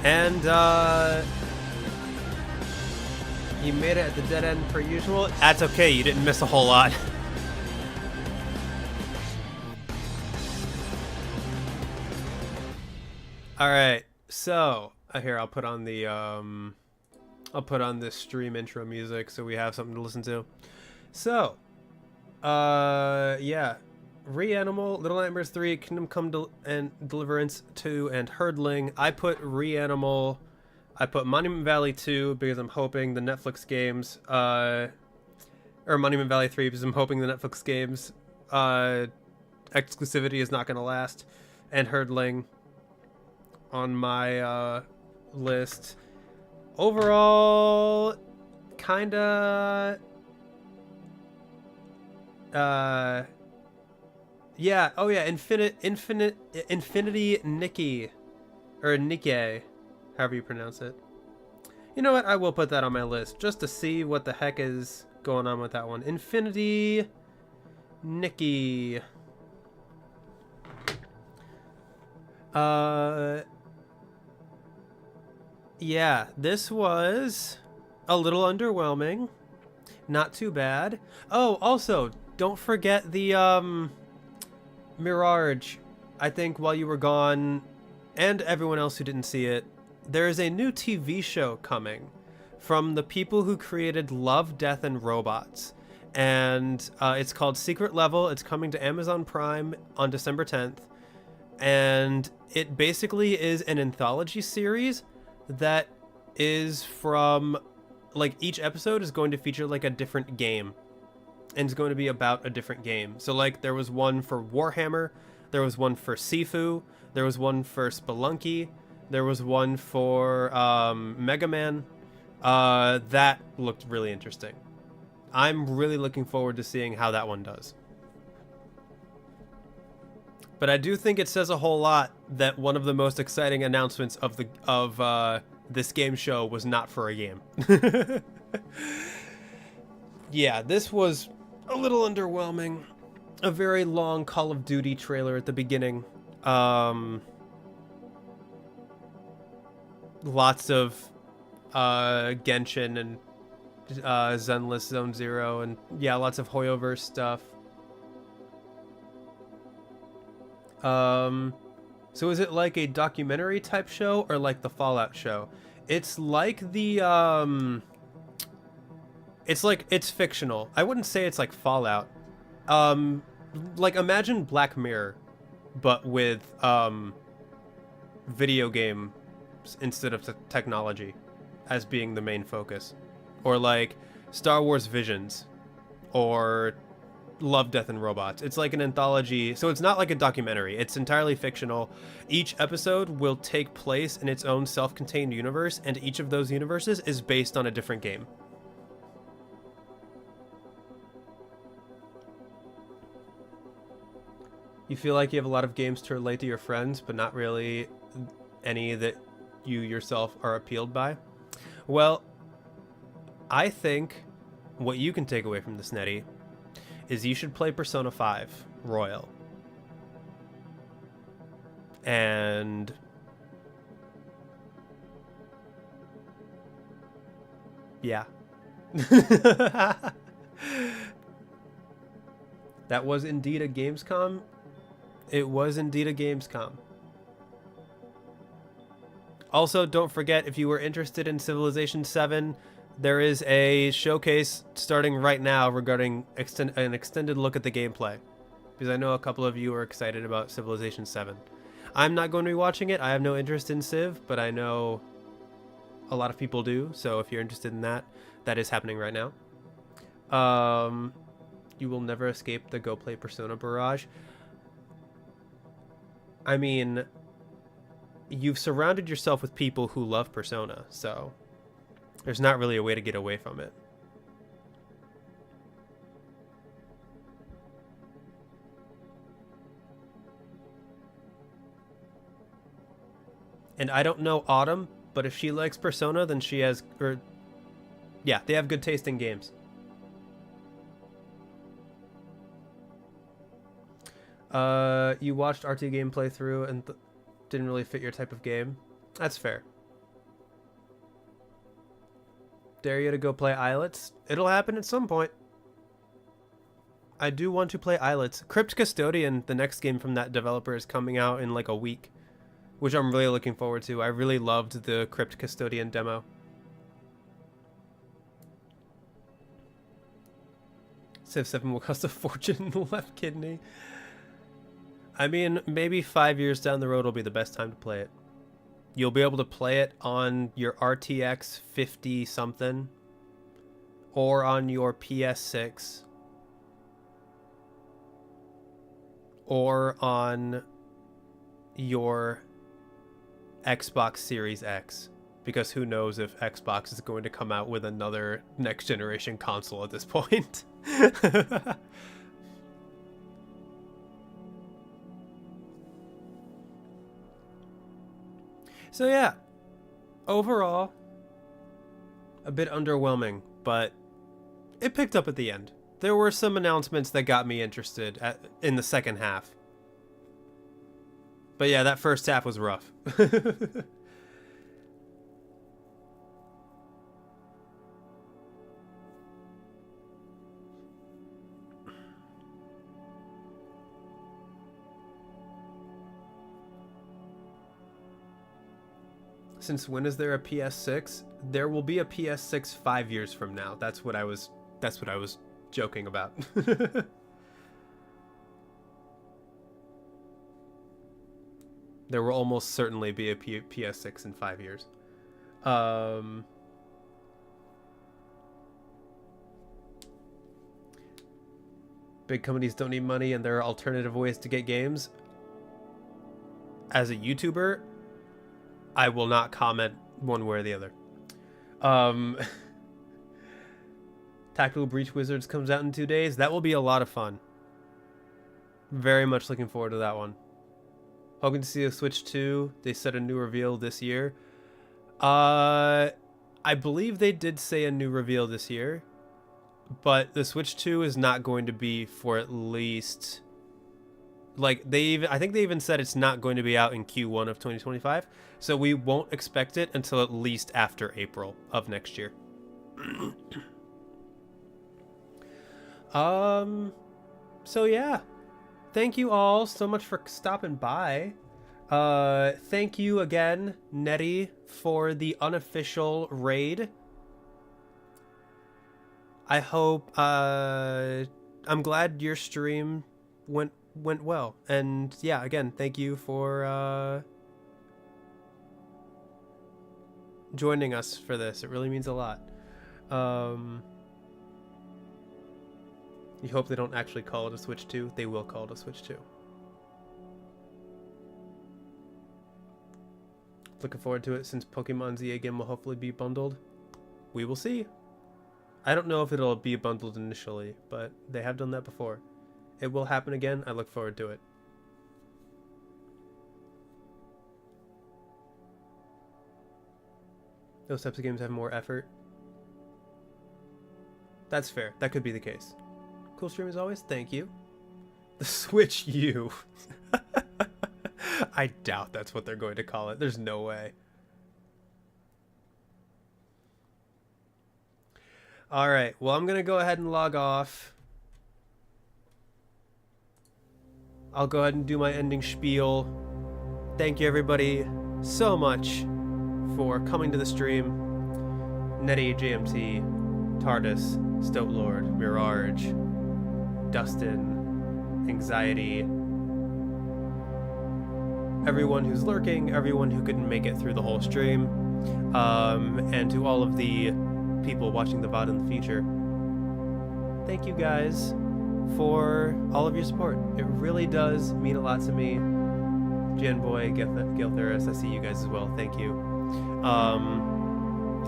And you made it at the dead end per usual. That's okay. You didn't miss a whole lot. All right, so here I'll put on the stream intro music so we have something to listen to. So, yeah, Reanimal, Little Nightmares 3, Kingdom Come and Deliverance 2, and Herdling. I put Reanimal. I put Monument Valley 2 because I'm hoping the Netflix games, or Monument Valley 3 because I'm hoping the Netflix games exclusivity is not going to last, and Herdling on my list. Overall, kinda yeah, oh yeah, Infinity Nikki, or Nikke, however you pronounce it. You know what, I will put that on my list just to see what the heck is going on with that one. Infinity Nikki. Yeah, this was a little underwhelming. Not too bad. Oh, also, don't forget the Mirage. I think while you were gone, and everyone else who didn't see it, there is a new TV show coming from the people who created Love, Death, and Robots. And it's called Secret Level. It's coming to Amazon Prime on December 10th. And it basically is an anthology series that is from, like, each episode is going to feature like a different game, and it's going to be about a different game. So like there was one for Warhammer, there was one for Sifu, there was one for Spelunky, there was one for Mega Man. That looked really interesting. I'm really looking forward to seeing how that one does. But I do think it says a whole lot that one of the most exciting announcements of this game show was not for a game. Yeah, this was a little underwhelming. A very long Call of Duty trailer at the beginning. Lots of Genshin and Zenless Zone Zero, and yeah, lots of Hoyoverse stuff. So is it like a documentary type show or like the Fallout show? It's like the it's fictional. I wouldn't say it's like Fallout. Like imagine Black Mirror, but with video games instead of technology as being the main focus, or like Star Wars Visions, or Love, Death, and Robots. It's like an anthology, so it's not like a documentary. It's entirely fictional. Each episode will take place in its own self-contained universe, and each of those universes is based on a different game. You feel like you have a lot of games to relate to your friends, but not really any that you yourself are appealed by? Well, I think what you can take away from this, Nettie, is you should play Persona 5 Royal. And yeah. That was indeed a Gamescom. It was indeed a Gamescom. Also, don't forget, if you were interested in Civilization 7, there is a showcase starting right now regarding an extended look at the gameplay, because I know a couple of you are excited about Civilization 7. I'm not going to be watching it. I have no interest in Civ, but I know a lot of people do, so if you're interested in that, that is happening right now. You will never escape the Go Play Persona barrage. I mean, you've surrounded yourself with people who love Persona, so there's not really a way to get away from it. And I don't know Autumn, but if she likes Persona, then she has... yeah, they have good taste in games. You watched RT game playthrough and didn't really fit your type of game. That's fair. Dare you to go play Islets? It'll happen at some point. I do want to play Islets. Crypt Custodian, the next game from that developer, is coming out in like a week, which I'm really looking forward to. I really loved the Crypt Custodian demo. Civ 7 will cost a fortune in the left kidney. I mean, maybe 5 years down the road will be the best time to play it. You'll be able to play it on your RTX 50 something or on your PS6 or on your Xbox Series X, because who knows if Xbox is going to come out with another next generation console at this point. So yeah, overall, a bit underwhelming, but it picked up at the end. There were some announcements that got me interested in the second half. But yeah, that first half was rough. Since when is there a PS6? There will be a PS6 5 years from now. That's what I was joking about. There will almost certainly be a PS6 in 5 years. Big companies don't need money and there are alternative ways to get games. As a YouTuber, I will not comment one way or the other. Tactical Breach Wizards comes out in 2 days. That will be a lot of fun. Very much looking forward to that one. Hoping to see a Switch 2. They said a new reveal this year. I believe they did say a new reveal this year. But the Switch 2 is not going to be for at least... I think they even said it's not going to be out in Q1 of 2025. So we won't expect it until at least after April of next year. So yeah. Thank you all so much for stopping by. Thank you again, Nettie, for the unofficial raid. I hope I'm glad your stream went well, and yeah, again, thank you for joining us for this. It really means a lot. You hope they don't actually call it a Switch 2. They will call it a Switch 2. Looking forward to it, since Pokemon Z again will hopefully be bundled. We will see. I don't know if it'll be bundled initially, but they have done that before. It will happen again. I look forward to it. Those types of games have more effort. That's fair. That could be the case. Cool stream as always. Thank you. The Switch U. I doubt that's what they're going to call it. There's no way. All right. Well, I'm going to go ahead and log off. I'll go ahead and do my ending spiel. Thank you, everybody, so much for coming to the stream. Nettie, JMT, TARDIS, Stoatlord, Mirage, Dustin, Anxiety, everyone who's lurking, everyone who couldn't make it through the whole stream, and to all of the people watching the VOD in the future. Thank you guys for all of your support. It really does mean a lot to me. Janboy, Giltherus, I see you guys as well. Thank you.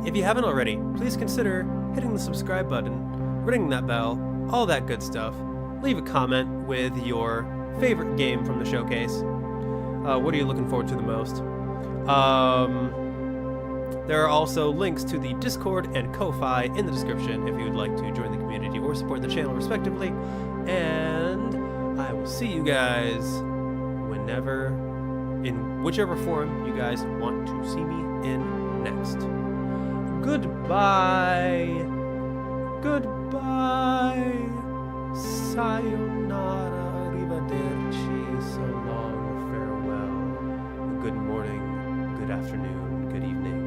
If you haven't already, please consider hitting the subscribe button, ringing that bell, all that good stuff. Leave a comment with your favorite game from the showcase. What are you looking forward to the most? There are also links to the Discord and Ko-Fi in the description if you would like to join the community or support the channel respectively. And I will see you guys whenever, in whichever form you guys want to see me in next. Goodbye. Goodbye. Sayonara. Arrivederci. So long. Farewell. Good morning. Good afternoon. Good evening.